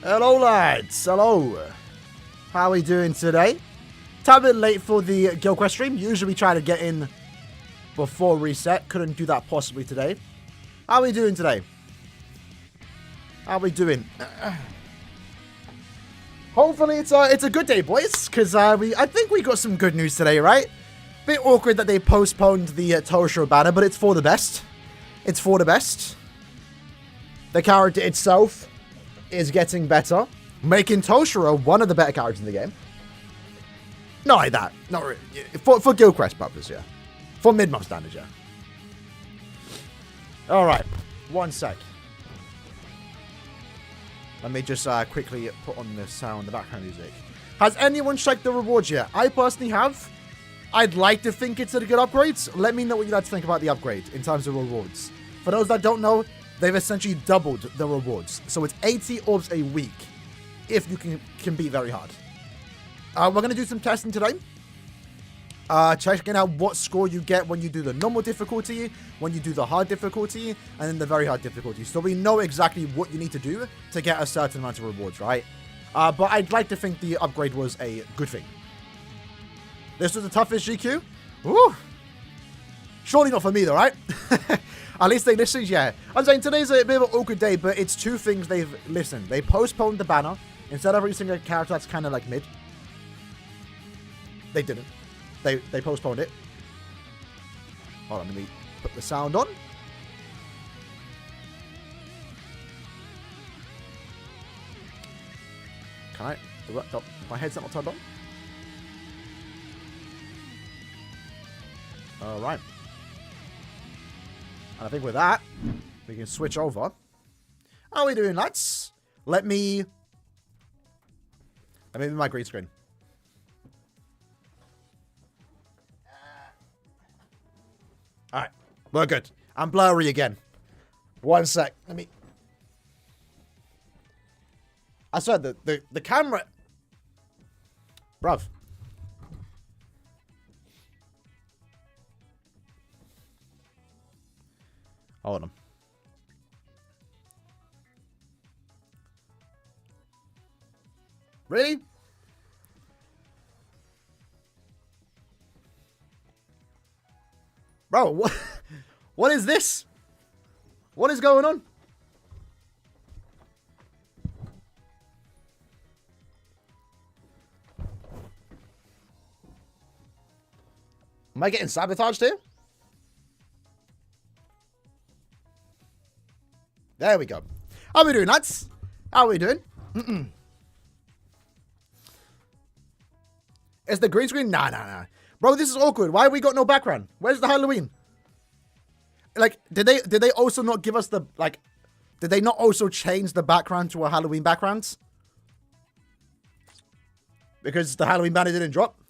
Hello, lads. Hello. How are we doing today? Time a bit late for the Guild Quest stream. Usually we try to get in before reset. Couldn't do that possibly today. How are we doing today? How are we doing? Hopefully it's a good day, boys. Because I think we got some good news today, right? Bit awkward that they postponed the Toshiro banner, but it's for the best. It's for the best. The character itself is getting better, making Toshiro one of the better characters in the game. Not like that. Not really. For Guild Quest purposes, yeah. For mid-month standards, yeah. Alright. 1 sec. Let me just quickly put on the sound, the background music. Has anyone checked the rewards yet? I personally have. I'd like to think it's a good upgrade. Let me know what you'd like to think about the upgrade in terms of rewards. For those that don't know, they've essentially doubled the rewards. So it's 80 orbs a week if you can beat very hard. We're going to do some testing today. Checking out what score you get when you do the normal difficulty, when you do the hard difficulty, and then the very hard difficulty. So we know exactly what you need to do to get a certain amount of rewards, right? But I'd like to think the upgrade was a good thing. This was the toughest GQ? Woo! Surely not for me though, right? At least they listened, yeah. I'm saying today's a bit of an awkward day, but it's two things they've listened. They postponed the banner. Instead of releasing a character that's kind of like mid. They didn't. They postponed it. Hold on, let me put the sound on. Can I? Oh, my headset not turned on? Alright. And I think with that, we can switch over. How are we doing, lads? Let me move my green screen. Alright. We're good. I'm blurry again. 1 sec. Let me... I swear, the camera... Bruv. Hold on. Really? Bro, what is this? What is going on? Am I getting sabotaged here? There we go. How are we doing, lads? How are we doing? Is the green screen? Nah. Bro, this is awkward. Why have we got no background? Where's the Halloween? Like, did they also not give us the, like, did they not also change the background to a Halloween background? Because the Halloween banner didn't drop.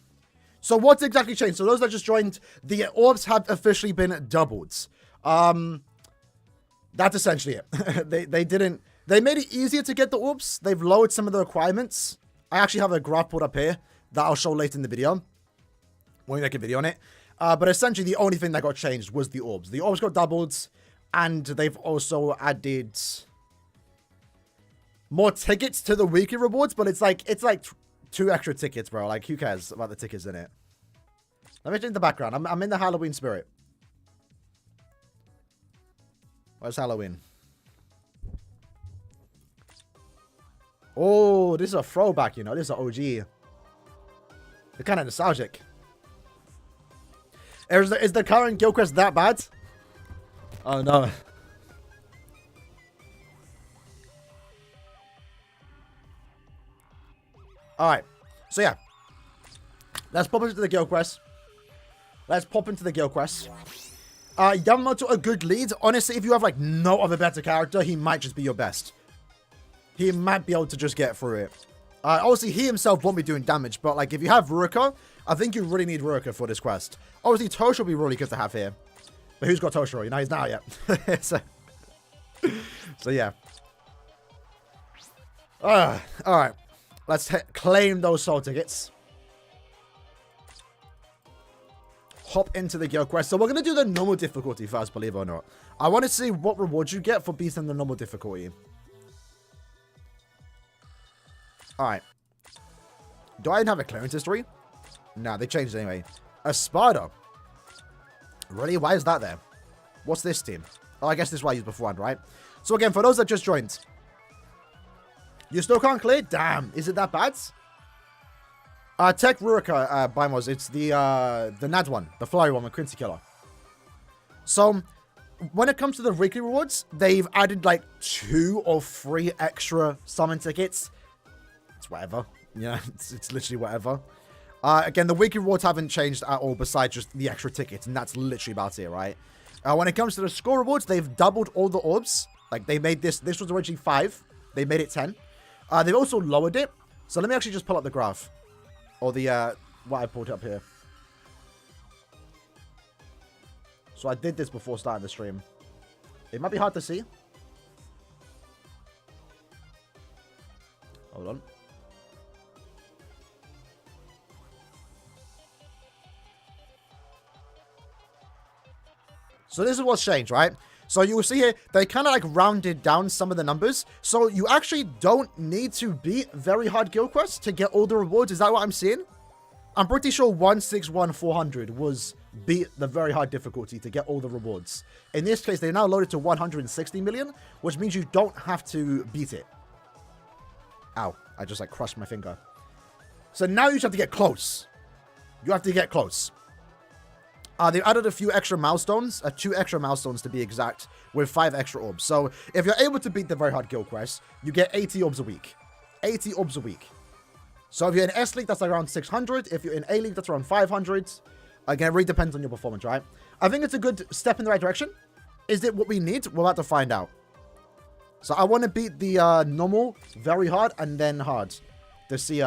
So what's exactly changed? So those that just joined, the orbs have officially been doubled. That's essentially it. They made it easier to get the orbs. They've lowered some of the requirements. I actually have a graph pulled up here that I'll show later in the video. When we make a video on it. But essentially the only thing that got changed was the orbs. The orbs got doubled. And they've also added more tickets to the weekly rewards. But it's like 2 extra tickets, bro. Like, who cares about the tickets in it? Let me change the background. I'm in the Halloween spirit. Where's Halloween? Oh, this is a throwback, you know. This is an OG. They're kind of nostalgic. Is the current Guild Quest that bad? Oh, no. Alright. So, yeah. Let's pop into the Guild Quest. Yamamoto, a good lead. Honestly, if you have, like, no other better character, he might just be your best. He might be able to just get through it. Obviously, he himself won't be doing damage, but, like, if you have Ruka, I think you really need Ruka for this quest. Obviously, Toshiro will be really good to have here. But who's got Toshiro? You know, he's not yet. so, yeah. Alright. Let's claim those soul tickets. Hop into the Guild Quest. So we're going to do the normal difficulty first, believe it or not. I want to see what rewards you get for beating the normal difficulty. Alright. Do I even have a clearance history? Nah, they changed it anyway. A Sparta. Really? Why is that there? What's this team? Oh, I guess this is what I used beforehand, right? So again, for those that just joined, you still can't clear? Damn, is it that bad? Tech Rurica, Bimos, it's the NAD one, the Flurry one with Quincy Killer. So, when it comes to the weekly rewards, they've added like 2 or 3 extra summon tickets. It's whatever. Yeah, it's literally whatever. Again, the weekly rewards haven't changed at all besides just the extra tickets, and that's literally about it, right? When it comes to the score rewards, they've doubled all the orbs. Like, they made this was originally 5. They made it 10. They've also lowered it. So let me actually just pull up the graph. Or the, what I pulled up here. So I did this before starting the stream. It might be hard to see. Hold on. So this is what's changed, right? So you will see here, they kind of like rounded down some of the numbers. So you actually don't need to beat very hard guild quests to get all the rewards. Is that what I'm seeing? I'm pretty sure 161,400 was beat the very hard difficulty to get all the rewards. In this case, they now loaded to 160 million, which means you don't have to beat it. Ow, I just like crushed my finger. So now you just have to get close. You have to get close. They added a few extra milestones, 2 extra milestones to be exact, with 5 extra orbs. So if you're able to beat the very hard guild quest, you get 80 orbs a week. 80 orbs a week. So if you're in S League, that's around 600. If you're in A League, that's around 500. Again, it really depends on your performance, right? I think it's a good step in the right direction. Is it what we need? We'll have to find out. So I want to beat the normal, very hard, and then hard. To see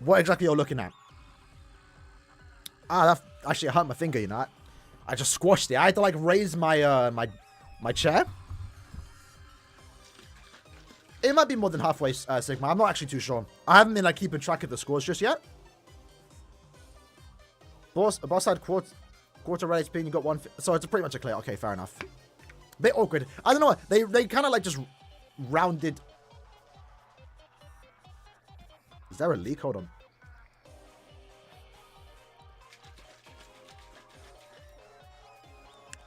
what exactly you're looking at. That actually hurt my finger, you know. I just squashed it. I had to like raise my my chair. It might be more than halfway, Sigma. I'm not actually too sure. I haven't been like keeping track of the scores just yet. Boss had quarter red HP and you got 1. So it's pretty much a clear. Okay, fair enough. Bit awkward. I don't know. They kind of like just rounded. Is there a leak? Hold on.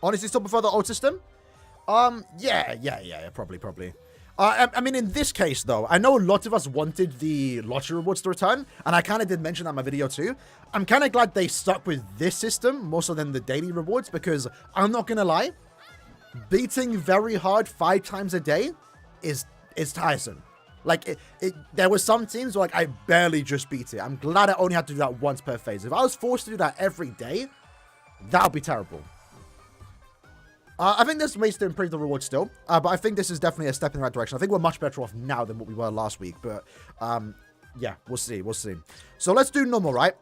Honestly, still prefer the old system? Yeah, probably. I mean, in this case, though, I know a lot of us wanted the lottery rewards to return, and I kind of did mention that in my video, too. I'm kind of glad they stuck with this system, more so than the daily rewards, because I'm not gonna lie, beating very hard 5 times a day is tiresome. Like, there were some teams where, like, I barely just beat it. I'm glad I only had to do that once per phase. If I was forced to do that every day, that would be terrible. I think there's ways to improve the reward still, but I think this is definitely a step in the right direction. I think we're much better off now than what we were last week, but yeah, we'll see. So let's do normal, right?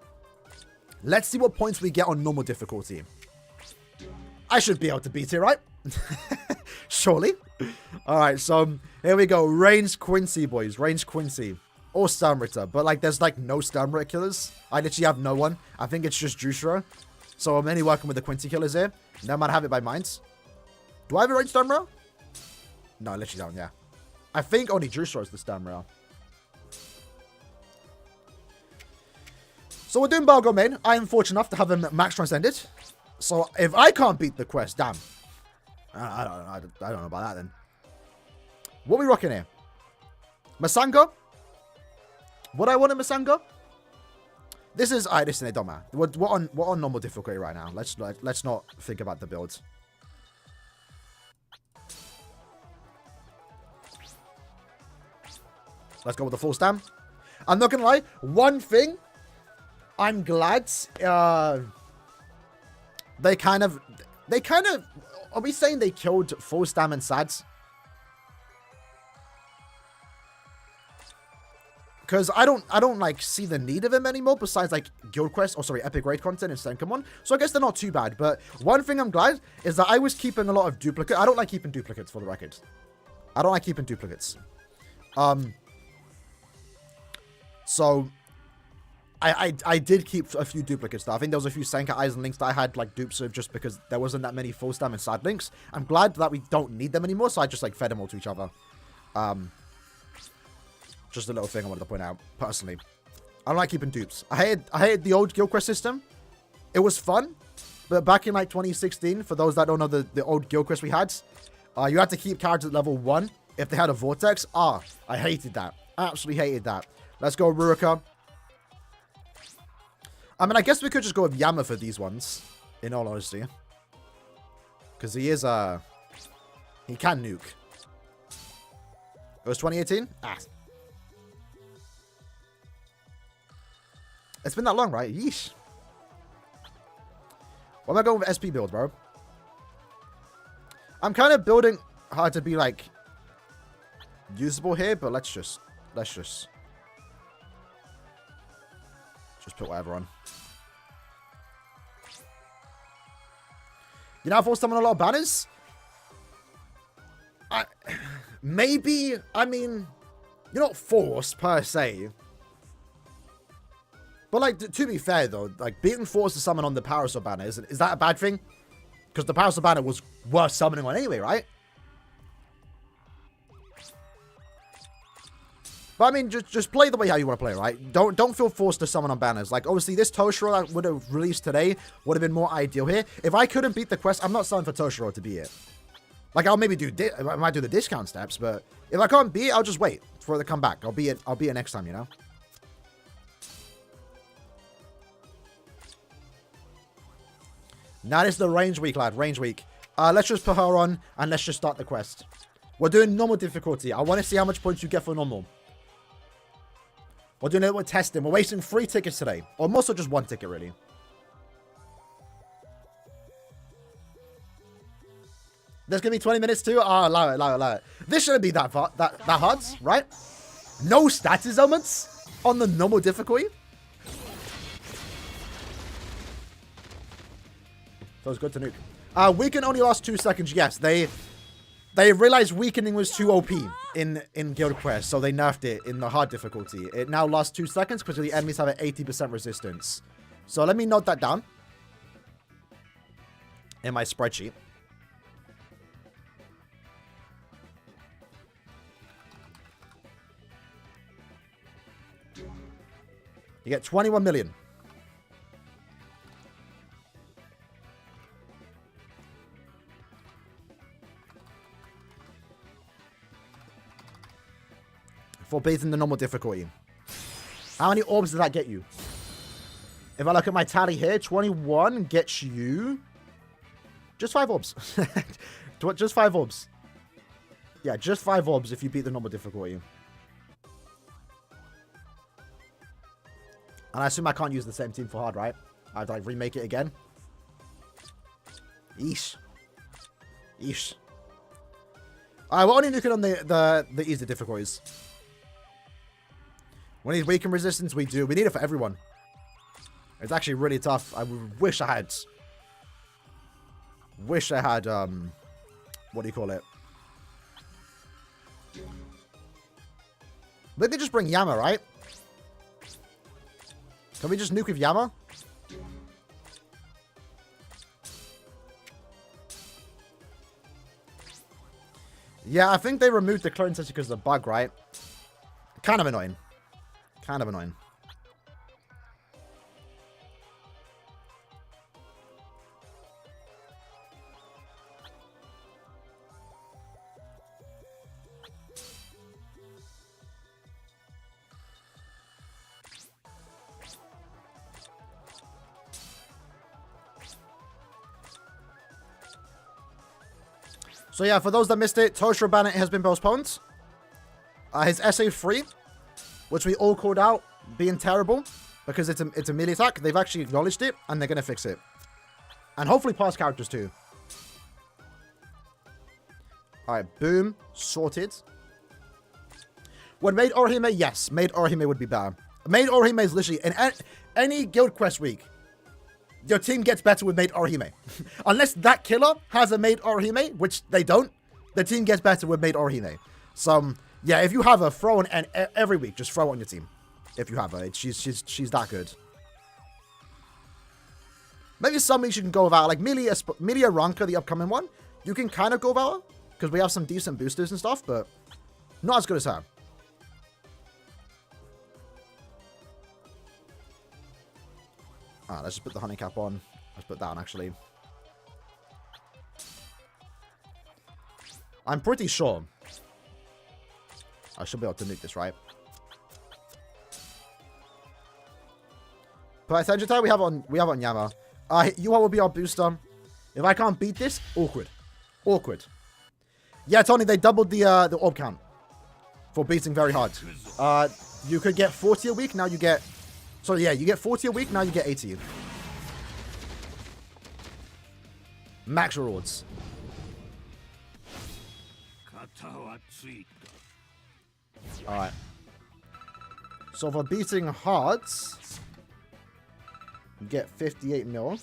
Let's see what points we get on normal difficulty. I should be able to beat it, right? Surely. All right, so here we go. Range Quincy, boys. Range Quincy. Or Sturmritter, but like there's like no Sturmritter killers. I literally have no one. I think it's just Juicero. So I'm only working with the Quincy killers here. No matter have it by minds. Do I have a range Sturmritter? No, I literally don't, yeah. I think only Juicero is the Sturmritter. So we're doing Balgo main. I am fortunate enough to have him max transcended. So if I can't beat the quest, damn. I don't know about that then. What are we rocking here? Masanga? What I want in Masanga? This is listen, it don't matter. What on normal difficulty right now? Let's not think about the build. Let's go with the full stam. I'm not gonna lie. One thing, I'm glad they kind of. Are we saying they killed full stam and sads? Because I don't like see the need of him anymore besides like guild quest, or sorry, epic raid content and Senkamon. So I guess they're not too bad. But one thing I'm glad is that I was keeping a lot of duplicates. I don't like keeping duplicates, for the record. I don't like keeping duplicates. So I did keep a few duplicates though. I think there was a few Senka Eyes and links that I had like dupes of just because there wasn't that many full stam and sad links. I'm glad that we don't need them anymore, so I just like fed them all to each other. Just a little thing I wanted to point out, personally. I don't like keeping dupes. I hated the old Guild Quest system. It was fun, but back in like 2016, for those that don't know the old Guild Quest we had, you had to keep characters at level 1 if they had a Vortex. I hated that. Absolutely hated that. Let's go Ruruka. I mean, I guess we could just go with Yama for these ones, in all honesty. Because he is, he can nuke. It was 2018? It's been that long, right? Yeesh. What am I going with SP build, bro? I'm kind of building hard to be, like, usable here, but let's just put whatever on. You know, I forced someone a lot of banners. Maybe, I mean, you're not forced per se. But, like, to be fair, though, like, being forced to summon on the Power Sword banner, is that a bad thing? Because the Power Sword banner was worth summoning on anyway, right? But, I mean, just play the way how you want to play, right? Don't feel forced to summon on banners. Like, obviously, this Toshiro that would have released today would have been more ideal here. If I couldn't beat the quest, I'm not selling for Toshiro to beat it. Like, I'll maybe I might do the discount steps, but if I can't beat it, I'll just wait for it to come back. I'll beat it next time, you know? Now, this is the range week, lad. Range week. Let's just put her on, and let's just start the quest. We're doing normal difficulty. I want to see how much points you get for normal. We're doing a little testing. We're wasting 3 tickets today. Or more so just 1 ticket, really. There's going to be 20 minutes too? Allow it. This shouldn't be that hard, right? No status elements on the normal difficulty. So it's good to nuke. Weaken only lasts 2 seconds. Yes, they realized weakening was too OP in Guild Quest, so they nerfed it in the hard difficulty. It now lasts 2 seconds because the enemies have an 80% resistance. So let me note that down in my spreadsheet. You get 21 million. For beating the normal difficulty. How many orbs does that get you? If I look at my tally here, 21 gets you just 5 orbs. Just 5 orbs. Yeah, just 5 orbs if you beat the normal difficulty. And I assume I can't use the same team for hard, right? I have to, like, remake it again. Yeesh. Yeesh. Alright, we're only looking on the easy difficulties. We need weaken resistance, we do. We need it for everyone. It's actually really tough. I wish I had... what do you call it? Maybe just bring Yama, right? Can we just nuke with Yama? Yeah, I think they removed the clone test because of the bug, right? Kind of annoying. Kind of annoying. So yeah, for those that missed it, Toshiro Banner has been postponed. His SA3, which we all called out being terrible because it's a melee attack. They've actually acknowledged it, and they're going to fix it. And hopefully past characters too. Alright, boom. Sorted. When Maid Orihime, yes. Maid Orihime would be better. Maid Orihime is literally... in any Guild Quest week, your team gets better with Maid Orihime. Unless that killer has a Maid Orihime, which they don't, the team gets better with Maid Orihime. So, yeah, if you have her, throw on every week. Just throw on your team. If you have her. She's that good. Maybe some weeks you can go without, like Melia Ranka, the upcoming one. You can kind of go without her, because we have some decent boosters and stuff, but not as good as her. Alright, let's just put the honey cap on. Let's put that on, actually. I'm pretty sure I should be able to nuke this, right? But attention time we have on Yama. You will be our booster. If I can't beat this, awkward. Awkward. Yeah, Tony, they doubled the orb count for beating very hard. You could get 40 a week, now you get... So yeah, you get 40 a week, now you get 80. Max rewards. Alright. So for beating hard, you get 58 mil.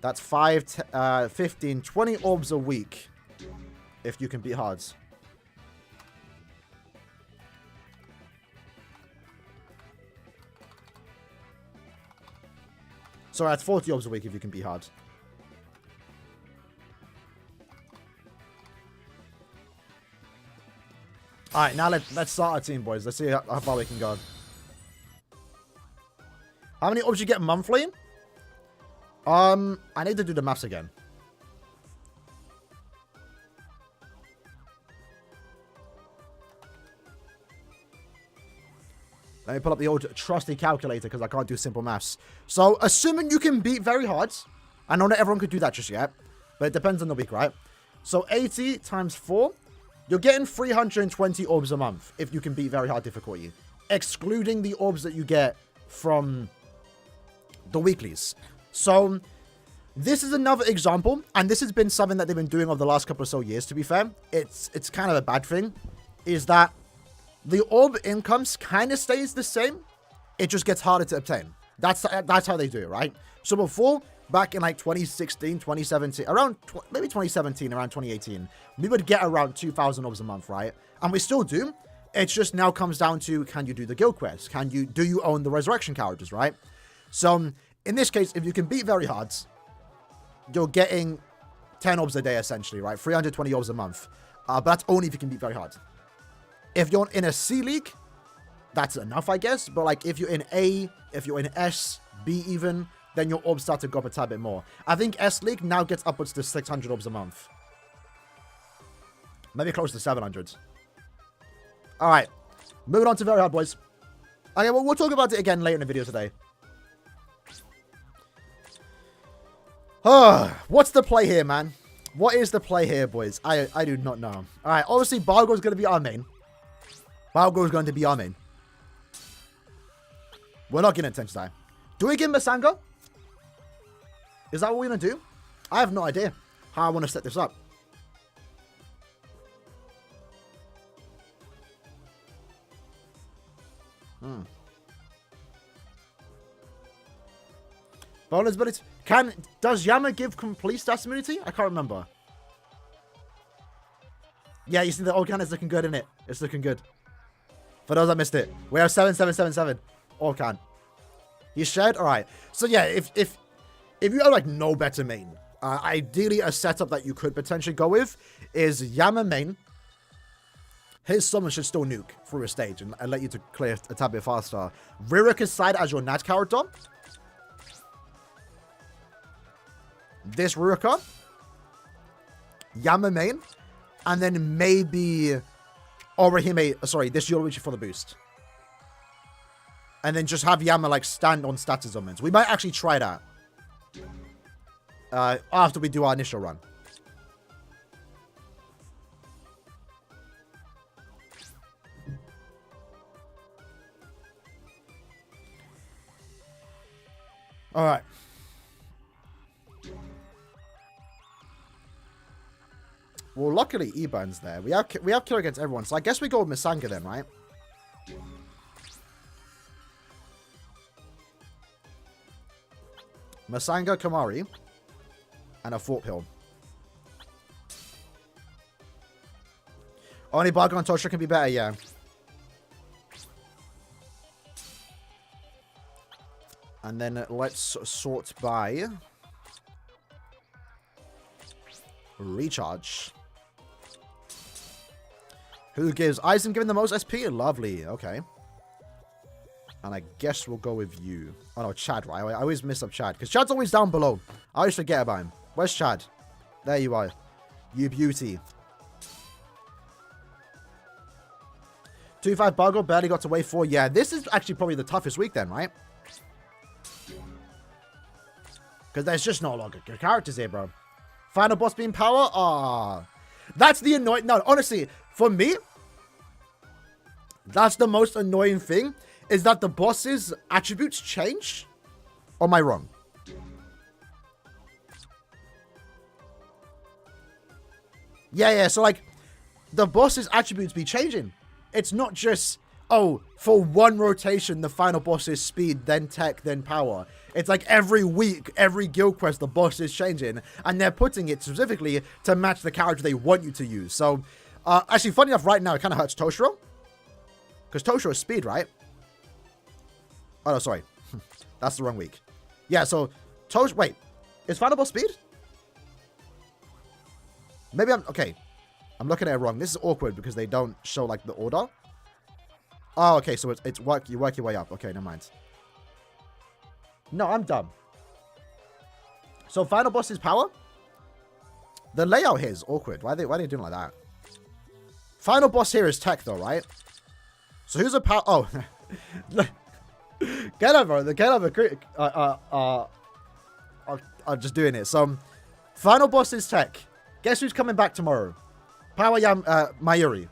That's 5, 15, 20 orbs a week. If you can beat hards. Sorry, that's 40 orbs a week if you can beat hard. Alright, now let's start our team, boys. Let's see how far we can go. How many orbs you get monthly? I need to do the maths again. Let me pull up the old trusty calculator because I can't do simple maths. So, assuming you can beat very hard. I know not everyone could do that just yet. But it depends on the week, right? So, 80 times 4. You're getting 320 orbs a month if you can beat very hard difficulty. Excluding the orbs that you get from the weeklies. So, this is another example. And this has been something that they've been doing over the last couple of so years, to be fair. It's kind of a bad thing. Is that the orb incomes kind of stays the same. It just gets harder to obtain. That's how they do it, right? So before, back in like 2016, 2017, around maybe 2017, around 2018, we would get around 2,000 orbs a month, right? And we still do. It just now comes down to, can you do the guild quests? Do you own the resurrection characters, right? So in this case, if you can beat very hard, you're getting 10 orbs a day essentially, right? 320 orbs a month. But that's only if you can beat very hard. If you're in a C league, that's enough, I guess. But like if you're in A, if you're in S, B even, then your orbs start to go up a tad bit more. I think S league now gets upwards to 600 orbs a month. Maybe close to 700. All right. Moving on to very hard, boys. Okay, well, we'll talk about it again later in the video today. What's the play here, man? What is the play here, boys? I do not know. All right, obviously, Bargo is going to be our main. Bargo is going to be our main. We're not getting attention time. Do we give him a Masanga? Is that what we're going to do? I have no idea how I want to set this up. Bonus ability. Does Yama give complete stats immunity? I can't remember. Yeah, you see the old can is looking good, isn't it? It's looking good. For those that missed it, we have 7777. All can. He's shared? Alright. So yeah, if you have like no better main, ideally a setup that you could potentially go with is Yama main. His summon should still nuke through a stage and let you to clear a tad bit faster. Ririka's side as your Nat character. This Ririka. Yama main. And then maybe Orihime, sorry, this Yoruichi for the boost. And then just have Yama like stand on status summons. We might actually try that. After we do our initial run. Alright. Well, luckily E-Burn's there. We have kill against everyone, so I guess we go with Masanga then, right? Masanga, Kamari, and a Fort Hill. Only Bargo and Tosha can be better, yeah. And then let's sort by recharge. Who gives Aizen giving the most SP? Lovely. Okay. And I guess we'll go with you. Oh, no, Chad, right? I always miss up Chad. Because Chad's always down below. I always forget about him. Where's Chad? There you are. You beauty. 2-5 Bargo, barely got to wave 4. Yeah, this is actually probably the toughest week then, right? Because there's just not a lot of good characters here, bro. Final boss being power? Ah. That's the annoying... No, honestly, for me, that's the most annoying thing, is that the boss's attributes change. Or am I wrong? Yeah, so like, the boss's attributes be changing. It's not just, oh, for one rotation, the final boss is speed, then tech, then power. It's like every week, every guild quest, the boss is changing. And they're putting it specifically to match the character they want you to use. So, actually, funny enough, right now, it kind of hurts Toshiro. Because Toshiro is speed, right? Oh, no, sorry. That's the wrong week. Yeah, so, wait. Is final boss speed? Maybe okay. I'm looking at it wrong. This is awkward because they don't show, like, the order. Oh, okay, so it's work. You work your way up. Okay, never mind. No, I'm dumb. So, final boss is power? The layout here is awkward. Why are they doing like that? Final boss here is tech, though, right? So, who's a power... Oh. Get over. I'm just doing it. So, final boss is tech. Guess who's coming back tomorrow? Power Mayuri.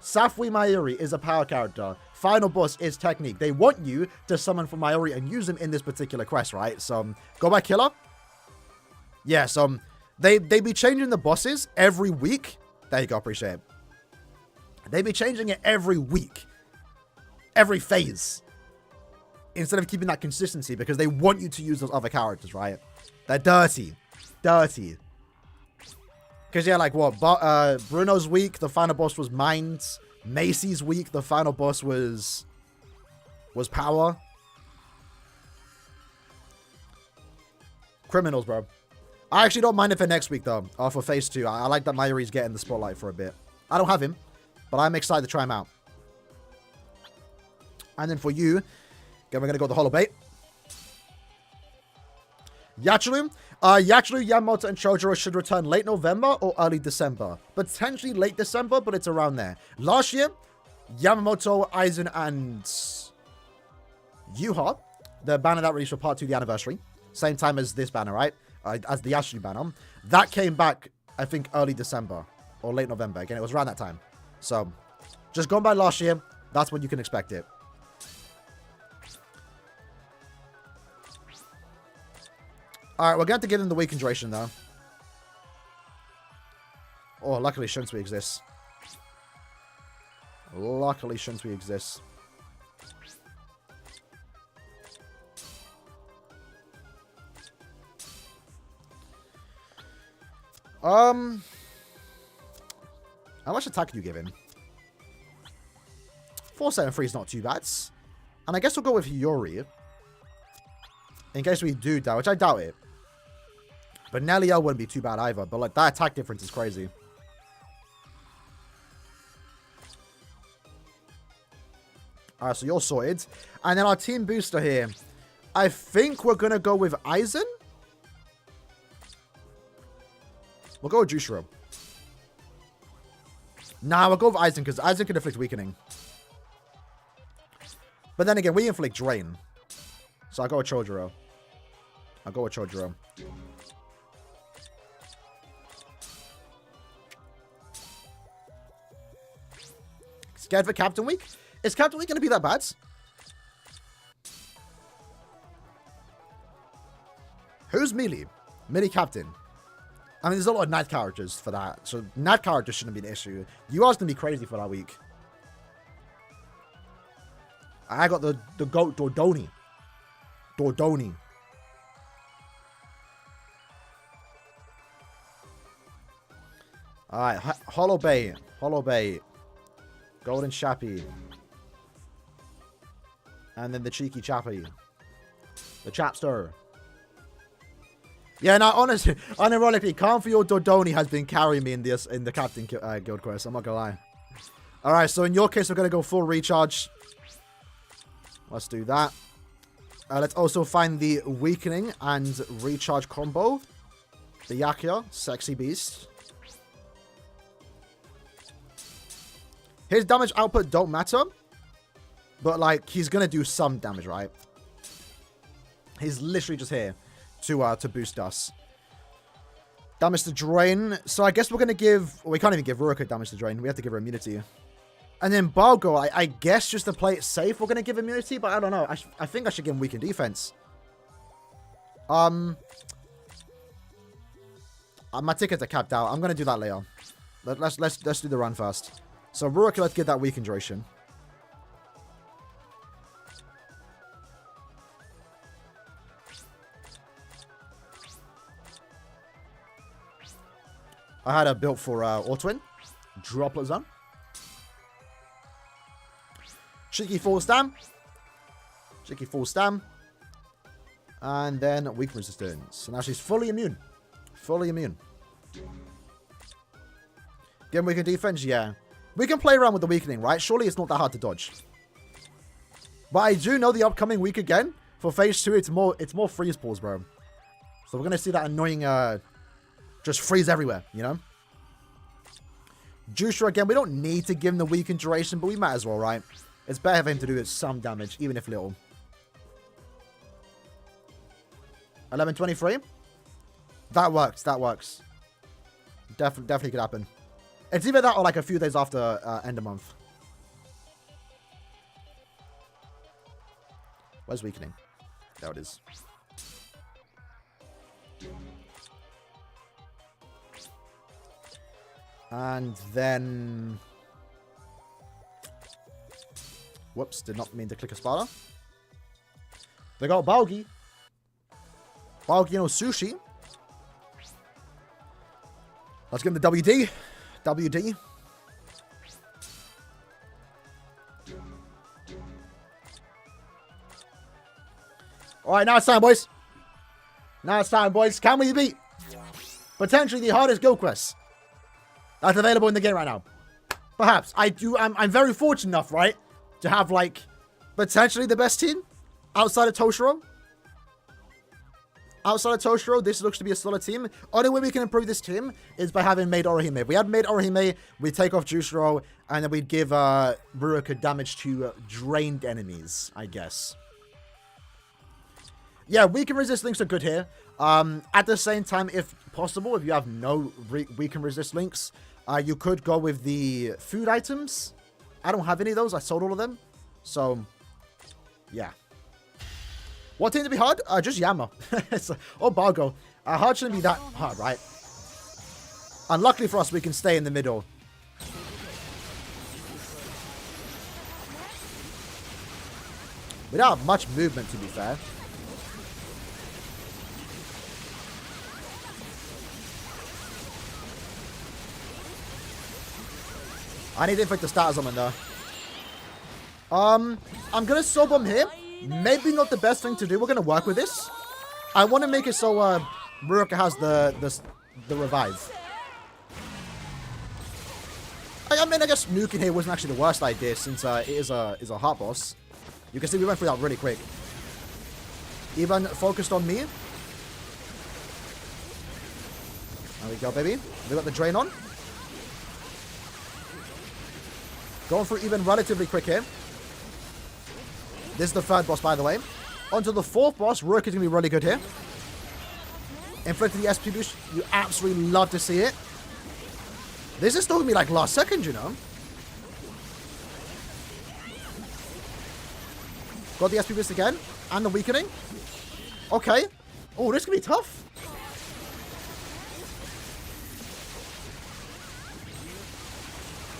Safui Mayuri is a power character. Final boss is technique. They want you to summon for Mayuri and use him in this particular quest, right? So, go by killer. Yeah, so they be changing the bosses every week. There you go, appreciate it. They be changing it every week. Every phase. Instead of keeping that consistency because they want you to use those other characters, right? They're dirty. Dirty. Because, yeah, like, what? Bruno's week, the final boss was Mind. Macy's week, the final boss was Power. Criminals, bro. I actually don't mind it for next week, though. For phase 2. I like that Mayuri's getting the spotlight for a bit. I don't have him, but I'm excited to try him out. And then for you, again, we're going to go the Hollow Bait. Yachiru. Yachiru, Yamamoto, and Chojuro should return late November or early December. Potentially late December, but it's around there. Last year, Yamamoto, Aizen, and Yuha, the banner that released for part 2 of the anniversary, same time as this banner, right? As the Yachiru banner. That came back, I think, early December or late November. Again, it was around that time. So, just going by last year, that's when you can expect it. Alright, we're going to get in the weekend duration, though. Oh, luckily Shunsui exists. Luckily Shunsui exists. How much attack do you give him? 473 is not too bad. And I guess we'll go with Yuri. In case we do die, which I doubt it. But Nelio wouldn't be too bad either. But, like, that attack difference is crazy. Alright, so you're sorted. And then our team booster here. I think we're going to go with Aizen. We'll go with Jushiro. Nah, we'll go with Aizen because Aizen can inflict weakening. But then again, we inflict drain. So I'll go with Chojuro. Scared for Captain Week? Is Captain Week going to be that bad? Who's Melee? Melee Captain. I mean, there's a lot of Knight characters for that. So, Knight characters shouldn't be an issue. You are going to be crazy for that week. I got the goat Dordoni. Alright, Hollow Bait. Golden Chappie. And then the Cheeky Chappie. The Chapster. Yeah, no, honestly, unironically, Canfield Dordoni has been carrying me in the Captain Guild Quest. I'm not gonna lie. Alright, so in your case, we're gonna go full recharge. Let's do that. Let's also find the weakening and recharge combo. The Yakia, sexy beast. His damage output don't matter. But, like, he's going to do some damage, right? He's literally just here to boost us. Damage to drain. So I guess we're going to give... Well, we can't even give Ruroka damage to drain. We have to give her immunity. And then Balgo, I guess just to play it safe, we're going to give immunity. But I don't know. I think I should give him weakened defense. My tickets are capped out. I'm going to do that later. Let's do the run first. So Ruroka, let's get that weakened duration. I had a built for Ortwin. Droplet Zone. Cheeky full stam. Cheeky full stam. And then weak resistance. So now she's fully immune. Fully immune. Again, weakened defense, yeah. We can play around with the weakening, right? Surely it's not that hard to dodge. But I do know the upcoming week again. For phase 2, it's more freeze pulls, bro. So we're gonna see that annoying just freeze everywhere, you know? Juicer again, we don't need to give him the weakened duration, but we might as well, right? It's better for him to do some damage, even if little. 11:23. That works, that works. Definitely could happen. It's either that or like a few days after end of month. Where's weakening? There it is. And then... Whoops, did not mean to click a Sparta. They got Balgi. Balgi no Sushi. Let's give him the WD. WD. Alright, now it's time, boys. Now it's time, boys. Can we beat potentially the hardest guild quest that's available in the game right now? Perhaps. I'm very fortunate enough, right, to have, like, potentially the best team outside of Toshiro. Outside of Toshiro, this looks to be a solid team. Only way we can improve this team is by having made Orihime. If we had made Orihime, we'd take off Jushiro, and then we'd give Ruroka damage to drained enemies, I guess. Yeah, weaken resist links are good here. At the same time, if possible, if you have no weaken resist links, you could go with the food items. I don't have any of those. I sold all of them. So, yeah. What team to be hard? Just Yama. Or Bargo. Hard shouldn't be that hard, right? Unluckily for us, we can stay in the middle. We don't have much movement, to be fair. I need to inflict the status on him, though. I'm going to soul bomb here. Maybe not the best thing to do. We're going to work with this. I want to make it so Ruroka has the revive. I mean, I guess nuking here wasn't actually the worst idea since it is a hard boss. You can see we went through that really quick. Even focused on me. There we go, baby. We got the drain on. Going through even relatively quick here. This is the third boss, by the way. Onto the fourth boss. Ruroka is going to be really good here. Inflicting the SP boost. You absolutely love to see it. This is still going to be like last second, you know. Got the SP boost again. And the weakening. Okay. Oh, this could be tough.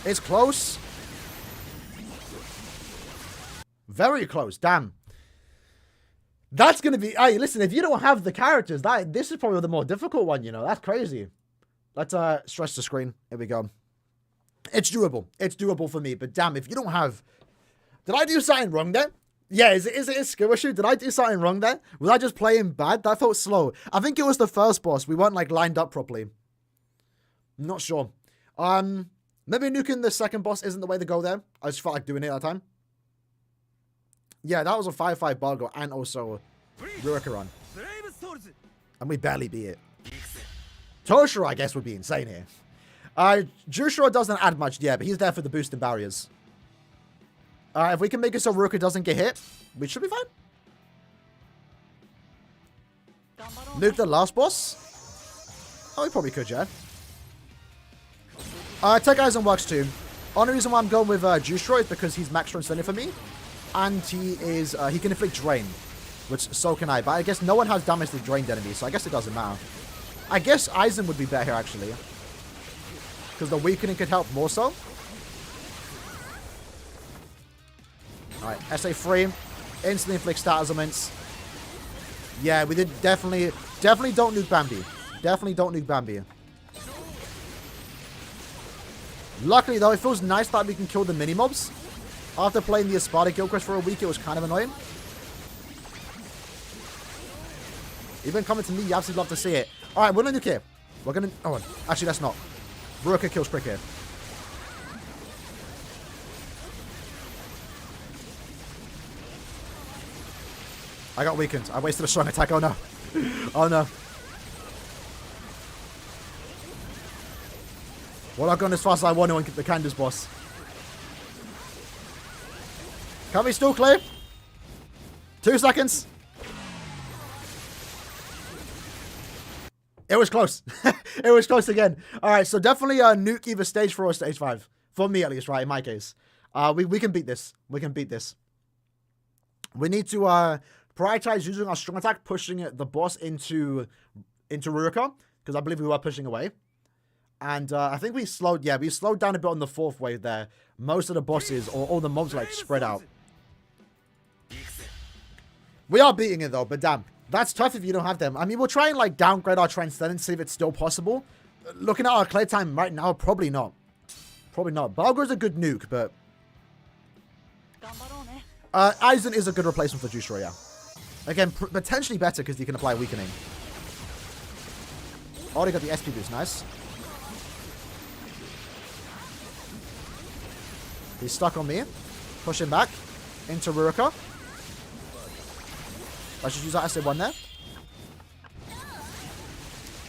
It's close. Very close. Damn. That's going to be... Hey, listen, if you don't have the characters, this is probably the more difficult one, you know. That's crazy. Let's stretch the screen. Here we go. It's doable. It's doable for me. But damn, if you don't have... Did I do something wrong there? Yeah, is it a skill issue? Did I do something wrong there? Was I just playing bad? That felt slow. I think it was the first boss. We weren't, like, lined up properly. I'm not sure. Maybe nuking the second boss isn't the way to go there. I just felt like doing it at that time. Yeah, that was a 5-5 Balgo and also Ruroka. And we barely beat it. Toshiro, I guess, would be insane here. Jushiro doesn't add much, yeah, but he's there for the boost in barriers. If we can make it so Ruroka doesn't get hit, we should be fine. Nuke the last boss? Oh, we probably could, yeah. Strategizing works too. Only reason why I'm going with Jushiro is because he's max transcended for me. And he can inflict drain. Which so can I. But I guess no one has damage to drained enemies, so I guess it doesn't matter. I guess Aizen would be better here, actually. Because the weakening could help more so. Alright, SA3. Instantly inflict status augments. Yeah, we did definitely don't nuke Bambi. Definitely don't nuke Bambi. Luckily, though, it feels nice that we can kill the mini-mobs. After playing the Espada Gilchrist for a week, it was kind of annoying. Even coming to me, you absolutely love to see it. Alright, we're going to nuke here. We're going to... Oh, actually, that's not. Ruroka kills quick here. I got weakened. I wasted a strong attack. Oh, no. Oh, no. Well, I've gone as fast as I want to and get the Candace boss. Can we still clear? 2 seconds. It was close. It was close again. All right, so definitely nuke either stage 4 or stage 5. For me, at least, right? In my case. We can beat this. We can beat this. We need to prioritize using our strong attack, pushing the boss into Ruroka, because I believe we were pushing away. And I think we slowed down a bit on the 4th wave there. Most of the bosses, or all the mobs, like, spread out. We are beating it, though, but damn. That's tough if you don't have them. I mean, we'll try and, like, downgrade our Transcendence, see if it's still possible. Looking at our clear time right now, probably not. Probably not. Balgo's a good nuke, but... Aizen is a good replacement for Jushiro, yeah. Again, potentially better because you can apply weakening. Already got the SP boost, nice. He's stuck on me. Push him back into Ruroka. Let's just use that SA1 there.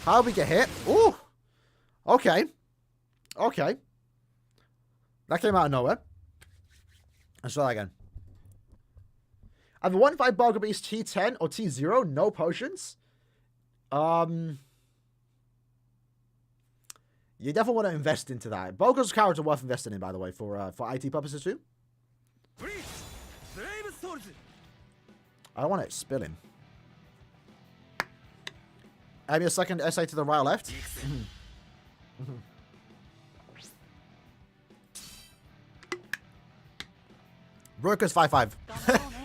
How do we get hit? Ooh. Okay. Okay. That came out of nowhere. Let's try that again. I have a 1-5 Balgo Beast T10 or T0. No potions. You definitely want to invest into that. Balgo's character worth investing in, by the way, for IT purposes too. I don't want it spilling. Add me a second SA to the right or left. Ruroka's 5-5.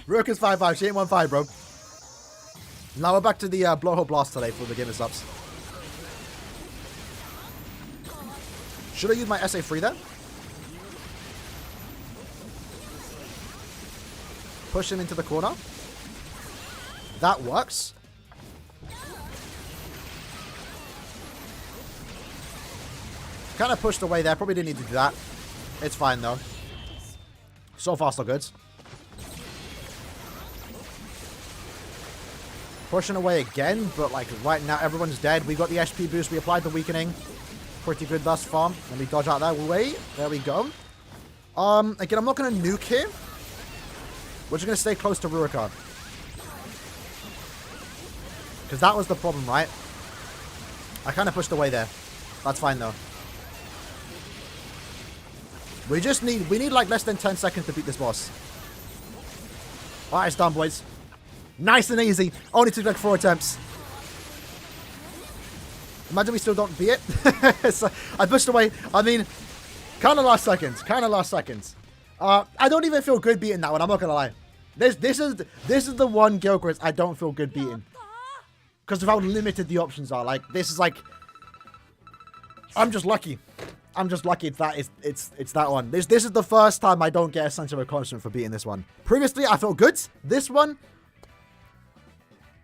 Ruroka's 5-5. She ain't 1-5, bro. Now we're back to the blowhole blast today for the beginner's ups. Should I use my SA3 there? Push him into the corner. That works. Kind of pushed away there. Probably didn't need to do that. It's fine, though. So far, so good. Pushing away again, but like right now, everyone's dead. We got the HP boost. We applied the weakening. Pretty good thus far. Let me dodge out that way. There we go. Again, I'm not going to nuke here. We're just going to stay close to Ruroka. Because that was the problem, right? I kind of pushed away there. That's fine, though. We need like less than 10 seconds to beat this boss. Alright, it's done, boys. Nice and easy. Only took like 4 attempts. Imagine we still don't beat it. So, I pushed away. I mean, kind of last seconds. Kind of last seconds. I don't even feel good beating that one. I'm not gonna lie. This is the one Gilchrist I don't feel good beating. Because of how limited the options are. Like, this is like... I'm just lucky. I'm just lucky it's that one. This is the first time I don't get a sense of accomplishment for beating this one. Previously, I felt good. This one,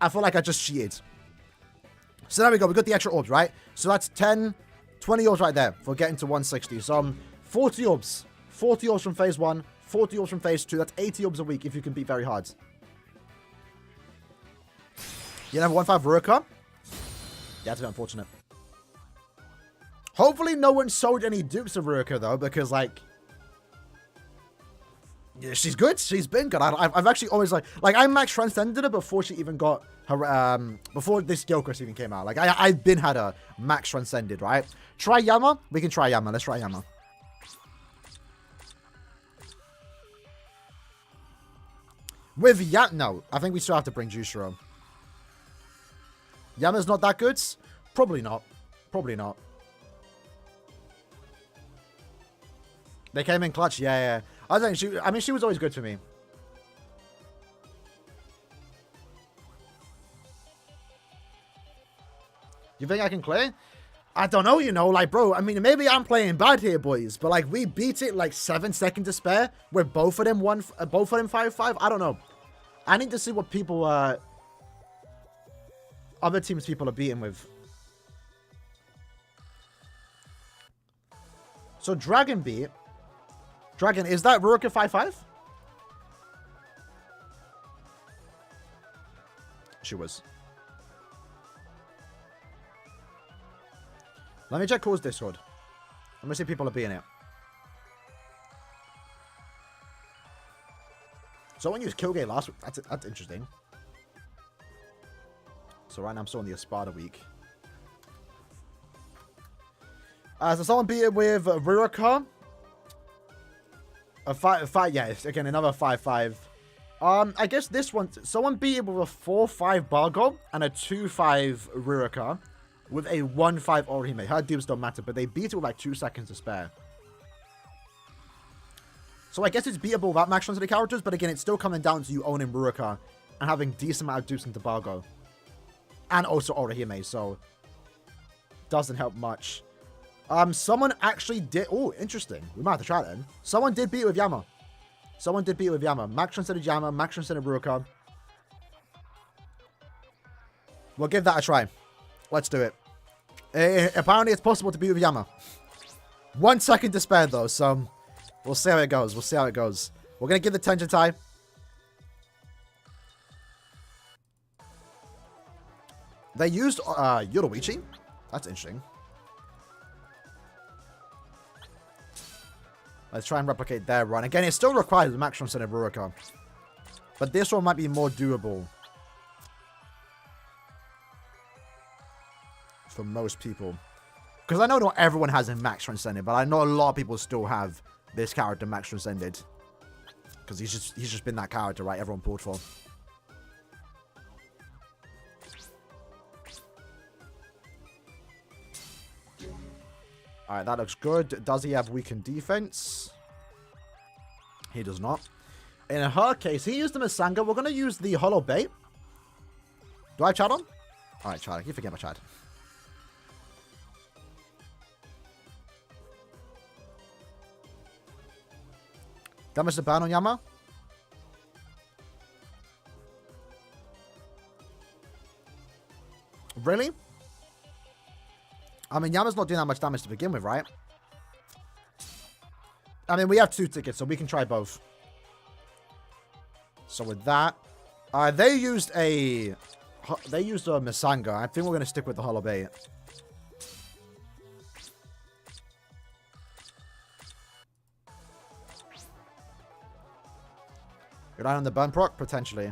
I feel like I just cheated. So there we go. We got the extra orbs, right? So that's 10, 20 orbs right there for getting to 160. So 40 orbs. 40 orbs from phase 1, 40 orbs from phase 2. That's 80 orbs a week if you can beat very hard. You have 1-5 Ruka? Yeah, that's a bit unfortunate. Hopefully no one sold any dupes of Ruka, though, because, like... Yeah, she's good. She's been good. I've actually always, like I max transcended her before she even got her, before this Gyokris even came out. Like, I've been had her max transcended, right? Try Yama? We can try Yama. Let's try Yama. With Yama... No, I think we still have to bring Jushiro. Yama's not that good? Probably not. Probably not. They came in clutch. Yeah. I think she was always good for me. You think I can clear? I don't know, you know, like, bro, I mean, maybe I'm playing bad here, boys, but, like, we beat it, like, 7 seconds to spare with both of them 5-5. I don't know. I need to see what people, other teams people are beating with. So, Dragon beat. Dragon, is that Ruka 5-5? She was. Let me check Cole's Discord. Let me see if people are beating it. Someone used Killgate last week. That's interesting. So right now I'm still in the Espada week. So someone beat it with Ruka. A 5, yeah, again, another 5-5. I guess this one, someone beat it with a 4-5 Bargo and a 2-5 Ruka with a 1-5 Orihime. Her dupes don't matter, but they beat it with like 2 seconds to spare. So I guess it's beatable without max transcended characters, but again, it's still coming down to you owning Ruka and having decent amount of dupes into Bargo. And also Orihime, so doesn't help much. Someone actually did... Oh, interesting. We might have to try it then. Someone did beat it with Yama. Someone did beat it with Yama. Max transcended Yama, max transcended Ruka. We'll give that a try. Let's do it. Apparently, it's possible to beat with Yama. 1 second to spare, though, so we'll see how it goes. We'll see how it goes. We're going to give the Tension tie. They used Yoruichi. That's interesting. Let's try and replicate their run. Again, it still requires the max transcended Ruka. But this one might be more doable. For most people. Because I know not everyone has a max transcended, but I know a lot of people still have this character max transcended. Because he's just been that character, right? Everyone pulled for. Alright, that looks good. Does he have weakened defense? He does not. In her case, he used the Misanga. We're going to use the Hollow Bait. Do I have Chad on? Alright, Chad. I keep forgetting about Chad. Damage the ban on Yama. Really? I mean, Yama's not doing that much damage to begin with, right? I mean, we have 2 tickets, so we can try both. So with that, they used a Misanga. I think we're going to stick with the Hollow Bait. Good eye on the burn proc, potentially.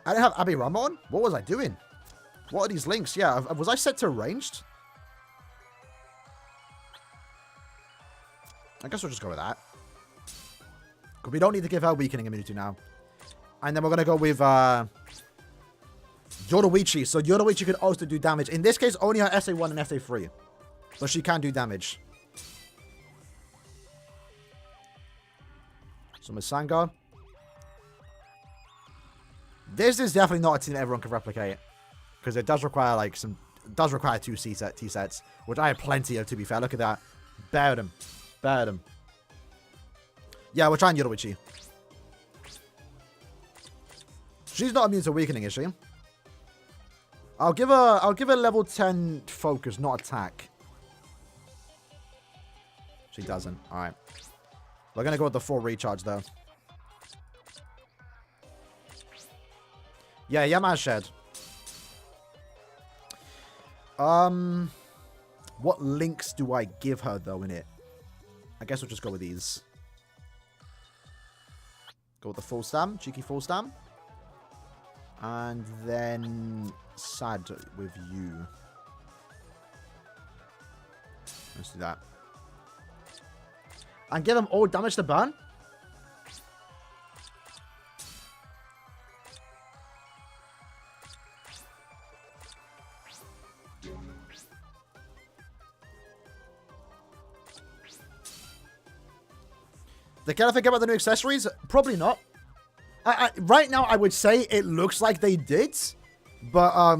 I didn't have Abirama on? What was I doing? What are these links? Yeah, was I set to ranged? I guess we'll just go with that. Because we don't need to give her weakening immunity now. And then we're going to go with Yoruichi. So Yoruichi could also do damage. In this case, only her SA1 and SA3. But she can do damage. So Misanga. This is definitely not a team that everyone can replicate. Because it does require like some... It does require 2 T-sets. Which I have plenty of, to be fair. Look at that. Bear them. Bear them. Yeah, we're trying Yoruichi. She's not immune to weakening, is she? I'll give her level 10 focus, not attack. She doesn't. All right. We're going to go with the full recharge, though. Yeah, Yama's shed. What links do I give her, though, in it? I guess we'll just go with these. Go with the full stam. Cheeky full stam. And then sad with you. Let's do that. And give them all damage to burn. They kind of think about the new accessories? Probably not. Right now, I would say it looks like they did. But,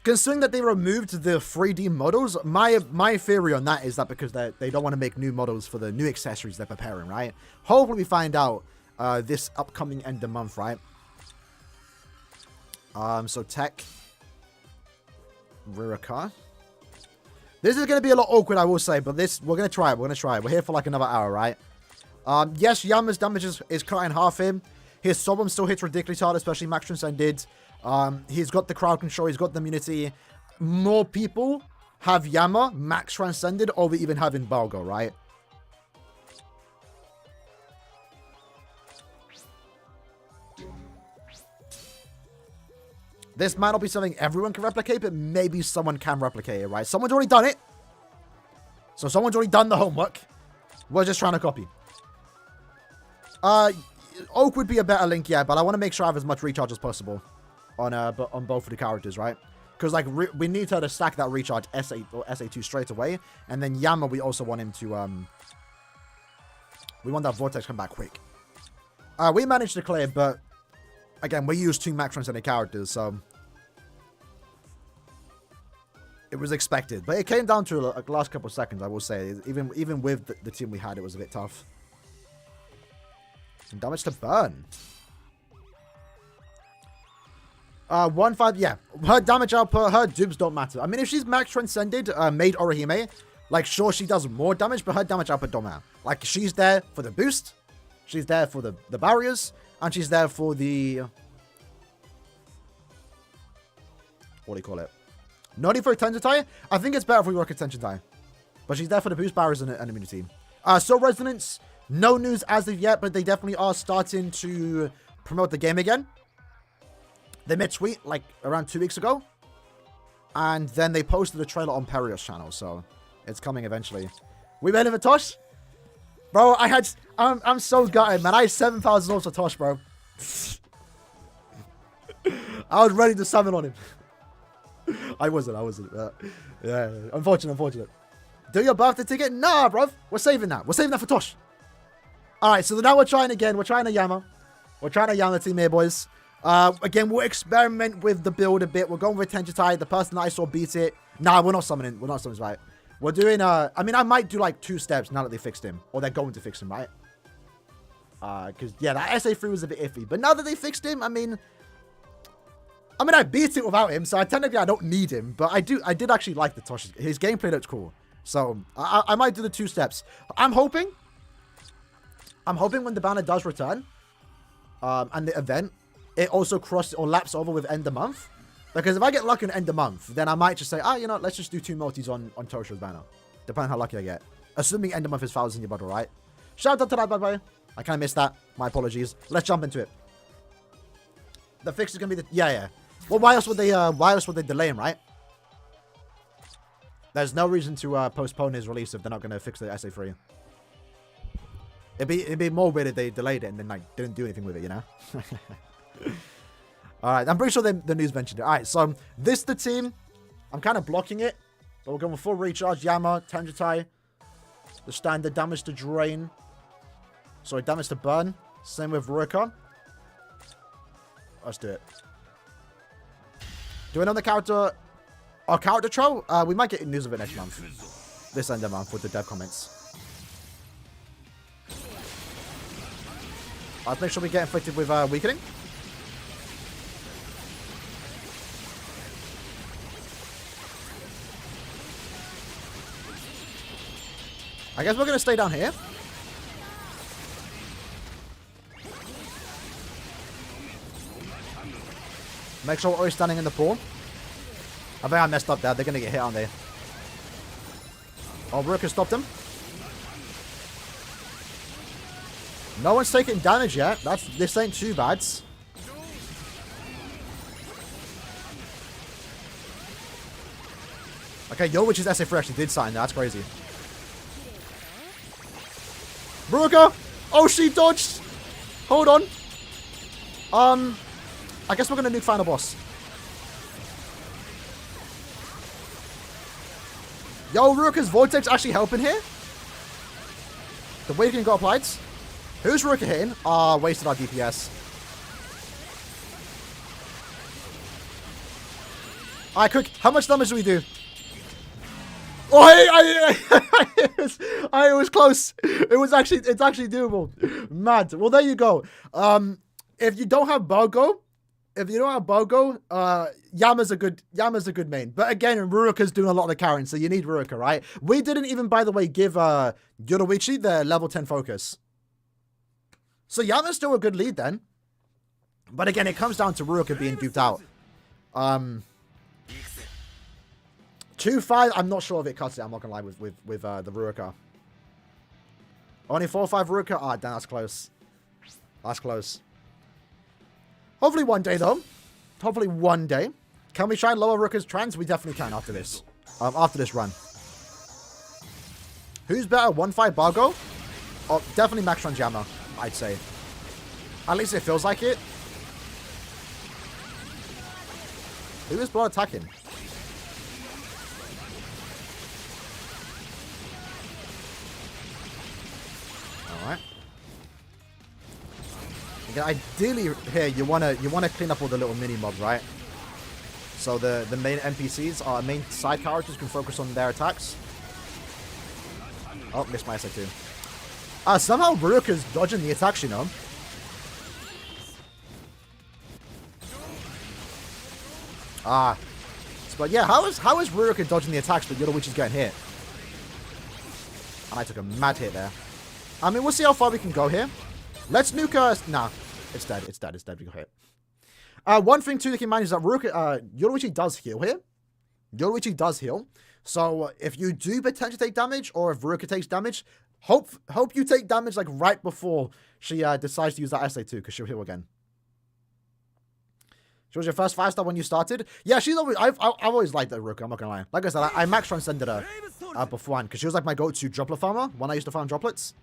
considering that they removed the 3D models, my theory on that is that because they don't want to make new models for the new accessories they're preparing, right? Hopefully we find out this upcoming end of month, right? So tech. Riraka. This is going to be a lot awkward, I will say, but we're going to try it. We're going to try it. We're here for like another hour, right? Yes, Yama's damage is cut in half in. His Solemn still hits ridiculously hard, especially Max Transcended. He's got the crowd control. He's got the immunity. More people have Yama Max Transcended over even having Balgo, right? This might not be something everyone can replicate, but maybe someone can replicate it, right? Someone's already done it. So someone's already done the homework. We're just trying to copy. Oak would be a better link, yeah, but I want to make sure I have as much recharge as possible on both of the characters, right? Because like we need her to stack that recharge SA or SA2 straight away, and then Yama we also want him to we want that vortex to come back quick. We managed to clear, but again we used 2 Max Transcended characters, so it was expected. But it came down to like the last couple of seconds, I will say. Even with the team we had, it was a bit tough. Some damage to burn. 1-5, yeah. Her damage output, her dupes don't matter. I mean, if she's Max Transcended, made Orihime, like, sure, she does more damage, but her damage output don't matter. Like, she's there for the boost, she's there for the barriers, and she's there for the... What do you call it? Not even for attention tie? I think it's better if we work attention tie. But she's there for the boost, barriers, and immunity. So Resonance, no news as of yet, but they definitely are starting to promote the game again. They made tweet like around 2 weeks ago. And then they posted a trailer on Perios channel, so it's coming eventually. We made him a Tosh? Bro, I'm so gutted, man. I had 7,000 also Tosh, bro. I was ready to summon on him. I wasn't. Yeah, unfortunate. Do your birthday ticket? Nah, bruv. We're saving that. We're saving that for Tosh. Alright, so now we're trying again. We're trying a Yama. We're trying a Yama team here, boys. Again, we'll experiment with the build a bit. We're going with Tenjitai. The person that I saw beat it. Nah, we're not summoning. We're not summoning, right? We're doing, I mean, I might do like 2 steps now that they fixed him. Or they're going to fix him, right? Because, yeah, that SA3 was a bit iffy. But now that they fixed him, I mean, I beat it without him, so technically I don't need him. But I did actually like the Tosh. His gameplay looked cool. So, I might do the 2 steps. I'm hoping when the banner does return, and the event, it also crosses or laps over with end of month. Because if I get lucky on end of month, then I might just say, you know, let's just do 2 multis on Tosho's banner. Depending how lucky I get. Assuming end of month is 1,000 in your bottle, right? Shout out to that, by the way. I kind of missed that. My apologies. Let's jump into it. The fix is going to be the... Yeah. Well, why else would they delay him, right? There's no reason to postpone his release if they're not going to fix the SA3. It'd be more weird if they delayed it and then like didn't do anything with it, you know? Alright, I'm pretty sure the news mentioned it. Alright, so this the team. I'm kind of blocking it. But we're going with full recharge. Yama, Tenjitai. The standard damage to drain. Sorry, damage to burn. Same with Ruka. Let's do it. Do another character... Our character troll? We might get news of it next month. This end of month with the dev comments. Let's make sure we get inflicted with weakening. I guess we're going to stay down here. Make sure we're always standing in the pool. I think I messed up there. They're going to get hit, aren't they? Oh, Ruka stopped him. No one's taking damage yet. This ain't too bad. Okay, Yowich's SA3 actually did sign. That's crazy. Ruka! Oh, she dodged! Hold on. I guess we're going to nuke final boss. Yo, Ruka's Vortex actually helping here? The Awakening got applied. Who's Ruka hitting? Wasted our DPS. Alright, quick. How much damage do we do? Oh, it was close. It's actually doable. Mad. Well, there you go. If you don't have Bogo, Yama's a good main. But again, Ruka's doing a lot of the carrying, so you need Ruka, right? We didn't even, by the way, give Yoruichi the level 10 focus. So Yama's still a good lead then. But again, it comes down to Ruka being duped out. 2-5, I'm not sure if it cuts it, I'm not gonna lie, with the Ruka. Only 4-5 Ruka? Ah, damn, that's close. That's close. Hopefully one day, though. Hopefully one day. Can we try and lower Ruka's trans? We definitely can after this. After this run. Who's better, 1-5 Bargo? Oh, definitely Max Trans Yama, I'd say. At least it feels like it. Who is blood attacking? Alright. Again, ideally here you wanna clean up all the little mini mobs, right? So the main NPCs, our main side characters, can focus on their attacks. Oh, missed my SA2. Somehow Ruka's dodging the attacks, you know. But yeah, how is Ruka dodging the attacks, but Yoruichi's getting hit? And I took a mad hit there. I mean, we'll see how far we can go here. Let's nuke nah, it's dead. It's dead. We got hit. One thing too to keep in mind is that Yoruichi does heal here. Yoruichi does heal. So if you do potentially take damage, or if Ruka takes damage, hope you take damage like right before she decides to use that SA2, because she'll heal again. She was your first 5-star when you started? Yeah, she's always... I've always liked that Ruka, I'm not gonna lie. Like I said, I max transcended her beforehand, because she was like my go-to droplet farmer when I used to farm droplets.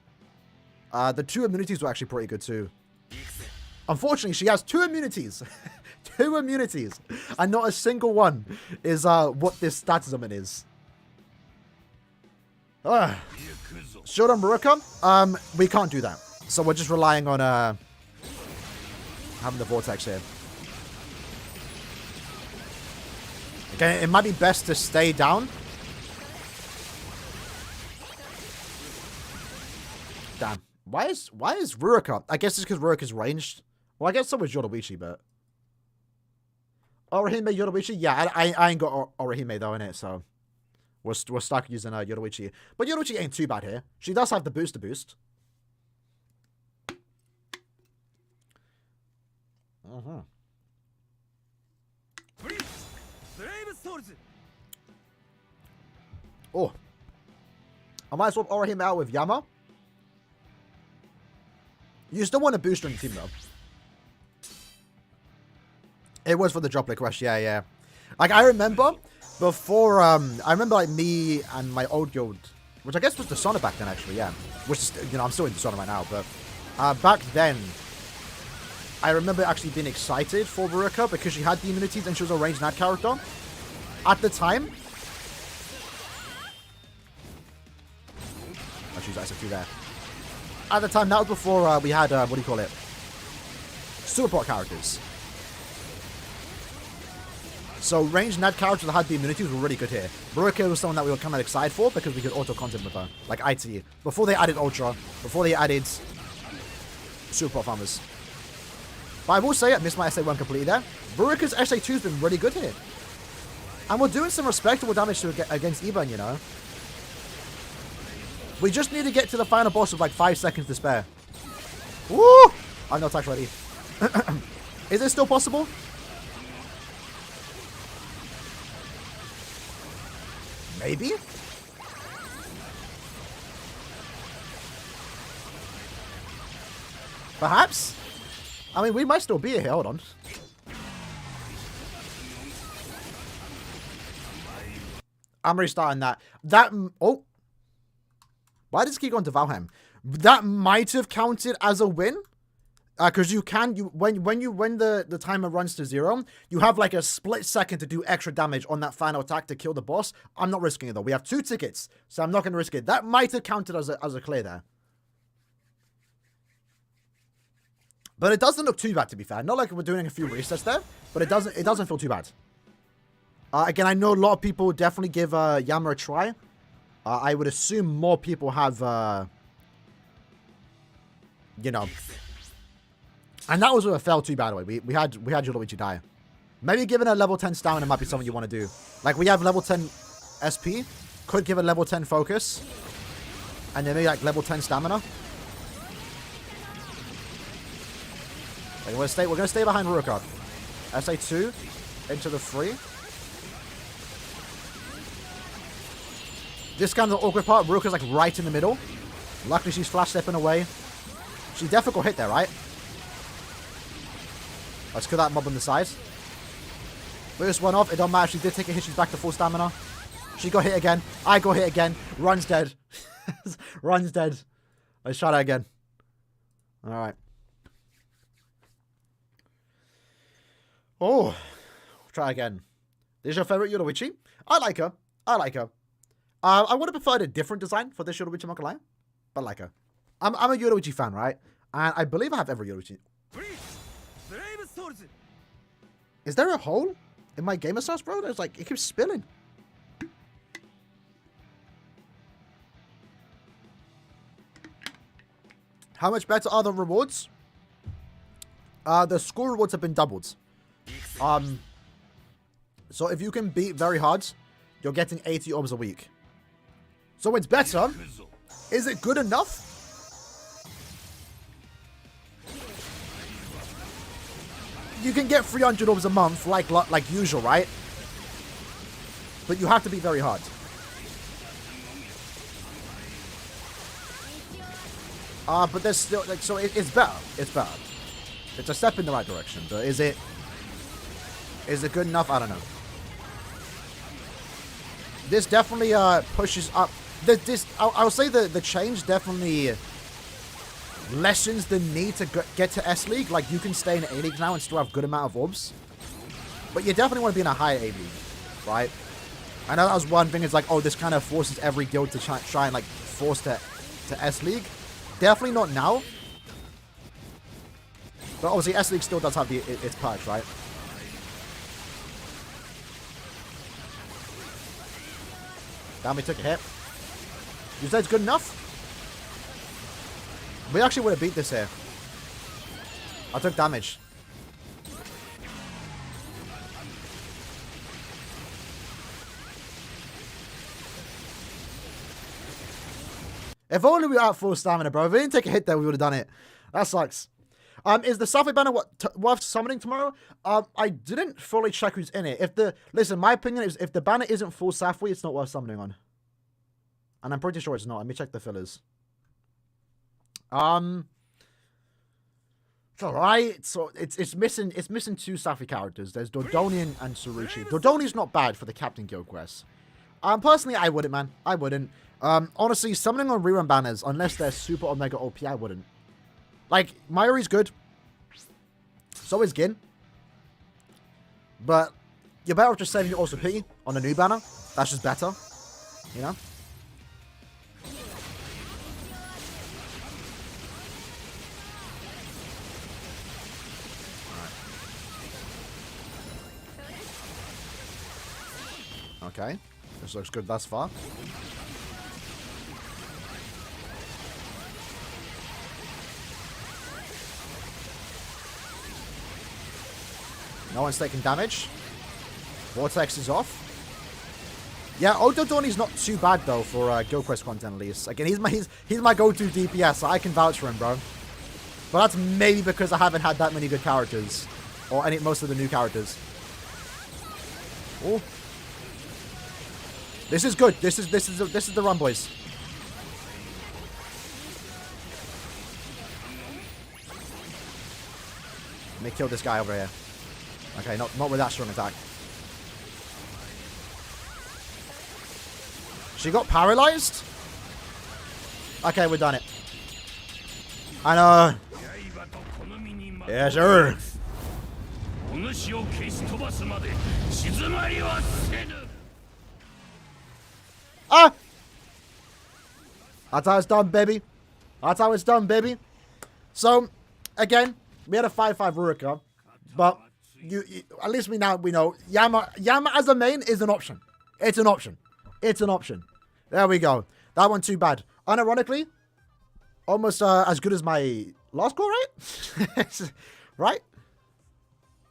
The 2 immunities were actually pretty good too. Unfortunately, she has 2 immunities. 2 immunities. And not a single one is what this status summon is. Shodan Ruka? We can't do that. So we're just relying on having the Vortex here. Okay, it might be best to stay down. Damn. Why is Ruka? I guess it's because Ruka's ranged. Well, I guess so was Yoruichi, but... Orihime, Yoruichi? Yeah, I ain't got Orihime though, innit? So... We're stuck using Yoruichi. But Yoruichi ain't too bad here. She does have the boost. Oh. I might swap Orihime out with Yama. You still want a booster in the team, though. It was for the droplet crush, yeah. Like, I remember before, like, me and my old guild, which I guess was Dishonor back then, actually, yeah. Which is, you know, I'm still in Dishonor right now, but back then, I remember actually being excited for Ruka because she had the immunities and she was a ranged NAD character. At the time, oh, she's actually there. At the time, that was before we had, what do you call it? Support characters. So ranged NAD characters that had the immunities were really good here. Ruka was someone that we were kind of excited for because we could auto-content with her. Like IT. Before they added Ultra. Before they added support farmers. But I will say, I missed my SA1 completely there. Ruka's SA2 has been really good here. And we're doing some respectable damage to against Iban, you know. We just need to get to the final boss with like 5 seconds to spare. Woo! I'm not attack ready. Is it still possible? Maybe? Perhaps? I mean, we might still be here. Hold on. I'm restarting that. Oh. Why does it keep going to Valheim? That might have counted as a win. Because when the timer runs to 0, you have like a split second to do extra damage on that final attack to kill the boss. I'm not risking it though. We have 2 tickets, so I'm not going to risk it. That might have counted as a clear there. But it doesn't look too bad, to be fair. Not like we're doing a few resets there, but it doesn't feel too bad. Again, I know a lot of people definitely give Yama a try. I would assume more people have, you know. And that was with a fail too, by the way. We had Yoruichi die. Maybe giving a level 10 stamina might be something you want to do. Like, we have level 10 SP. Could give a level 10 focus. And then maybe, like, level 10 stamina. Like, we're going to stay behind Ruroka. SA2 into the 3. This kind of the awkward part. Ruroka's, like, right in the middle. Luckily, she's flash stepping away. She definitely got hit there, right? Let's kill that mob on the side. First one off. It don't matter. She did take a hit. She's back to full stamina. She got hit again. I got hit again. Run's dead. Run's dead. Let's try that again. Alright. Oh. Try again. This is your favorite Yoruichi? I like her. I like her. I would have preferred a different design for this Yoruichi, I'm not gonna lie. But I like her. I'm a Yoruichi fan, right? And I believe I have every Yoruichi. Is there a hole in my gamer sauce, bro? There's like, it keeps spilling. How much better are the rewards? The school rewards have been doubled. So if you can beat very hard, you're getting 80 orbs a week. So it's better. Is it good enough? You can get 300 orbs a month, like usual, right? But you have to be very hard. But there's still, like, so it's better. It's better. It's a step in the right direction. But is it good enough? I don't know. This definitely pushes up. I'll say the change definitely lessens the need to get to S League. Like, you can stay in A League now and still have good amount of orbs. But you definitely want to be in a higher A League, right? I know that was one thing. It's like, oh, this kind of forces every guild to try and, like, force to S League. Definitely not now. But obviously, S League still does have its perks, right? Damn, we took a hit. You said it's good enough? We actually would have beat this here. I took damage. If only we were at full stamina, bro. If we didn't take a hit there, we would have done it. That sucks. Is the Safway banner worth summoning tomorrow? I didn't fully check who's in it. Listen, my opinion is if the banner isn't full Safway, it's not worth summoning on. And I'm pretty sure it's not. Let me check the fillers. It's alright. So it's missing 2 Safway characters. There's Dodonian and Tsuruchi. Dodonian's not bad for the Captain Guild quest. Personally, I wouldn't, man. I wouldn't. Honestly, summoning on rerun banners, unless they're super omega OP, I wouldn't. Like, Mayuri's good. So is Gin. But you're better off just saving your Awesome P on a new banner. That's just better. You know? Okay. This looks good thus far. No one's taking damage. Vortex is off. Yeah, Otodoni's not too bad though for Guild Quest content at least. Again, he's my go-to DPS, so I can vouch for him, bro. But that's maybe because I haven't had that many good characters, or most of the new characters. Oh, this is good. This is the run, boys. Let me kill this guy over here. Okay, not with that strong attack. She got paralyzed? Okay, we've done it. I know. Yeah, sure. Ah! That's how it's done, baby. That's how it's done, baby. So, again, we had a 5-5 Ruruka, but you at least we know Yama as a main is an option. It's an option. It's an option. There we go. That one too bad. Unironically, almost as good as my last call, right? Right?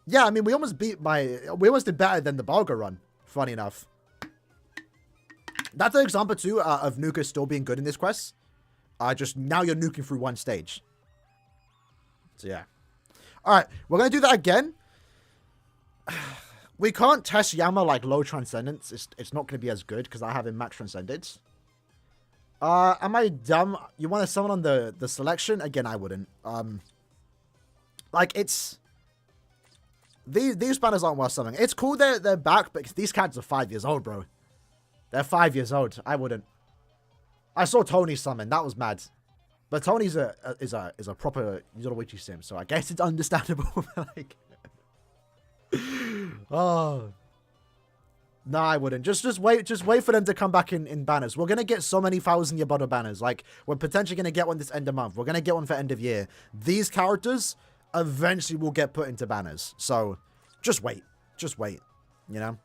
Yeah, I mean, we almost did better than the Balga run, funny enough. That's an example, too, of Nuka still being good in this quest. Just now you're nuking through one stage. So, yeah. Alright, we're going to do that again. We can't test Yama like low Transcendence. It's not going to be as good because I have him max Transcendence. Am I dumb? You want to summon on the selection? Again, I wouldn't. Like, it's... These banners aren't worth summoning. It's cool they're back, but these cats are 5 years old, bro. They're 5 years old. I wouldn't. I saw Tony summon. That was mad. But Tony's is a proper Yoruichi sim, so I guess it's understandable. Like, oh. No, I wouldn't. Just wait for them to come back in banners. We're gonna get so many 1,000 Yabado banners. Like, we're potentially gonna get one this end of month. We're gonna get one for end of year. These characters eventually will get put into banners. So just wait. Just wait. You know?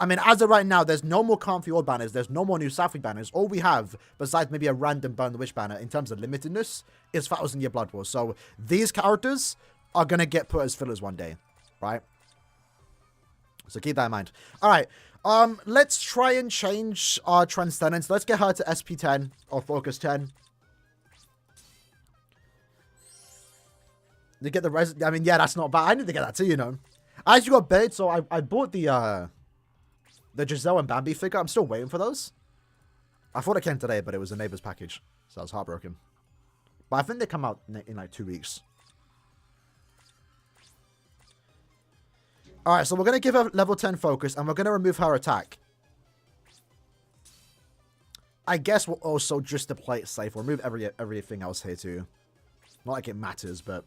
I mean, as of right now, there's no more Calm Fjord banners. There's no more new Safi banners. All we have, besides maybe a random Burn the Witch banner, in terms of limitedness, is 1,000 Year Blood Wars. So these characters are going to get put as fillers one day. Right? So keep that in mind. Alright. Let's try and change our Transcendence. Let's get her to SP 10 or Focus 10. You get the I mean, yeah, that's not bad. I need to get that too, you know. I actually got bait, so I bought the Giselle and Bambi figure. I'm still waiting for those. I thought it came today, but it was a neighbor's package. So I was heartbroken. But I think they come out in like 2 weeks. Alright, so we're going to give her level 10 focus, and we're going to remove her attack. I guess we'll also, just to play it safe, we'll remove everything else here too. Not like it matters, but...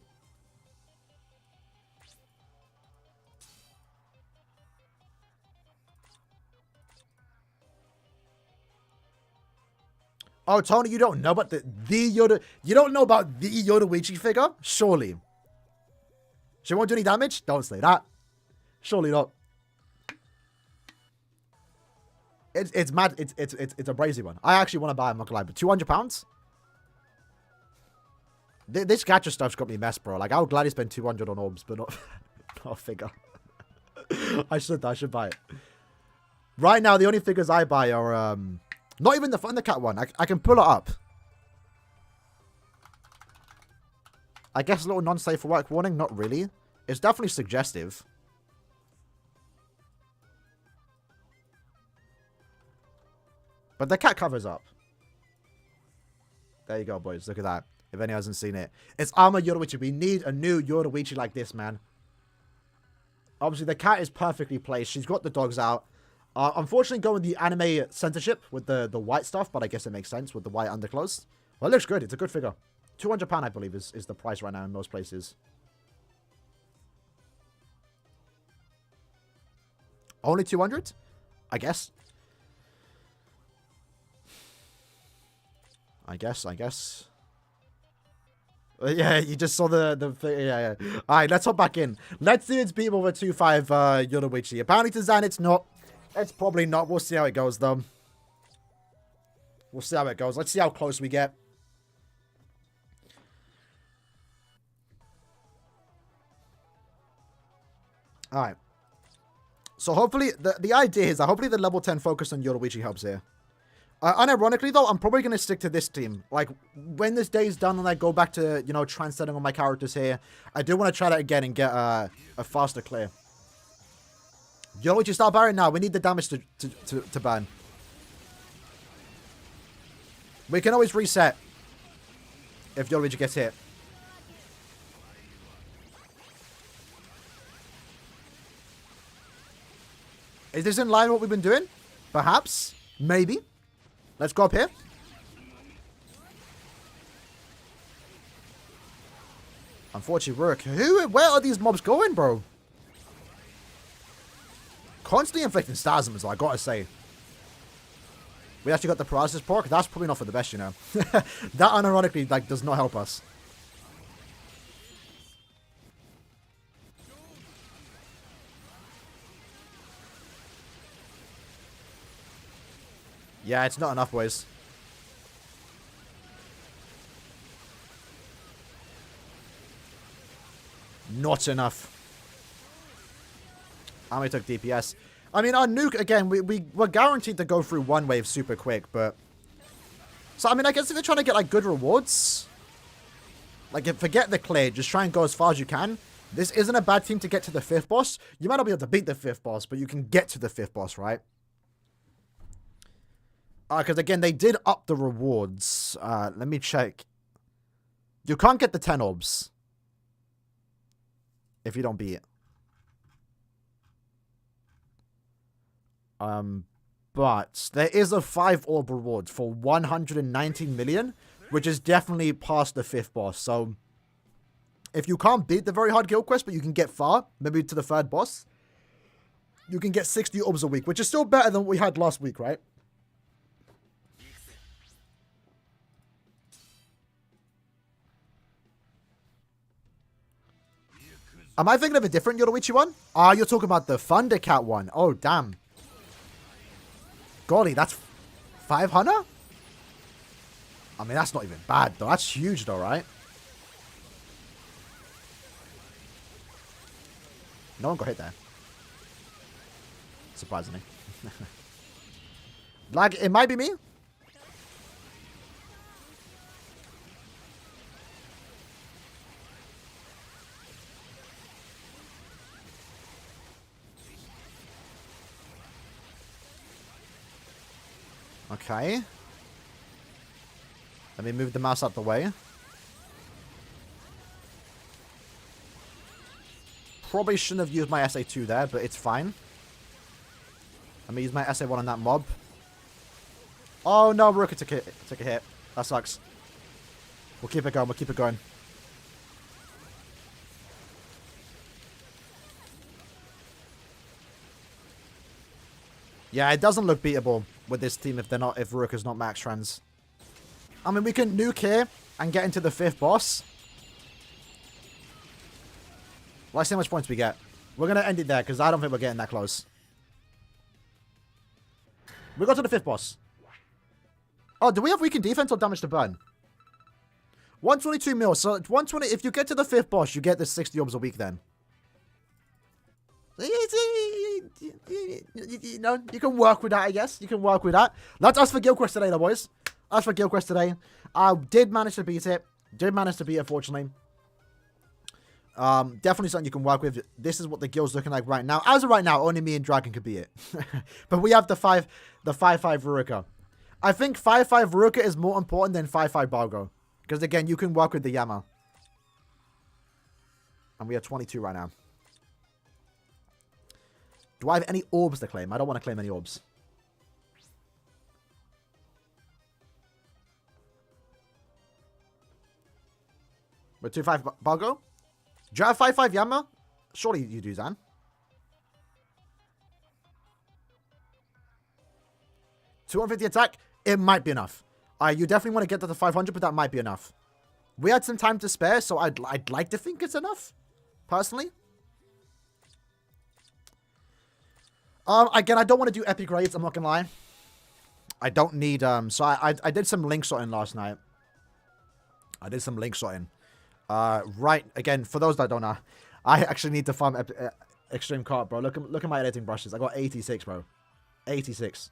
Oh, Tony, you don't know about the Yoda... You don't know about the Yoruichi figure? Surely. She won't do any damage? Don't say that. Surely not. It's mad. It's a brazy one. I actually want to buy, I'm not gonna lie, but £200? This gacha stuff's got me messed, bro. Like, I would gladly spend 200 on orbs, but not, not a figure. I should buy it. Right now, the only figures I buy are, not even the Thundercat one. I can pull it up. I guess a little non-safe for work warning. Not really. It's definitely suggestive. But the cat covers up. There you go, boys. Look at that. If anyone hasn't seen it. It's Armor Yoruichi. We need a new Yoruichi like this, man. Obviously, the cat is perfectly placed. She's got the dogs out. Unfortunately, going with the anime censorship with the white stuff, but I guess it makes sense with the white underclothes. Well, it looks good. It's a good figure. £200, I believe, is the price right now in most places. Only 200? I guess. I guess. Yeah, you just saw the yeah. Alright, let's hop back in. Let's see it's beatable with 2-5 Yoruichi. Apparently to Zan, it's not. It's probably not. We'll see how it goes, though. We'll see how it goes. Let's see how close we get. Alright. So hopefully, the idea is that hopefully the level 10 focus on Yoruichi helps here. Unironically, though, I'm probably going to stick to this team. Like, when this day is done and I go back to, you know, transcending all my characters here, I do want to try that again and get a faster clear. Yoruichi, start barring now. We need the damage to ban. We can always reset if Yoruichi gets hit. Is this in line with what we've been doing? Perhaps. Maybe. Let's go up here. Unfortunately, work. Where are these mobs going, bro? Constantly inflicting spasms, I gotta say. We actually got the paralysis pork. That's probably not for the best, you know. That unironically, like, does not help us. Yeah, it's not enough, boys. Not enough. Ami took DPS. I mean, our nuke, again, we're guaranteed to go through one wave super quick, but... So, I mean, I guess if you're trying to get, like, good rewards... Like, forget the clear, just try and go as far as you can. This isn't a bad team to get to the 5th boss. You might not be able to beat the 5th boss, but you can get to the 5th boss, right? Because, again, they did up the rewards. Let me check. You can't get the 10 orbs. If you don't beat it. But there is a 5 orb reward for 119 million, which is definitely past the 5th boss. So, if you can't beat the very hard guild quest, but you can get far, maybe to the 3rd boss, you can get 60 orbs a week, which is still better than what we had last week, right? Am I thinking of a different Yoruichi one? Ah, you're talking about the Thundercat one. Oh, damn. Golly, that's 500? I mean, that's not even bad, though. That's huge, though, right? No one got hit there. Surprisingly. Like, it might be me. Okay. Let me move the mouse out the way. Probably shouldn't have used my SA2 there, but it's fine. Let me use my SA1 on that mob. Oh no, Ruka took a hit. That sucks. We'll keep it going, we'll keep it going. Yeah, it doesn't look beatable with this team if Ruka's not max trans. I mean, we can nuke here and get into the 5th boss. Let's see how much points we get. We're going to end it there because I don't think we're getting that close. We got to the 5th boss. Oh, do we have weakened defense or damage to burn? 122 mil. So 120. If you get to the 5th boss, you get the 60 orbs a week then. You know, you can work with that, I guess. You can work with that. That's us for Guild Quest today, though, boys. That's for Guild Quest today. I did manage to beat it. Fortunately. Definitely something you can work with. This is what the guild's looking like right now. As of right now, only me and Dragon could beat it. But we have the 5-5 Ruka. I think 5-5 Ruka is more important than 5-5 Bargo. Because, again, you can work with the Yama. And we are 22 right now. Do I have any orbs to claim? I don't want to claim any orbs. We're 2-5 Bargo? Do you have 5-5 Yama? Surely you do, Zan. 250 attack? It might be enough. You definitely want to get to the 500, but that might be enough. We had some time to spare, so I'd like to think it's enough. Personally. Again, I don't want to do epic raids, I'm not gonna lie. I don't need, so I did some link sorting last night. Right, again, for those that don't know, I actually need to farm Extreme Cart, bro. Look at my editing brushes. I got 86, bro. 86.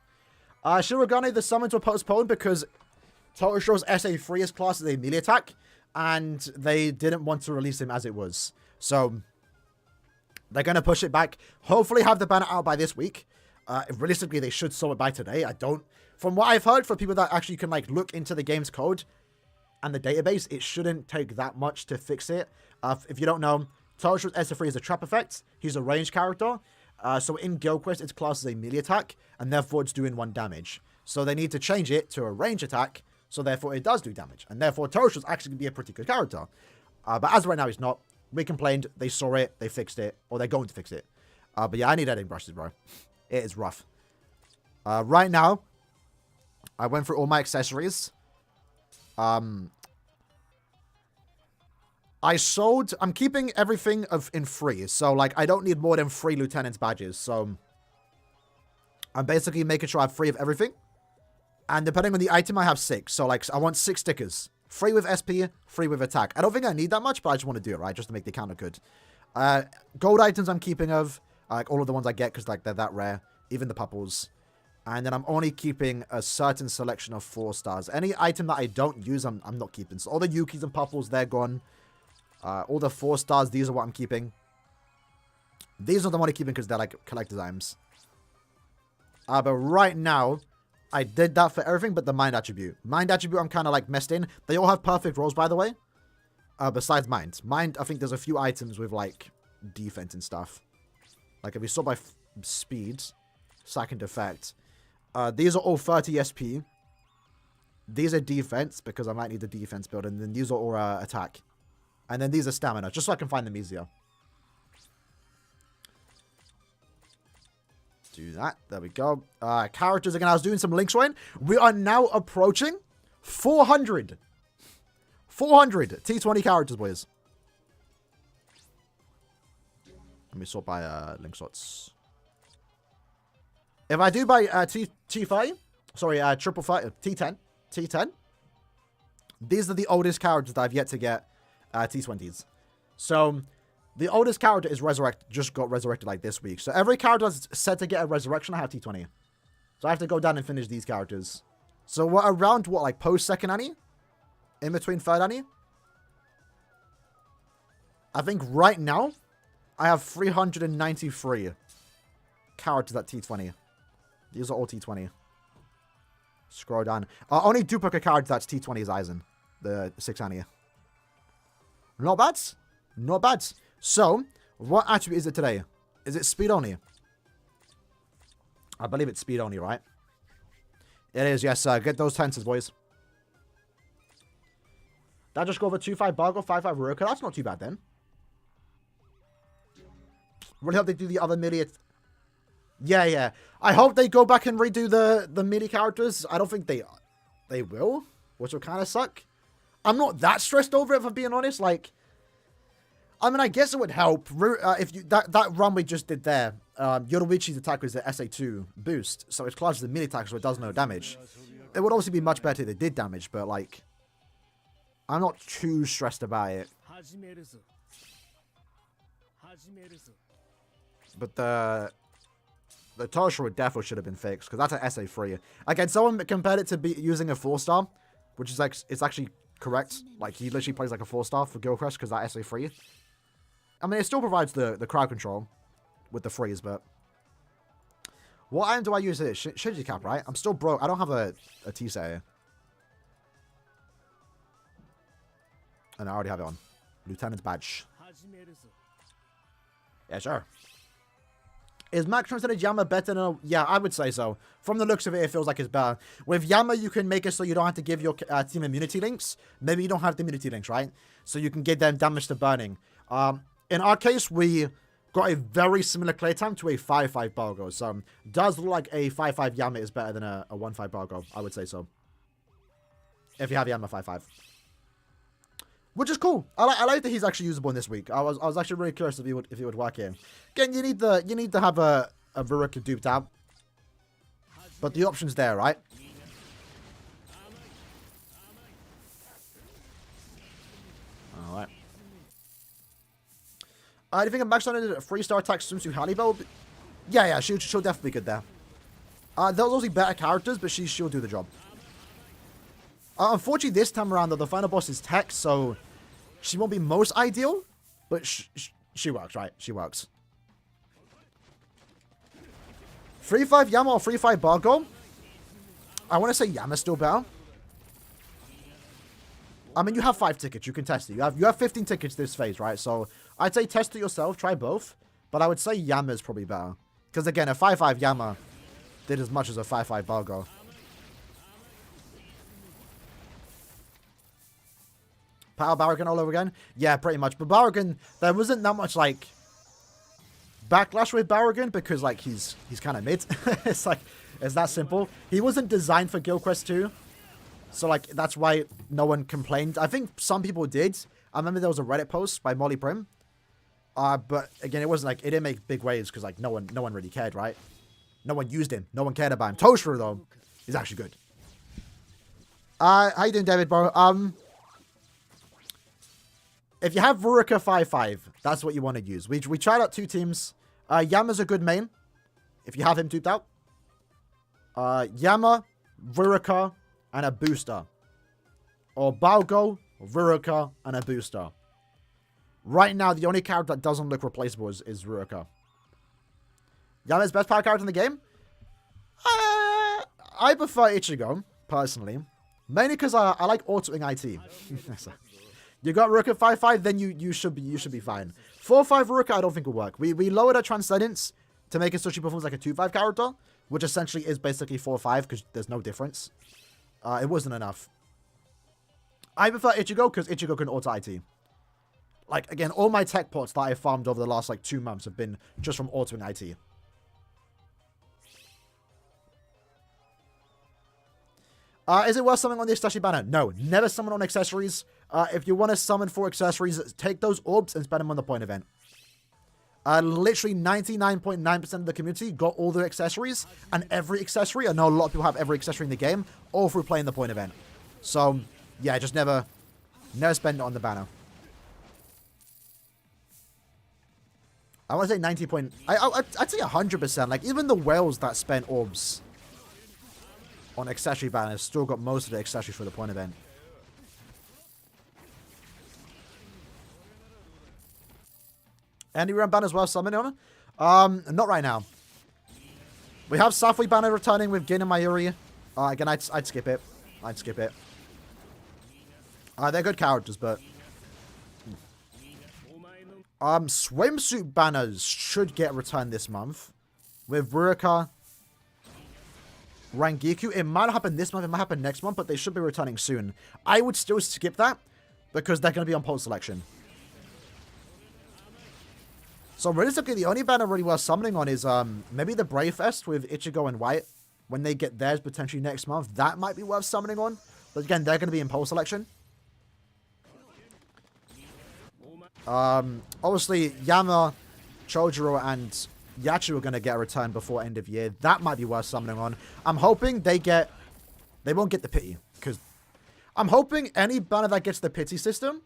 Shirogane, the summons were postponed because Totosho's SA3 is classed as a melee attack, and they didn't want to release him as it was. So, they're going to push it back. Hopefully have the banner out by this week. Realistically, they should sell it by today. From what I've heard from people that actually can, like, look into the game's code and the database, it shouldn't take that much to fix it. If you don't know, Totosho's SA3 is a trap effect. He's a ranged character. So in Guild Quest, it's classed as a melee attack, and therefore it's doing 1 damage. So they need to change it to a range attack, so therefore it does do damage. And therefore Totosho's actually going to be a pretty good character. But as of right now, he's not. We complained, they saw it, they fixed it, or they're going to fix it. But yeah, I need editing brushes, bro. It is rough. Right now, I went through all my accessories. I'm keeping everything in free. So, like, I don't need more than 3 lieutenant's badges. So, I'm basically making sure I have 3 of everything. And depending on the item, I have 6. So, like, I want 6 stickers. 3 with SP, 3 with attack. I don't think I need that much, but I just want to do it, right? Just to make the counter good. Gold items I'm keeping of. Like, all of the ones I get, because, like, they're that rare. Even the purples. And then I'm only keeping a certain selection of 4 stars. Any item that I don't use, I'm not keeping. So, all the Yukis and purples, they're gone. All the 4 stars, these are what I'm keeping. These are the one I'm keeping because they're, like, collector's items. But right now, I did that for everything but the Mind Attribute. Mind Attribute, I'm kind of, like, messed in. They all have perfect rolls, by the way. Besides Mind. Mind, I think there's a few items with, like, defense and stuff. Like, if we sort by speed, second effect. These are all 30 SP. These are defense, because I might need the defense build. And then these are all attack. And then these are stamina, just so I can find them easier. Do that. There we go. Characters again. I was doing some links right. We are now approaching 400. 400 T20 characters, boys. Let me sort by link sorts. If I do by T5, sorry, triple 5, T10, these are the oldest characters that I've yet to get T20s. So the oldest character is just got resurrected like this week. So every character that's set to get a resurrection, I have T20. So I have to go down and finish these characters. So we're around, what, like post second Annie? In between third Annie? I think right now, I have 393 characters at T20. These are all T20. Scroll down. Only duplicate character that's T20 is Aizen. The 6 Annie. Not bad. Not bad. So, what attribute is it today? Is it speed only? I believe it's speed only, right? It is, yes. Get those tensors, boys. That just go over 2-5 Bargo, 5-5 Ruroka. That's not too bad, then. Really hope they do the other melee. Yeah. I hope they go back and redo the melee characters. I don't think they will, which will kind of suck. I'm not that stressed over it, if I'm being honest. Like, I mean, I guess it would help. If you that run we just did there, Yoruichi's attack was the SA2 boost, so it's classed as a melee attack, so it does no damage. It would obviously be much better if they did damage, but, like, I'm not too stressed about it. But the Totosho definitely should have been fixed, because that's an SA3. Again, someone compared it to be using a 4-star, which is, like, it's actually correct. Like, he literally plays like a 4-star for Guild Quest, because that SA3. I mean, it still provides the crowd control with the freeze, but... What item do I use here? Shinji Cap, right? I'm still broke. I don't have a T-set here. And I already have it on. Lieutenant's badge. Yeah, sure. Is Max Translated Yama better than... Yeah, I would say so. From the looks of it, it feels like it's better. With Yama, you can make it so you don't have to give your team immunity links. Maybe you don't have the immunity links, right? So you can give them damage to burning. In our case, we got a very similar play time to a 5-5 Bargo. So, does look like a 5-5 Yama is better than a 1-5 Bargo. I would say so. If you have Yama 5-5. Which is cool. I like that he's actually usable in this week. I was actually really curious if he would work here. Again, you need to have a Ruroka duped out. But the option's there, right? Alright. Do you think a max on a 3-star attack Sunsu Hannibal? Yeah, she'll definitely be good there. There's also better characters, but she'll do the job. Unfortunately, this time around, though, the final boss is Tech, so she won't be most ideal, but she works, right? She works. 3-5 Yama or 3-5 Bargo? I want to say Yama's still better. I mean, you have 5 tickets. You can test it. You have 15 tickets this phase, right? So I'd say test it yourself. Try both. But I would say Yama's probably better. Because, again, a 5-5 Yama did as much as a 5-5 Bargo. Power Barragan all over again? Yeah, pretty much. But Barragan, there wasn't that much, like, backlash with Barragan because, like, he's kind of mid. It's like, it's that simple. He wasn't designed for Guild Quest 2. So, like, that's why no one complained. I think some people did. I remember there was a Reddit post by Molly Prim. But, again, it wasn't, like, it didn't make big waves because, like, no one really cared, right? No one used him. No one cared about him. Toshiro, though, is actually good. How you doing, David, bro? If you have Ruruka 5-5, that's what you want to use. We tried out 2 teams. Yama's a good main, if you have him duped out. Yama, Ruruka, and a booster. Or Balgo, Ruruka, and a booster. Right now, the only character that doesn't look replaceable is Ruruka. Yama's best power character in the game? I prefer Ichigo, personally. Mainly because I like autoing IT. You got Ruruka 5-5, then you should be fine. 4-5 Ruruka I don't think will work. We lowered her Transcendence to make it so she performs like a 2-5 character, which essentially is basically 4-5 because there's no difference. It wasn't enough. I prefer Ichigo because Ichigo can auto IT. Like, again, all my tech pots that I farmed over the last, like, 2 months have been just from autoing IT. Is it worth summoning on the Estashi banner? No, never summon on accessories. If you want to summon for accessories, take those orbs and spend them on the point event. Literally 99.9% of the community got all the accessories, and every accessory, I know a lot of people have every accessory in the game, all through playing the point event. So, yeah, just never spend it on the banner. I want to say 90 point... I'd say 100%. Like, even the whales that spent orbs on accessory banners still got most of the accessories for the point event. Any run banners worth summoning on? Not right now. We have Safui banner returning with Gin and Mayuri. Again, I'd skip it. I'd skip it. They're good characters, but... swimsuit banners should get returned this month. With Ruruka, Rangiku. It might not happen this month, it might happen next month, but they should be returning soon. I would still skip that, because they're going to be on post selection. So realistically, the only banner really worth summoning on is maybe the Brave Fest with Ichigo and White. When they get theirs potentially next month, that might be worth summoning on. But again, they're going to be in post selection. Obviously, Yama, Chojuro, and Yachi are going to get a return before end of year. That might be worth summoning on. I'm hoping they won't get the pity. Because I'm hoping any banner that gets the pity system,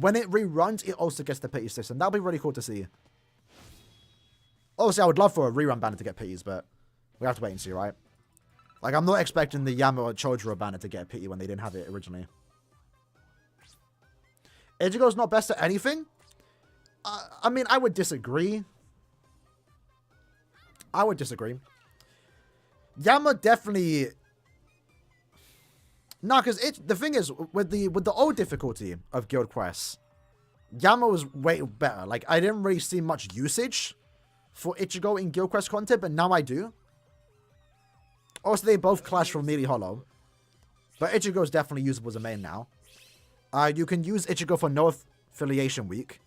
when it reruns, it also gets the pity system. That'll be really cool to see. Obviously, I would love for a rerun banner to get pities, but we have to wait and see, right? Like, I'm not expecting the Yama or Chojuro banner to get a pity when they didn't have it originally. Ichigo's not best at anything? I mean, I would disagree. Yama definitely... No, because the thing is, with the old difficulty of Guild Quests, Yama was way better. Like, I didn't really see much usage for Ichigo in Guild Quest content, but now I do. Also, they both clash from Mealy Hollow. But Ichigo is definitely usable as a main now. You can use Ichigo for no affiliation week.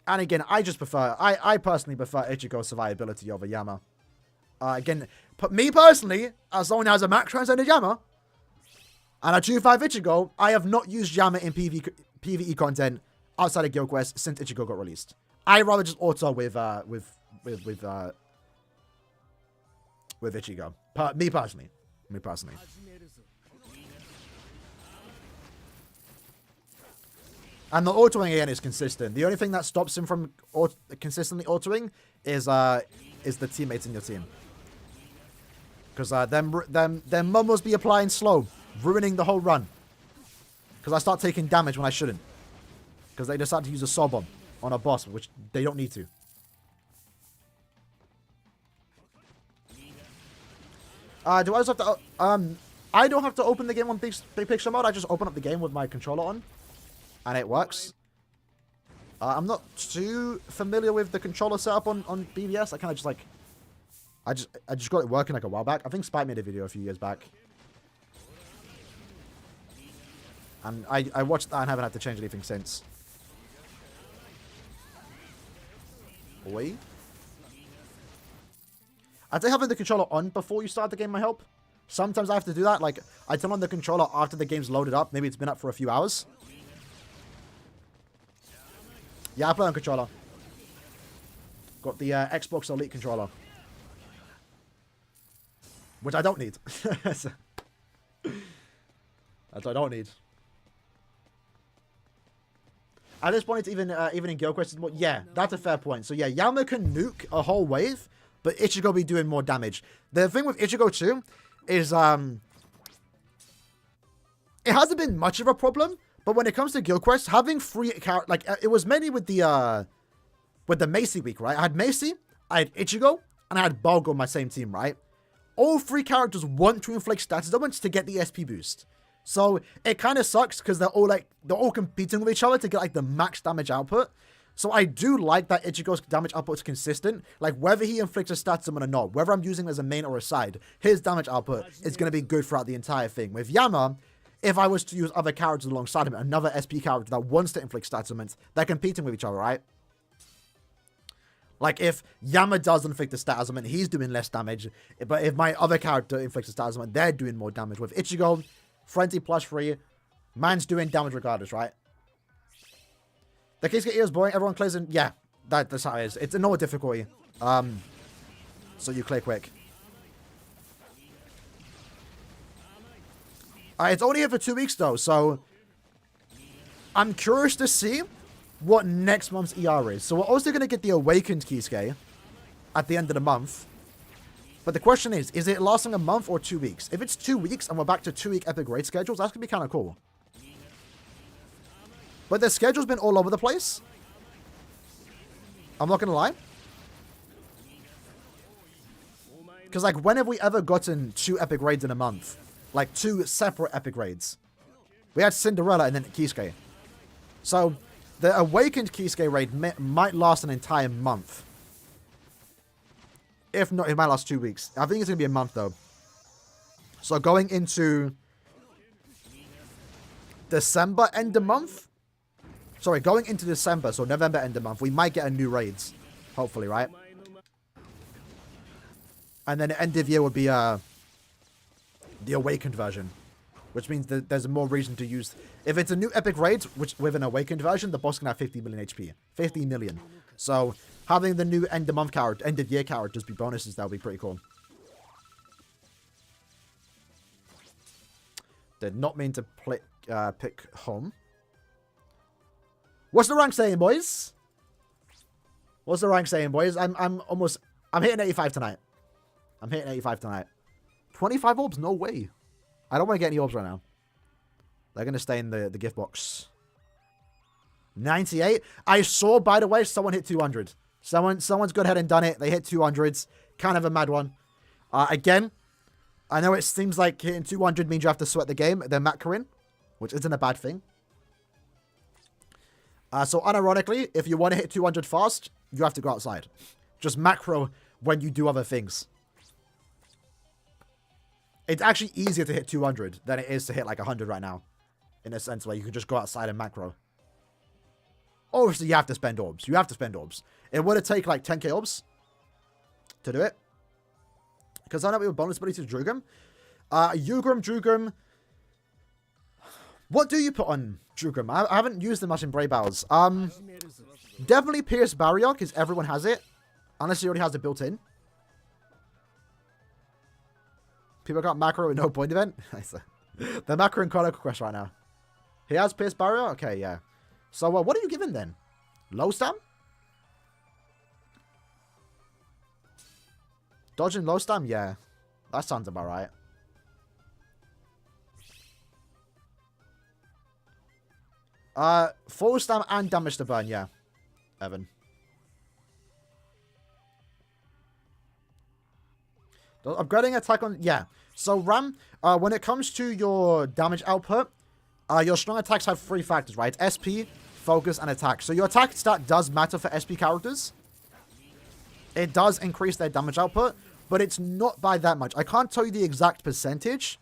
And again, I personally prefer Ichigo's survivability over Yama. Again, me personally, as someone who has a max transcended Yama, and a 2-5 Ichigo, I have not used Yama in PvE content outside of Guild Quest since Ichigo got released. I'd rather just auto with Ichigo. Me personally. And the autoing again is consistent. The only thing that stops him from consistently autoing is the teammates in your team. Because them must be applying slow, ruining the whole run. Because I start taking damage when I shouldn't. Because they decide to use a soul bomb on a boss, which they don't need to. Do I also have to... I don't have to open the game on big picture mode. I just open up the game with my controller on. And it works. I'm not too familiar with the controller setup on BBS. I kind of just like... I just got it working like a while back. I think Spike made a video a few years back. And I watched that and haven't had to change anything since. Oi. I'd say having the controller on before you start the game might help. Sometimes I have to do that. Like, I turn on the controller after the game's loaded up. Maybe it's been up for a few hours. Yeah, I play on controller. Got the Xbox Elite controller. Which I don't need. That I don't need. At this point, it's even in Guild Quest, yeah, that's a fair point. So yeah, Yama can nuke a whole wave, but Ichigo be doing more damage. The thing with Ichigo too is it hasn't been much of a problem, but when it comes to Guild Quest, having free character, like it was mainly with the Macy week, right? I had Macy, I had Ichigo, and I had Balgo on my same team, right? All three characters want to inflict status damage to get the SP boost. So it kind of sucks because they're all competing with each other to get like the max damage output. So I do like that Ichigo's damage output is consistent. Like whether he inflicts a status summon or not, whether I'm using him as a main or a side, his damage output is going to be good throughout the entire thing. With Yama, if I was to use other characters alongside him, another SP character that wants to inflict status summons, they're competing with each other, right? Like, if Yama does inflict a status summon, he's doing less damage. But if my other character inflicts a status summon, they're doing more damage. With Ichigo, Frenzy +3, man's doing damage regardless, right? The case get ears boring, everyone clears in. Yeah, that's how it is. It's a normal difficulty. So you clear quick. It's only here for 2 weeks though, so I'm curious to see what next month's ER is. So we're also going to get the Awakened Kisuke at the end of the month. But the question is it lasting a month or 2 weeks? If it's 2 weeks and we're back to 2-week epic raid schedules, that's going to be kind of cool. But the schedule's been all over the place. I'm not going to lie. Because, like, when have we ever gotten 2 epic raids in a month? Like, 2 separate epic raids. We had Cinderella and then Kisuke. So, the Awakened Kisuke raid might last an entire month. If not, it might last 2 weeks. I think it's going to be a month, though. So, going into December end of month? Sorry, going into December, so November end of month, we might get a new raids. Hopefully, right? And then the end of year would be the Awakened version. Which means that there's more reason to use... If it's a new epic raid, which with an Awakened version, the boss can have 50 million HP. 50 million. So, having the new end of month character, end of year characters be bonuses, that would be pretty cool. Did not mean to pick home. What's the rank saying, boys? What's the rank saying, boys? I'm hitting 85 tonight. I'm hitting 85 tonight. 25 orbs? No way. I don't want to get any orbs right now. They're going to stay in the gift box. 98. I saw, by the way, someone hit 200. Someone's gone ahead and done it. They hit 200s. Kind of a mad one. Again, I know it seems like hitting 200 means you have to sweat the game. They're macroing, which isn't a bad thing. So unironically, if you want to hit 200 fast, you have to go outside. Just macro when you do other things. It's actually easier to hit 200 than it is to hit like 100 right now. In a sense where you can just go outside and macro. Obviously, you have to spend orbs. You have to spend orbs. It would have taken like 10k orbs to do it. Because I know we have bonus ability to Drugum. Drugum. What do you put on Drugum? I haven't used them much in Brave Battles. Definitely Pierce Barrier, because everyone has it. Unless he already has it built in. People got macro with no point event. The macro in Chronicle Quest right now. He has Pierce Barrier? Okay, yeah. So what are you giving then? Low stam? Dodging low stam? Yeah. That sounds about right. Full stam and damage to burn, yeah. Evan. Upgrading attack on... Yeah. So, Ram, when it comes to your damage output, your strong attacks have 3 factors, right? SP, focus, and attack. So, your attack stat does matter for SP characters. It does increase their damage output, but it's not by that much. I can't tell you the exact percentage.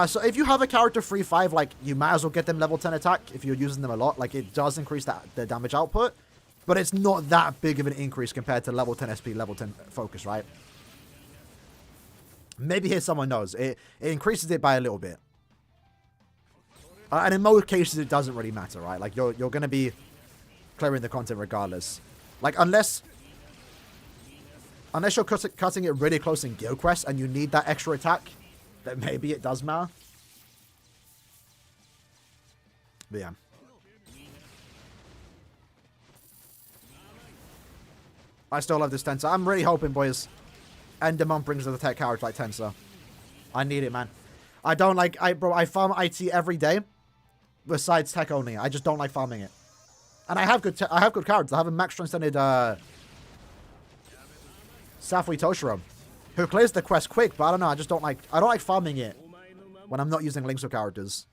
So, if you have a character 3-5, like, you might as well get them level 10 attack if you're using them a lot. Like, it does increase the damage output, but it's not that big of an increase compared to level 10 SP, level 10 focus, right? Maybe here someone knows. It increases it by a little bit. And in most cases, it doesn't really matter, right? Like, you're going to be clearing the content regardless. Like, unless you're cutting it really close in Guild Quest and you need that extra attack, then maybe it does matter. But yeah. I still love this Tensor. I'm really hoping, boys, Enderman brings the tech character like Tensor. I need it, man. I don't like... Bro, I farm IT every day. Besides tech only. I just don't like farming it. And I have good characters. I have a max transcended Safui Toshiro, who clears the quest quick, but I don't know. I just don't like... I don't like farming it when I'm not using links or characters.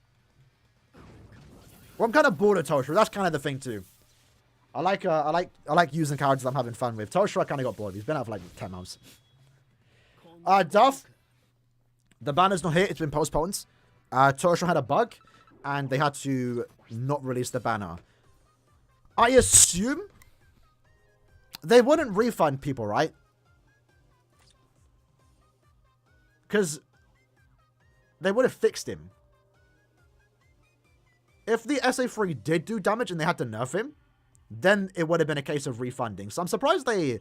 Well, I'm kind of bored of Toshiro. That's kind of the thing too. I like using characters I'm having fun with. Toshiro, I kind of got bored. He's been out for like 10 months. Duff. The banner's not hit. It's been postponed. Toshiro had a bug, and they had to not release the banner. I assume they wouldn't refund people, right? Because they would have fixed him. If the SA3 did do damage and they had to nerf him, then it would have been a case of refunding. So I'm surprised they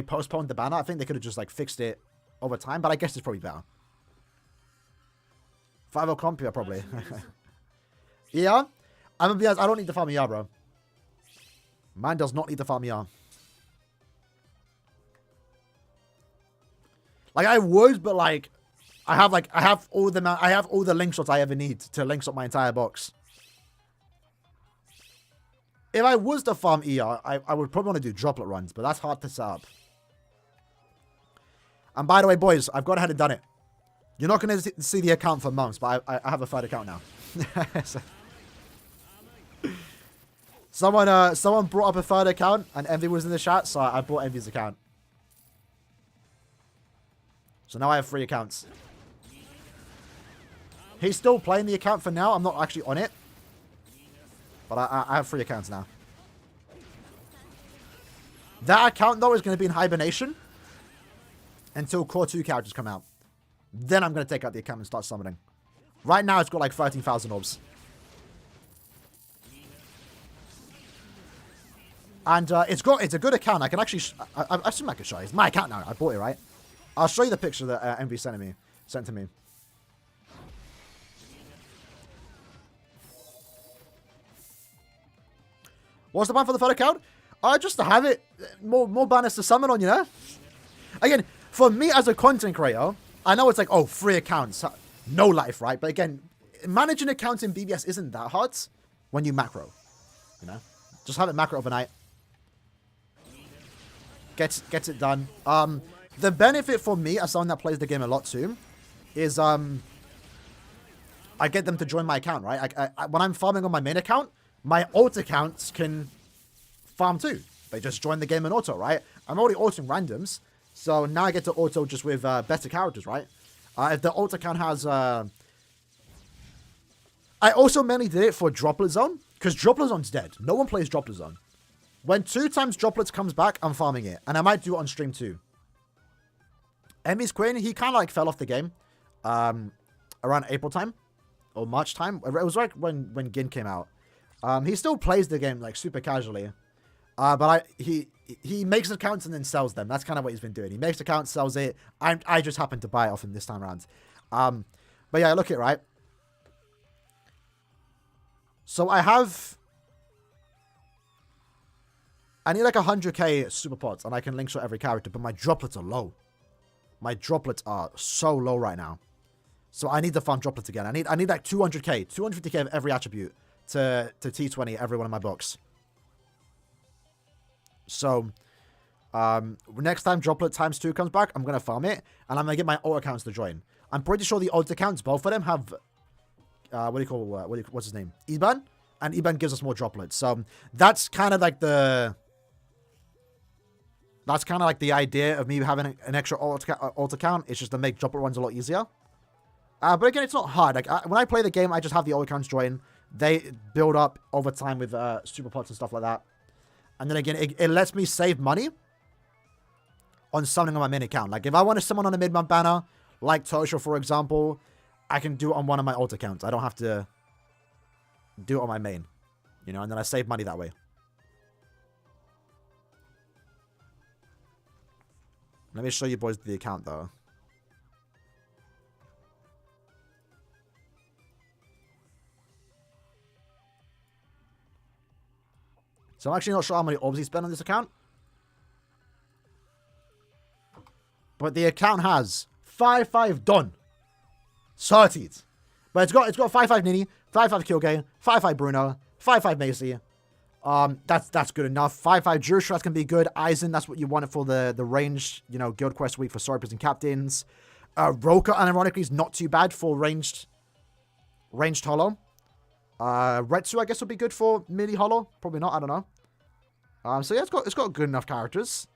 postponed the banner. I think they could have just like fixed it over time, but I guess it's probably better. 5-0 comp, yeah, probably. Yeah, I'm gonna be honest, I don't need the farm ER, bro. Man does not need the farm ER. Like I would, but like I have all the link shots I ever need to link up my entire box. If I was to farm ER, I would probably want to do droplet runs, but that's hard to set up. And by the way, boys, I've gone ahead and done it. You're not going to see the account for months, but I have a third account now. Someone brought up a third account, and Envy was in the chat, so I bought Envy's account. So now I have 3 accounts. He's still playing the account for now. I'm not actually on it. But I have 3 accounts now. That account, though, is going to be in hibernation until Core 2 characters come out. Then I'm going to take out the account and start summoning. Right now, it's got like 13,000 orbs. And it's a good account. I can actually... I assume I can show you. It's my account now. I bought it, right? I'll show you the picture that Envy sent to me. What's the plan for the third account? Just to have it more banners to summon on, you know? Again, for me as a content creator, I know it's like, oh, 3 accounts, no life, right? But again, managing accounts in BBS isn't that hard when you macro, you know? Just have it macro overnight. Gets it done. The benefit for me as someone that plays the game a lot too is I get them to join my account, right? When I'm farming on my main account, my alt accounts can farm too. They just join the game in auto, right? I'm already autoing randoms, so now I get to auto just with better characters, right? If the alt account has... I also mainly did it for Droplet Zone, because Droplet Zone's dead. No one plays Droplet Zone. When 2 times Droplets comes back, I'm farming it. And I might do it on stream too. Emmy's Queen, he kind of like fell off the game around April time or March time. It was like when Gin came out. He still plays the game like super casually. But he makes accounts and then sells them. That's kind of what he's been doing. He makes accounts, sells it. I just happened to buy it off him this time around. But yeah, look at it, right? So I need like 100k super pots, and I can link shot every character, but my droplets are low. My droplets are so low right now. So I need to farm droplets again. I need like 200k, 250k of every attribute to T20 every one of my books. So next time droplet times 2 comes back, I'm gonna farm it, and I'm gonna get my alt accounts to join. I'm pretty sure the alt accounts, both of them have what's his name? Iban, and Iban gives us more droplets. So that's kind of like the idea of me having an extra alt account. It's just to make droplet runs a lot easier. But again, it's not hard. Like when I play the game, I just have the alt accounts join. They build up over time with super pots and stuff like that. And then again, it lets me save money on summoning on my main account. Like if I want to summon on a mid-month banner, like Tosho, for example, I can do it on one of my alt accounts. I don't have to do it on my main, you know, and then I save money that way. Let me show you boys the account, though. So I'm actually not sure how many orbs he spent on this account. But the account has 5-5 done. Sorted. But it's got 5-5 Nini, 5-5 Kyoge, 5-5 Bruno, 5-5 Macy. That's good enough. 5-5 Jurshu, that's gonna be good. Aizen, that's what you wanted for the range, you know, guild quest week for Sorpers and captains. Roka, unironically, is not too bad for ranged holo. Retsu, I guess, would be good for midi holo. Probably not, I don't know. So yeah, it's got good enough characters.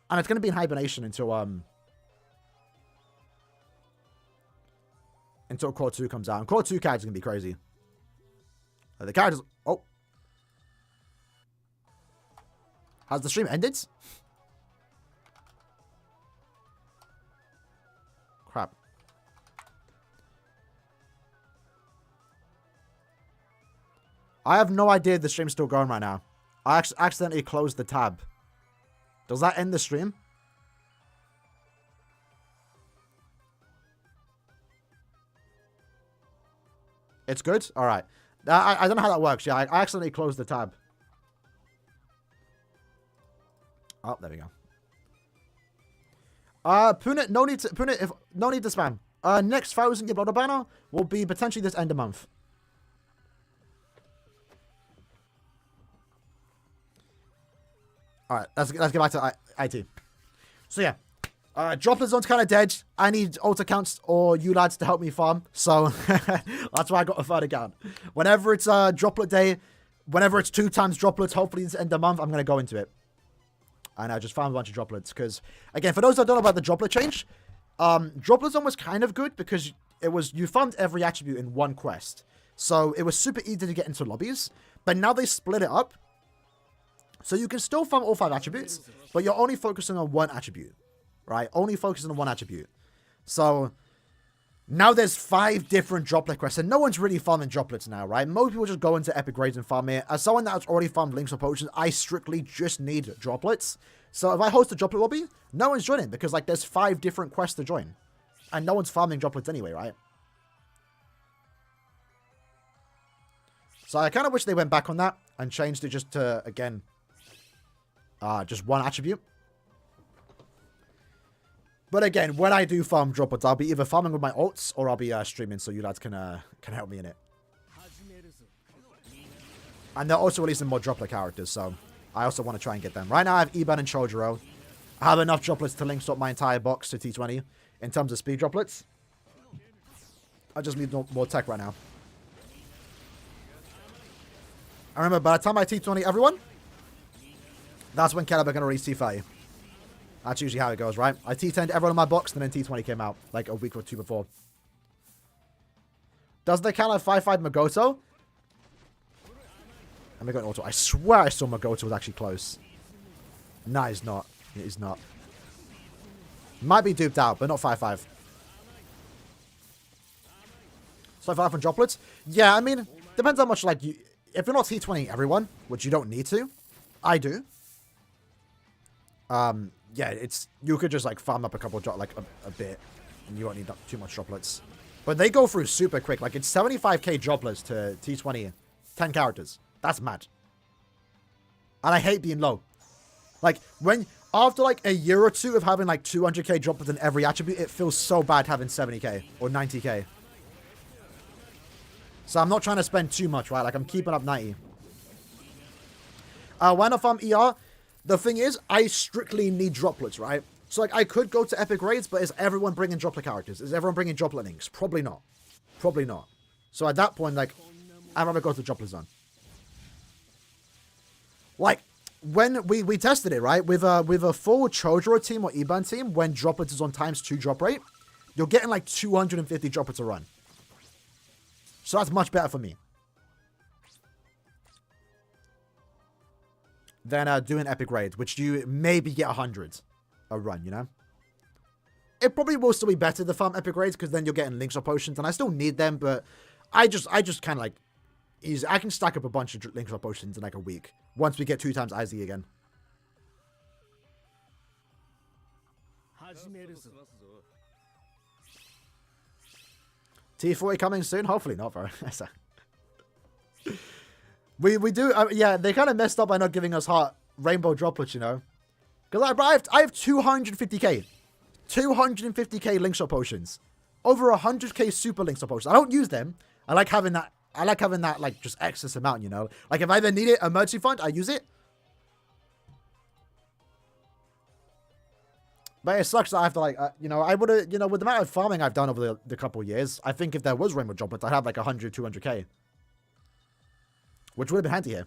And it's gonna be in hibernation until Core 2 comes out. And Core 2 characters are gonna be crazy. The characters. Oh. Has the stream ended? Crap. I have no idea if the stream's still going right now. I accidentally closed the tab. Does that end the stream? It's good? Alright. I don't know how that works. Yeah, I accidentally closed the tab. Oh, there we go. Punit, no need to spam. Next 1,000 year blood banner will be potentially this end of month. Alright, let's get back to IT. So yeah. Droplet zone's kind of dead. I need alt accounts or you lads to help me farm. So that's why I got a third account. Whenever it's droplet day, whenever it's 2 times droplets, hopefully this end of month, I'm going to go into it. And I just found a bunch of droplets. Because, again, for those that don't know about the droplet change, droplet zone was kind of good because you farmed every attribute in one quest. So it was super easy to get into lobbies. But now they split it up. So you can still farm all 5 attributes, but you're only focusing on one attribute. Right? Only focusing on one attribute. So now there's 5 different droplet quests, and no one's really farming droplets now, right? Most people just go into epic raids and farm it. As someone that's already farmed links or potions, I strictly just need droplets. So if I host a droplet lobby, no one's joining because like there's 5 different quests to join, and no one's farming droplets anyway, right? So I kind of wish they went back on that and changed it just to, again, just one attribute. But again, when I do farm droplets, I'll be either farming with my alts or I'll be streaming, so you lads can help me in it. And they're also releasing more droplet characters, so I also want to try and get them. Right now I have Iban and Chojuro. I have enough droplets to link up my entire box to T20 in terms of speed droplets. I just need more tech right now. I remember by the time I T20 everyone, that's when Caleb are going to release T30. That's usually how it goes, right? I T10'd everyone in my box, and then T20 came out, like a week or 2 before. Does the count have 5-5 Magoto? I'm going auto. I swear I saw Magoto was actually close. Nah, he's not. He's not. Might be duped out, but not 5-5. So 5 from droplets? Yeah, I mean, depends how much, like, you... If you're not T20 everyone, which you don't need to, I do. Yeah, it's... You could just, like, farm up a couple of... Like, a bit. And you won't need too much droplets. But they go through super quick. Like, it's 75k droplets to T20 10 characters. That's mad. And I hate being low. Like, after like a year or two of having like 200k droplets in every attribute, it feels so bad having 70k or 90k. So I'm not trying to spend too much, right? Like, I'm keeping up 90. When I farm ER, the thing is, I strictly need droplets, right? So, like, I could go to epic raids, but is everyone bringing droplet characters? Is everyone bringing droplet links? Probably not. Probably not. So, at that point, like, I'd rather go to the droplet zone. Like, when we tested it, right? With a full Chojuro team or Iban team, when droplets is on ×2 drop rate, you're getting, like, 250 droplets a run. So, that's much better for me than doing epic raids, which you maybe get 100 a run, you know? It probably will still be better to farm epic raids, because then you're getting links or potions, and I still need them, but I just kind of like, I can stack up a bunch of links or potions in like a week, once we get 2 times IZ again. T40 coming soon? Hopefully not, bro. we do, yeah, they kind of messed up by not giving us hot rainbow droplets, you know? Because I have 250k. 250k link shop potions. Over 100k super link shop potions. I don't use them. I like having that, like, just excess amount, you know? Like, if I ever need it, emergency fund, I use it. But it sucks that I have to, like, you know, I would have, you know, with the amount of farming I've done over the couple of years, I think if there was rainbow droplets, I'd have, like, 100, 200k. Which would have been handy here.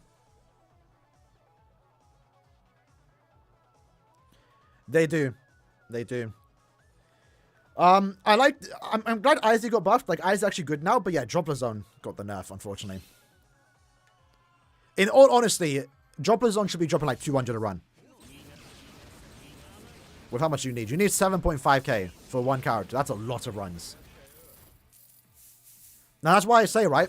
They do. They do. I'm glad Izzy got buffed. Like, Izzy's actually good now. But yeah, Droplet Zone got the nerf, unfortunately. In all honesty, Droplet Zone should be dropping like 200 a run. With how much you need. You need 7.5k for one character. That's a lot of runs. Now, that's why I say, right?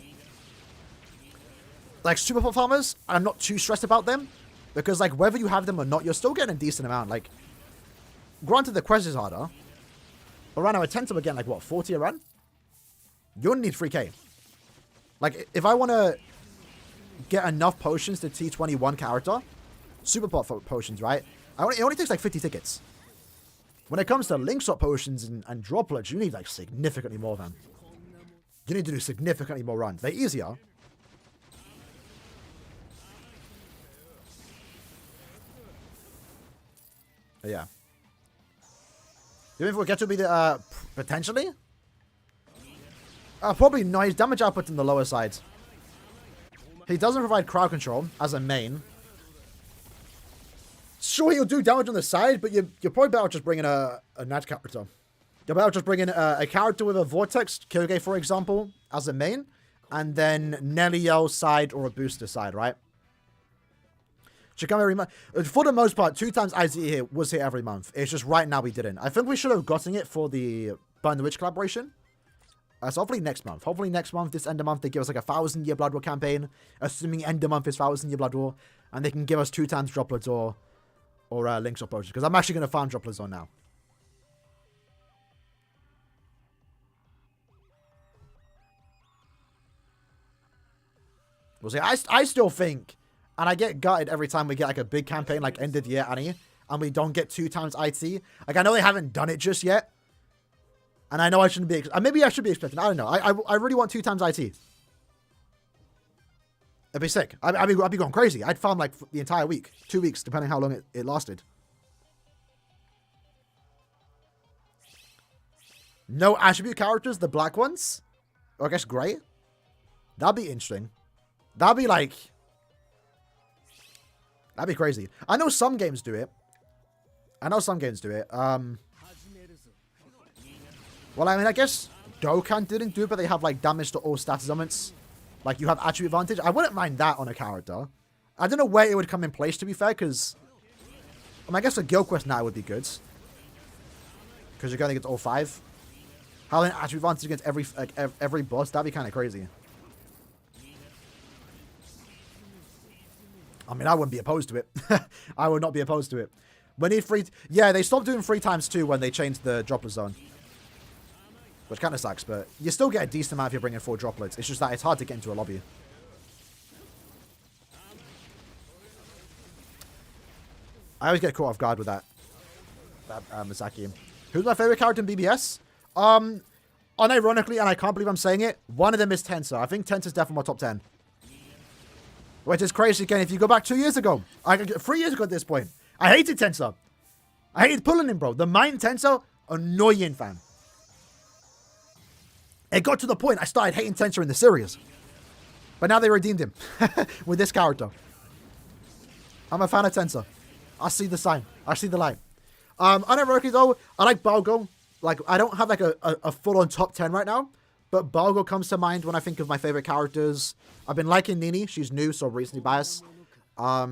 Like, super pot farmers, I'm not too stressed about them. Because, like, whether you have them or not, you're still getting a decent amount. Like, granted, the quest is harder. But right now, a 10 to again, like, what, 40 a run? You only need 3k. Like, if I want to get enough potions to T21 character, super pot potions, right? It only takes, like, 50 tickets. When it comes to link shot potions and droplets, you need, like, significantly more of them. You need to do significantly more runs. They're easier. But yeah. Do you think we'll get to be the, potentially? Probably no. His damage output's in the lower side. He doesn't provide crowd control as a main. Sure, he'll do damage on the side, but you're probably better just bringing a Nat character. You're better just bringing a character with a Vortex, Kyoge, for example, as a main, and then Neliel side or a booster side, right? Should come every month. For the most part, 2 times IZ here was here every month. It's just right now we didn't. I think we should have gotten it for the Burn the Witch collaboration. So hopefully next month. Hopefully next month, this end of month, they give us like a 1,000-year Blood War campaign. Assuming end of month is 1,000-year Blood War. And they can give us 2 times droplets or links or potions. Because I'm actually going to farm droplets on now. We'll see. I still think, and I get gutted every time we get like a big campaign like End of the Year Annie, and we don't get 2 times IT. Like, I know they haven't done it just yet. And I know I shouldn't be, maybe I should be expecting, I don't know. I really want 2 times IT. It'd be sick. I'd be going crazy. I'd farm like the entire week. 2 weeks, depending how long it lasted. No attribute characters, the black ones? Or I guess grey? That'd be interesting. That'd be like... That'd be crazy. I know some games do it. Well, I mean, I guess Dokkan didn't do it, but they have, like, damage to all status elements. Like, you have attribute advantage. I wouldn't mind that on a character. I don't know where it would come in place, to be fair, because... I mean, I guess a guild quest now would be good. Because you're going to get all 5. Having attribute advantage against every boss, that'd be kind of crazy. I mean, I wouldn't be opposed to it. I would not be opposed to it. We need 3... Yeah, they stopped doing 3 times 2 when they changed the droplet zone. Which kind of sucks, but you still get a decent amount if you're bringing 4 droplets. It's just that it's hard to get into a lobby. I always get caught off guard with that Misaki. Who's my favorite character in BBS? Unironically, and I can't believe I'm saying it, one of them is Tensa. I think Tensa's definitely my top 10. Which is crazy again. If you go back 2 years ago, 3 years ago at this point, I hated Tensa. I hated pulling him, bro. The mind Tensa, annoying, fam. It got to the point I started hating Tensa in the series. But now they redeemed him with this character. I'm a fan of Tensa. I see the sign. I see the light. Unironically though, I like Balgo. Like, I don't have like a full-on top 10 right now, but Balgo comes to mind when I think of my favorite characters. I've been liking Nini. She's new, so recently biased. I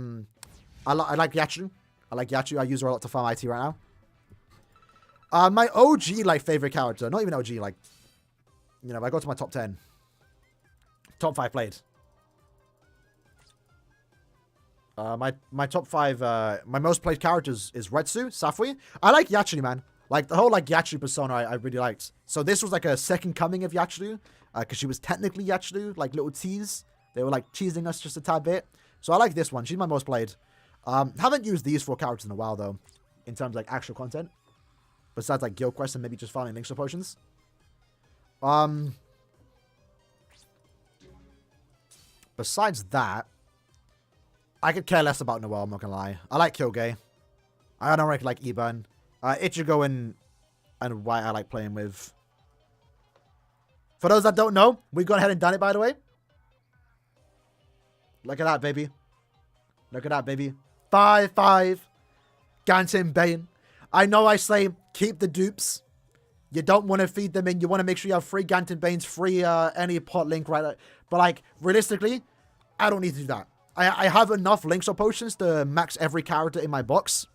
like Yachu. I like Yachu. I use her a lot to farm IT right now. My OG, like, favorite character. Not even OG, like, you know, if I go to my top 10. Top 5 played. My top 5, my most played characters is Retsu, Safui. I like Yachu, man. Like, the whole, like, Yachu persona I really liked. So this was, like, a second coming of Yachu. Because she was technically Yachu, like, little tease. They were, like, teasing us just a tad bit. So I like this one. She's my most played. Haven't used these 4 characters in a while, though. In terms of, like, actual content. Besides, like, guild quests and maybe just farming links or potions. Besides that, I could care less about Noelle, I'm not gonna lie. I like Kyogei. I don't really like Eburn. Ichigo and White I like playing with. For those that don't know, we've gone ahead and done it, by the way. Look at that, baby. Look at that, baby. 5-5. Gantin Bane. I know I say keep the dupes. You don't want to feed them in. You want to make sure you have free Gantin Banes, free any pot link, right? But, like, realistically, I don't need to do that. I have enough links or potions to max every character in my box.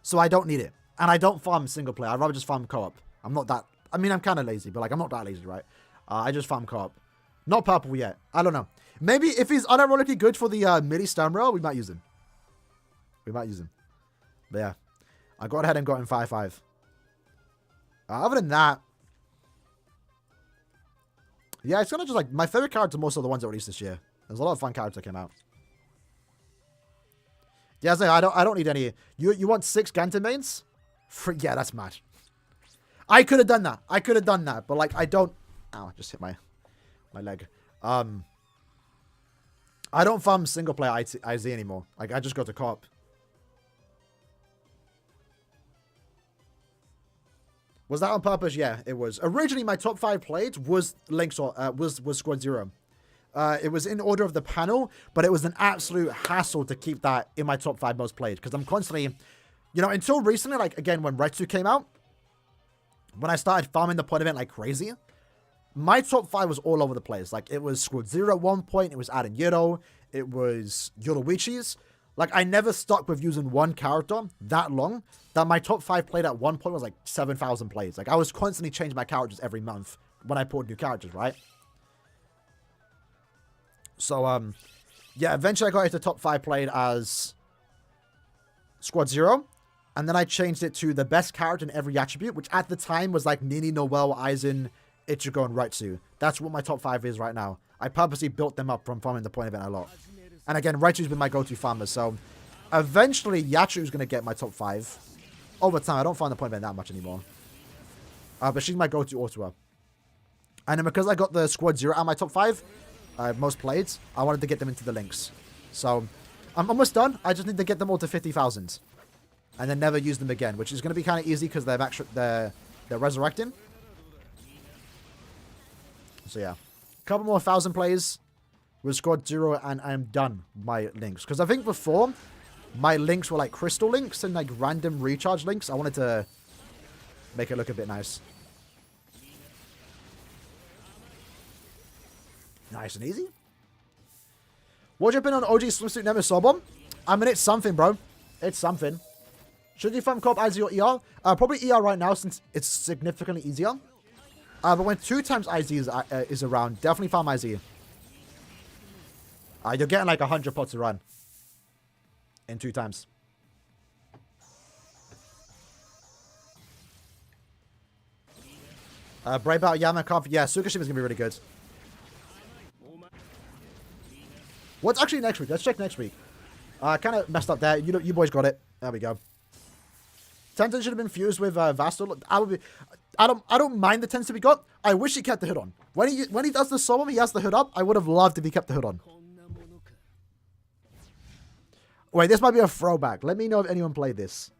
So I don't need it. And I don't farm single player. I'd rather just farm co-op. I'm not that... I mean, I'm kind of lazy, but, like, I'm not that lazy, right? I just farm co-op. Not purple yet. I don't know. Maybe if he's unironically good for the midi stun roll, we might use him. We might use him. But, yeah. I got ahead and got him 5-5. Other than that... Yeah, it's kind of just, like... My favorite characters are most of the ones that released this year. There's a lot of fun characters that came out. Yeah, I don't need any. You want 6 Gantin mains? Yeah, that's mad. I could have done that. I could have done that, but like I don't. Ow, I just hit my leg. I don't farm single player IZ anymore. Like I just go to co-op. Was that on purpose? Yeah, it was. Originally, my top 5 played was Link's or was Squad Zero. It was in order of the panel, but it was an absolute hassle to keep that in my top 5 most played. Because I'm constantly, you know, until recently, like, again, when Retsu came out, when I started farming the point event like crazy, my top 5 was all over the place. Like, it was Squad Zero at one point, it was Aaroniero, it was Yoruichi's. Like, I never stuck with using one character that long, that my top 5 played at one point was like 7,000 plays. Like, I was constantly changing my characters every month when I poured new characters, right? So, yeah, eventually I got it to top 5 played as Squad Zero. And then I changed it to the best character in every attribute, which at the time was like Nini, Noelle, Aizen, Ichigo, and Retsu. That's what my top 5 is right now. I purposely built them up from farming the point event a lot. And again, Retsu's been my go-to farmer, so eventually Yachu's going to get my top 5. Over time, I don't farm the point event that much anymore. But she's my go-to autoer. And then because I got the Squad Zero out of my top 5, most played, I wanted to get them into the links. So, I'm almost done. I just need to get them all to 50,000. And then never use them again, which is going to be kind of easy because they're resurrecting. So, yeah. A couple more 1,000 plays with Squad Zero, and I am done my links. Because I think before, my links were like crystal links and like random recharge links. I wanted to make it look a bit nice. Nice and easy. What's your opinion on OG Swimsuit Nemesis Sobom? I mean, it's something, bro. It's something. Should you farm co-op IZ or ER? Probably ER right now since it's significantly easier. But when 2 times IZ is around, definitely farm IZ. You're getting like 100 pots to run. In 2 times. Brave out Yama Conf. Yeah, Tsukishima's going to be really good. What's actually next week? Let's check next week. Kind of messed up there. You boys got it. There we go. Tenten should have been fused with Vastal. I don't mind the Tens we got. I wish he kept the hood on. When he does the summon, he has the hood up. I would have loved if he kept the hood on. Wait, this might be a throwback. Let me know if anyone played this.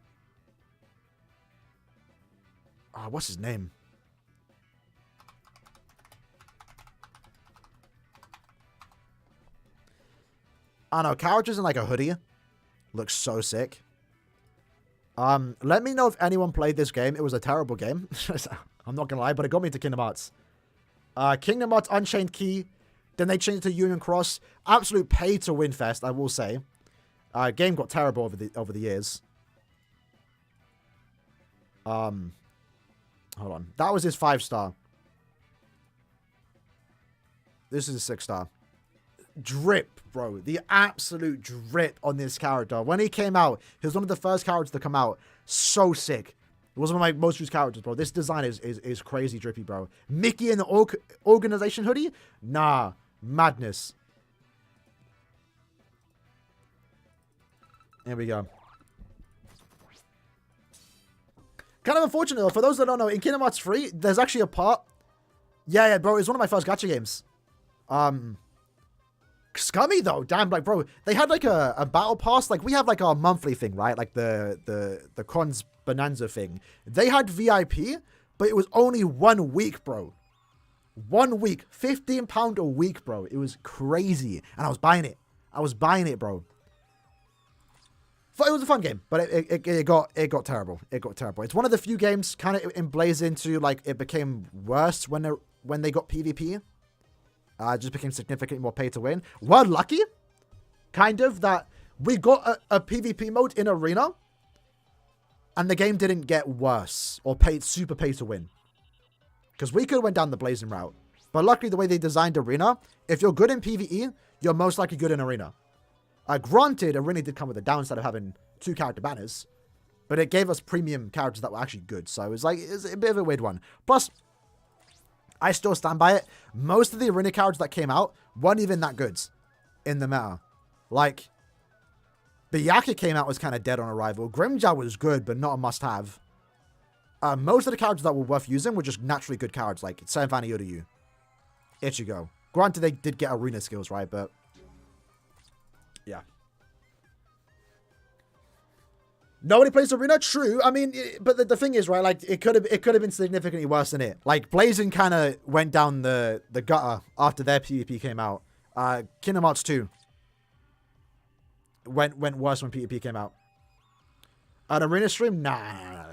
What's his name? I don't know. Characters in like a hoodie. Looks so sick. Let me know if anyone played this game. It was a terrible game. I'm not gonna lie, but it got me into Kingdom Hearts. Kingdom Hearts Unchained Key. Then they changed it to Union Cross. Absolute pay-to-win fest, I will say. Game got terrible over the years. Hold on. That was his 5-star. This is a 6-star. Drip, bro. The absolute drip on this character. When he came out, he was one of the first characters to come out. So sick. It was one of my most used characters, bro. This design is crazy drippy, bro. Mickey in the organization hoodie? Nah. Madness. Here we go. Kind of unfortunate, though. For those that don't know, in Kingdom Hearts 3, there's actually a part. Yeah, bro. It's one of my first gacha games. Scummy, though. Damn, like, bro. They had, like, a battle pass. Like, we have, like, our monthly thing, right? Like, the Cons Bonanza thing. They had VIP, but it was only 1 week, bro. 1 week. £15 a week, bro. It was crazy. And I was buying it. Bro. It was a fun game, but it got terrible. It got terrible. It's one of the few games kind of emblaze into, like, it became worse when they got PvP. It just became significantly more pay to win. We're lucky, kind of, that we got a PvP mode in Arena, and the game didn't get worse or super pay to win. Because we could have went down the blazing route. But luckily, the way they designed Arena, if you're good in PvE, you're most likely good in Arena. Granted, Arena did come with the downside of having 2 character banners, but it gave us premium characters that were actually good. So it's a bit of a weird one. Plus, I still stand by it. Most of the Arena characters that came out weren't even that good in the meta. Like, Byakuya came out was kind of dead on arrival. Grimjaw was good, but not a must-have. Most of the characters that were worth using were just naturally good characters, like Senvan Yoryu, Ichigo. Granted, they did get Arena skills, right? But yeah. Nobody plays Arena? True. I mean, but the thing is, right, like, it could have been significantly worse than it. Like, Blazing kind of went down the gutter after their PvP came out. Kingdom Hearts 2 went worse when PvP came out. An Arena stream? Nah.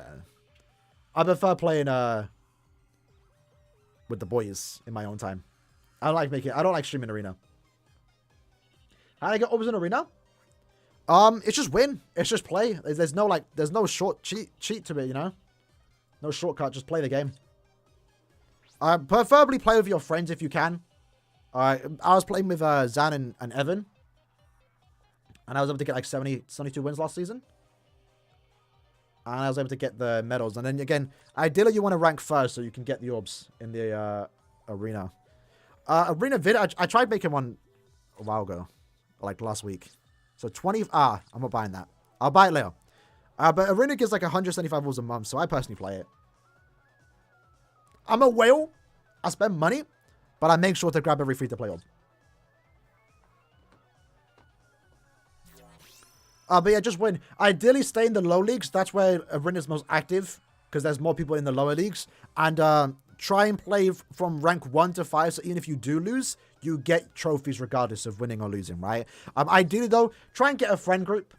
I prefer playing with the boys in my own time. I don't like streaming Arena. How do I get orbs in Arena? It's just win. It's just play. There's no short cheat to it, you know? No shortcut. Just play the game. Preferably play with your friends if you can. I was playing with Zan and Evan. And I was able to get like 72 wins last season. And I was able to get the medals. And then again, ideally you want to rank first so you can get the orbs in the Arena. Arena vid, I tried making one a while ago. Like last week. So 20... I'm not buying that. I'll buy it later. But Arena gives like 175 balls a month, so I personally play it. I'm a whale. I spend money, but I make sure to grab every free-to-play orb. But yeah, just win. Ideally, stay in the low leagues. That's where Arena is most active, because there's more people in the lower leagues. And try and play from rank 1 to 5, so even if you do lose, you get trophies regardless of winning or losing, right? Ideally, though, try and get a friend group.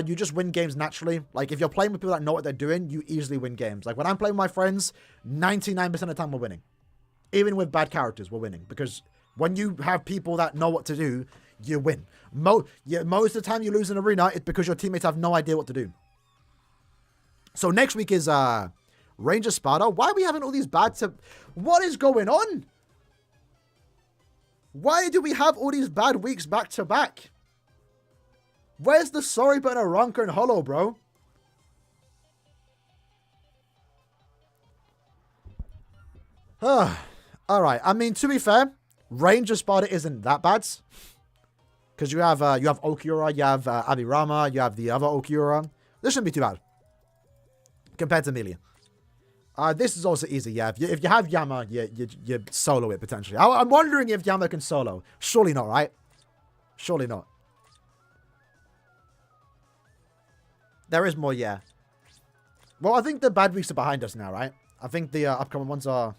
You just win games naturally. Like, if you're playing with people that know what they're doing, you easily win games. Like, when I'm playing with my friends, 99% of the time we're winning. Even with bad characters, we're winning. Because when you have people that know what to do, you win. Most of the time you lose in Arena, it's because your teammates have no idea what to do. So next week is Ranger Sparta. Why are we having all these bad... What is going on? Why do we have all these bad weeks back to back? Where's the sorry but Aranka and Hollow, bro? Alright, I mean, to be fair, Ranger Sparta isn't that bad. Because you have Okura, you have Abirama, you have the other Okura. This shouldn't be too bad. Compared to melee. This is also easy, yeah. If you have Yama, you solo it potentially. I'm wondering if Yama can solo. Surely not, right? Surely not. There is more, yeah. Well, I think the bad weeks are behind us now, right? I think the upcoming ones aren't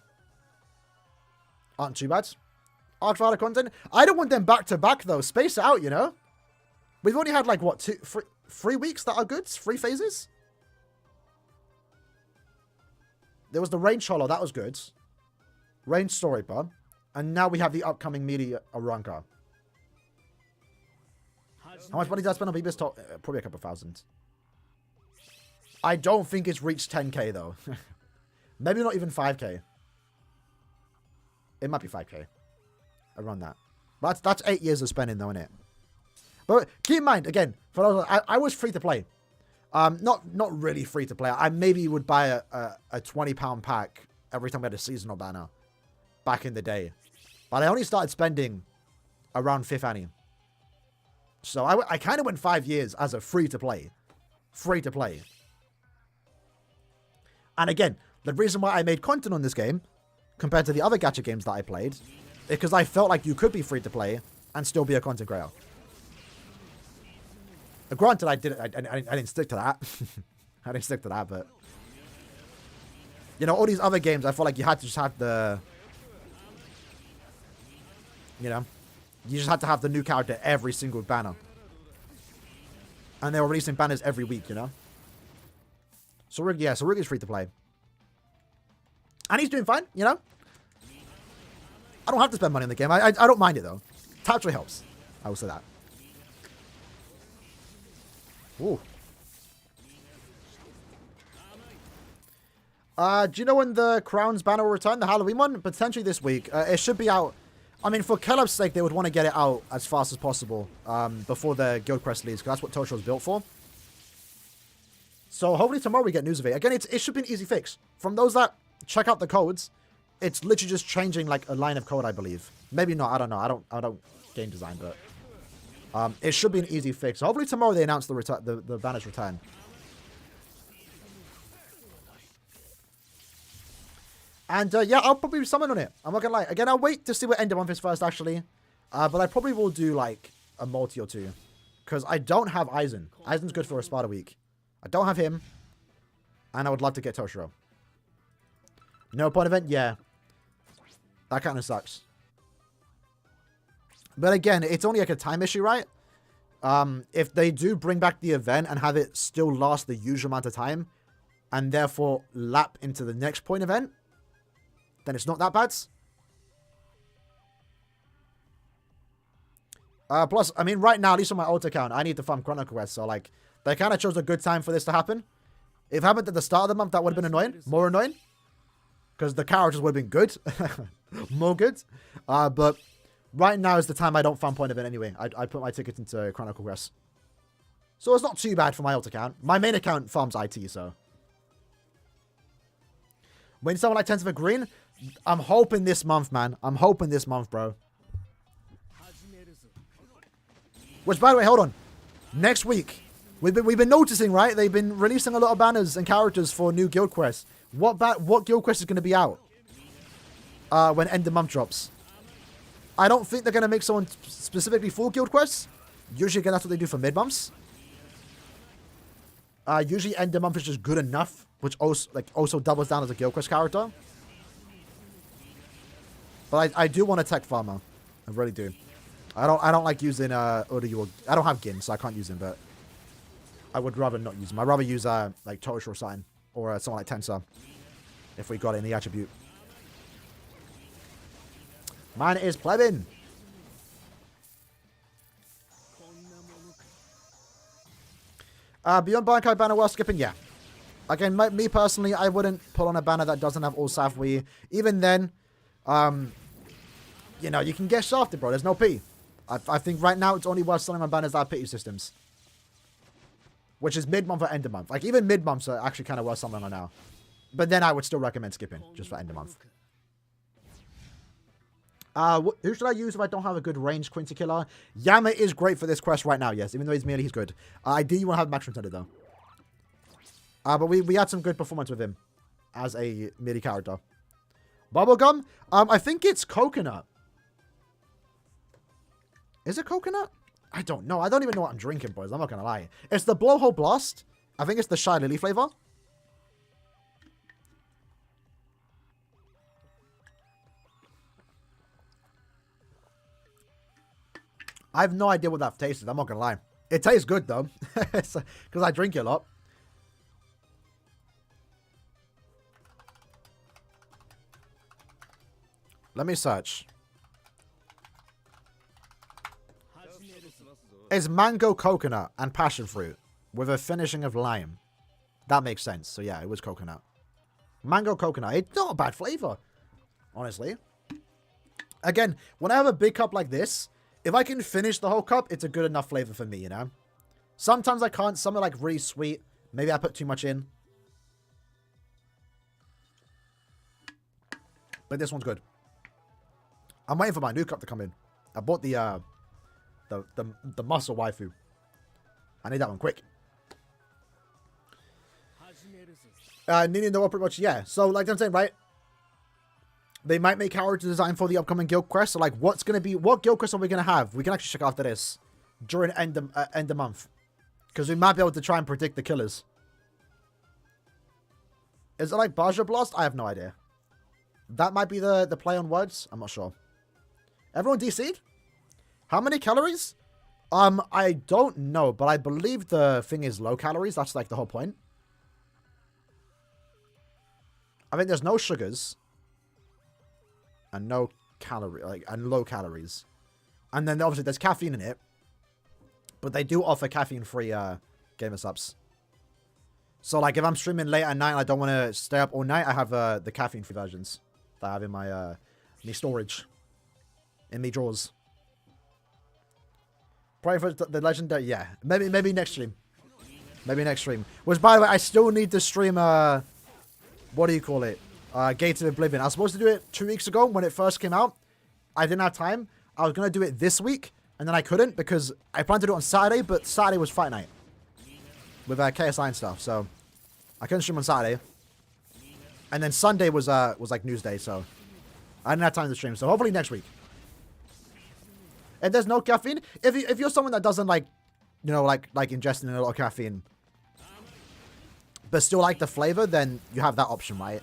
too bad. Arc content. I don't want them back to back though. Space it out, you know. We've only had like what 3 weeks that are good. 3 phases. There was the Range Hollow, that was good. Range Story Pub. And now we have the upcoming media Aranka. How much money did I spend on BBS Top? Probably a couple thousand. I don't think it's reached 10k though. Maybe not even 5k. It might be 5k. Around that. But that's 8 years of spending though, innit? But keep in mind, again, for those, I was free to play. Not really free to play. I maybe would buy a £20 pack every time we had a seasonal banner back in the day. But I only started spending around 5th Annie. So I kind of went 5 years as a free to play. Free to play. And again, the reason why I made content on this game compared to the other gacha games that I played is because I felt like you could be free to play and still be a content creator. Granted, I didn't stick to that. I didn't stick to that, but you know, all these other games, I felt like you had to just have the, you know, you just had to have the new character every single banner, and they were releasing banners every week, you know. So Rugi's free to play, and he's doing fine, you know. I don't have to spend money on the game. I don't mind it though. Touch helps. I will say that. Ooh. Do you know when the Crowns banner will return? The Halloween one? Potentially this week. It should be out. I mean, for Caleb's sake, they would want to get it out as fast as possible before the Guild Quest leaves, because that's what Tosho's built for. So hopefully tomorrow we get news of it. Again, it should be an easy fix. From those that check out the codes, it's literally just changing like a line of code, I believe. Maybe not. I don't know. I don't game design, but it should be an easy fix. So hopefully tomorrow they announce the banner's return. And yeah, I'll probably summon on it. I'm not gonna lie. Again, I'll wait to see what end of month is first, actually. But I probably will do like a multi or two, because I don't have Aizen. Aizen's good for a Sparta week. I don't have him, and I would love to get Toshiro. No point event, yeah. That kind of sucks. But again, it's only like a time issue, right? If they do bring back the event and have it still last the usual amount of time, and therefore lap into the next point event, then it's not that bad. Plus, I mean, right now, at least on my alt account, I need to farm Chronicle Quest, so like, they kind of chose a good time for this to happen. If it happened at the start of the month, that would have been annoying. More annoying. Because the characters would have been good. More good. But right now is the time I don't farm point event anyway. I put my ticket into Chronicle Quest. So it's not too bad for my alt account. My main account farms IT, so. When someone like 10th of a green, I'm hoping this month, man. I'm hoping this month, bro. Which, by the way, hold on. Next week, we've been noticing, right? They've been releasing a lot of banners and characters for new guild quests. What guild quest is going to be out when end of month drops? I don't think they're going to make someone specifically for guild quests. Usually, again, that's what they do for mid months. Usually, end of month is just good enough, which also doubles down as a guild quest character. But I do want a tech farmer. I really do. I don't like using Uryu. I don't have Gin, so I can't use him, but I would rather not use him. I'd rather use like Tosh or Sign or someone like Tensor if we got it in the attribute. Mine is plebin. Beyond Bankai banner while skipping, yeah. Again, me personally, I wouldn't put on a banner that doesn't have all Safwi. Even then, you know, you can get shafted, bro. There's no P. I think right now it's only worth selling on banners that have pity systems. Which is mid-month or end of month. Like, even mid-months are actually kind of worth selling on now. But then I would still recommend skipping, just for end of month. Who should I use if I don't have a good range Quincy killer? Yama is great for this quest right now, yes. Even though he's melee, he's good. I do want to have Max Contender, though. But we had some good performance with him as a melee character. Bubblegum? I think it's coconut. Is it coconut? I don't know. I don't even know what I'm drinking, boys. I'm not going to lie. It's the Blowhole Blast. I think it's the Shy Lily flavor. I have no idea what that tastes. I'm not going to lie. It tastes good, though. Because I drink it a lot. Let me search. It's mango, coconut, and passion fruit with a finishing of lime. That makes sense. So yeah, it was coconut. Mango, coconut. It's not a bad flavor, honestly. Again, when I have a big cup like this, if I can finish the whole cup, it's a good enough flavor for me, you know? Sometimes I can't. Some are like really sweet. Maybe I put too much in. But this one's good. I'm waiting for my new cup to come in. I bought the muscle waifu. I need that one quick. Needing the pretty much, yeah. So, like I'm saying, right? They might make character design for the upcoming guild quest. So, like, what guild quest are we going to have? We can actually check after this. During end of month. Because we might be able to try and predict the killers. Is it like Baja Blast? I have no idea. That might be the play on words. I'm not sure. Everyone DC'd? How many calories? I don't know, but I believe the thing is low calories. That's like the whole point. I think there's no sugars. And no calorie, and low calories. And then obviously there's caffeine in it. But they do offer caffeine-free gamer subs. So like if I'm streaming late at night and I don't want to stay up all night, I have the caffeine-free versions that I have in my storage. In me drawers. Praying for the legendary, yeah. Maybe next stream. Maybe next stream. Which, by the way, I still need to stream, what do you call it? Gates of Oblivion. I was supposed to do it 2 weeks ago when it first came out. I didn't have time. I was going to do it this week, and then I couldn't because I planned to do it on Saturday, but Saturday was fight night. With KSI and stuff, so I couldn't stream on Saturday. And then Sunday was like news day, so I didn't have time to stream. So hopefully next week. If there's no caffeine, if you're someone that doesn't like, you know, like ingesting a lot of caffeine, but still like the flavor, then you have that option, right?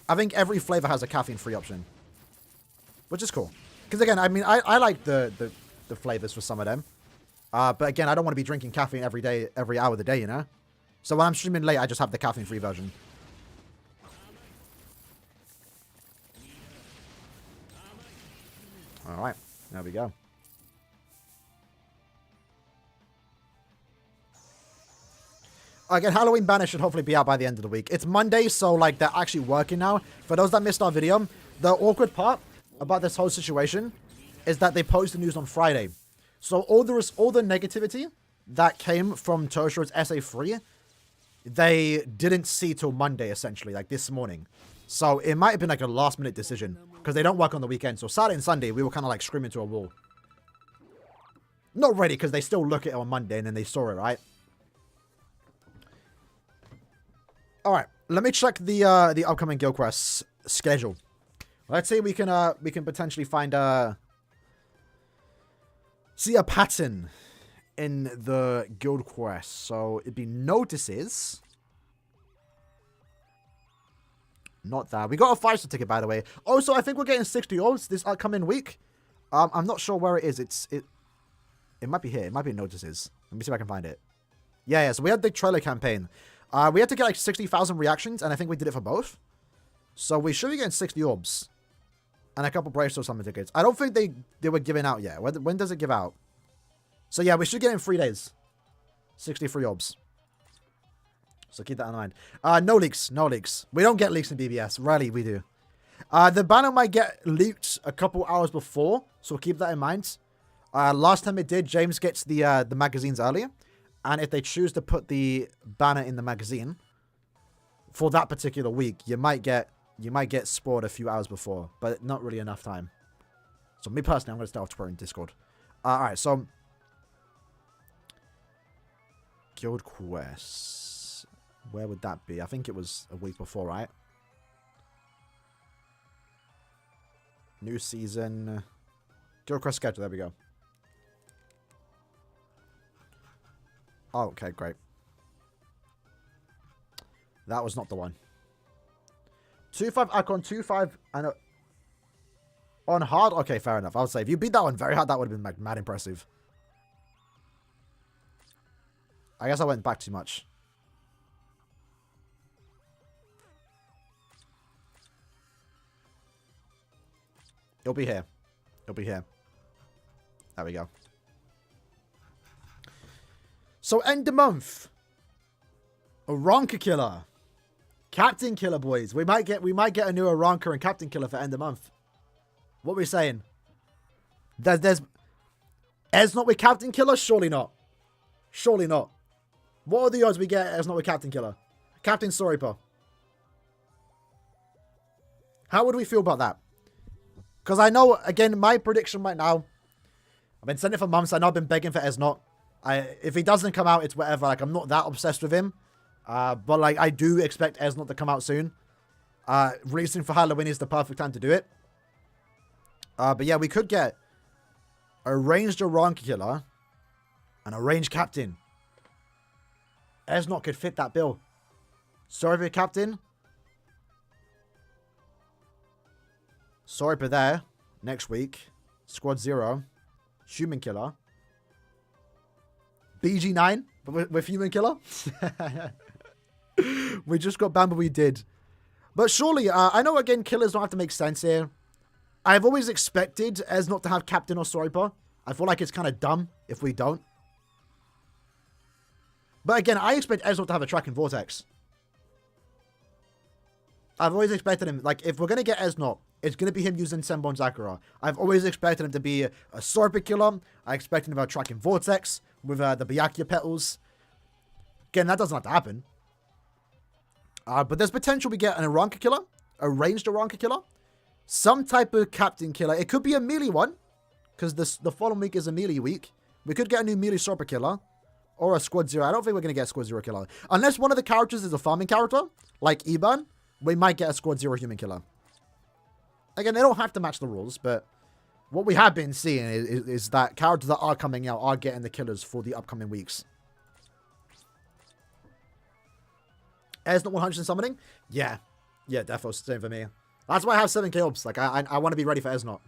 I think every flavor has a caffeine-free option, which is cool. Because again, I mean, I like the flavors for some of them, but again, I don't want to be drinking caffeine every day, every hour of the day, you know. So when I'm streaming late, I just have the caffeine-free version. All right. There we go. Again, Halloween banner should hopefully be out by the end of the week. It's Monday, so like they're actually working now. For those that missed our video, the awkward part about this whole situation is that they posted news on Friday. So all the negativity that came from Toshiro's SA3, they didn't see till Monday, essentially, like this morning. So it might have been like a last minute decision because they don't work on the weekend. So Saturday and Sunday, we were kind of like screaming to a wall. Not ready because they still look at it on Monday and then they saw it, right? All right, let me check the upcoming guild quests schedule. Let's see, we can potentially find see a pattern in the guild quest. So it'd be notices. Not that. We got a 5-star ticket, by the way. Also, I think we're getting 60 orbs this upcoming week. I'm not sure where it is. It might be here. It might be in notices. Let me see if I can find it. Yeah. So we had the trailer campaign. We had to get like 60,000 reactions, and I think we did it for both. So we should be getting 60 orbs. And a couple Brave Soul Summon tickets. I don't think they were giving out yet. When does it give out? So yeah, we should get in 3 days. 63 orbs. So keep that in mind. No leaks. No leaks. We don't get leaks in BBS. Rarely we do. The banner might get leaked a couple hours before. So keep that in mind. Last time it did, James gets the magazines earlier. And if they choose to put the banner in the magazine for that particular week, you might get you might get spoiled a few hours before, but not really enough time. So me personally, I'm going to start exploring Discord. Alright, so Guild Quests. Where would that be? I think it was a week before, right? New season. Guild Quest schedule, there we go. Oh, okay, great. That was not the one. 2-5 Icon, 2-5 and on hard? Okay, fair enough. I would say if you beat that one very hard, that would have been like, mad impressive. I guess I went back too much. It'll be here. It'll be here. There we go. So end the month. Aronka Killer. Captain Killer, boys. We might get a new Aronka and Captain Killer for end of month. What are we saying? There's Esnot with Captain Killer? Surely not. Surely not. What are the odds we get Esnot with Captain Killer? Captain Soripa. How would we feel about that? Because I know, again, my prediction right now, I've been saying it for months. I know I've been begging for Esnot. If he doesn't come out, it's whatever. Like, I'm not that obsessed with him. But, like, I do expect Esnot to come out soon. Releasing for Halloween is the perfect time to do it. But, yeah, we could get a ranged Aronka Killer and a ranged Captain. Esnot could fit that bill. Sorry for Captain. Sorry for there. Next week. Squad 0. Human Killer. BG9 with Human Killer. We just got banned, but we did. But surely, I know, again, killers don't have to make sense here. I've always expected as not to have Captain or Soripa. I feel like it's kind of dumb if we don't. But again, I expect Esnot to have a Tracking Vortex. I've always expected him, like, if we're going to get Esnot, it's going to be him using Senbon Sakura. I've always expected him to be a Soripa killer. I expect him to have a Tracking Vortex with the Byakuya Petals. Again, that doesn't have to happen. But there's potential we get an Aronka killer, a ranged Aronka killer, some type of Captain killer. It could be a melee one, because the following week is a melee week. We could get a new melee Soripa killer, or a Squad 0. I don't think we're going to get a Squad 0 killer. Unless one of the characters is a farming character, like Iban, we might get a Squad 0 human killer. Again, they don't have to match the rules, but what we have been seeing is that characters that are coming out are getting the killers for the upcoming weeks. Esnot 100 in summoning? Yeah. Yeah, definitely same for me. That's why I have 7k orbs. Like, I want to be ready for Esnot.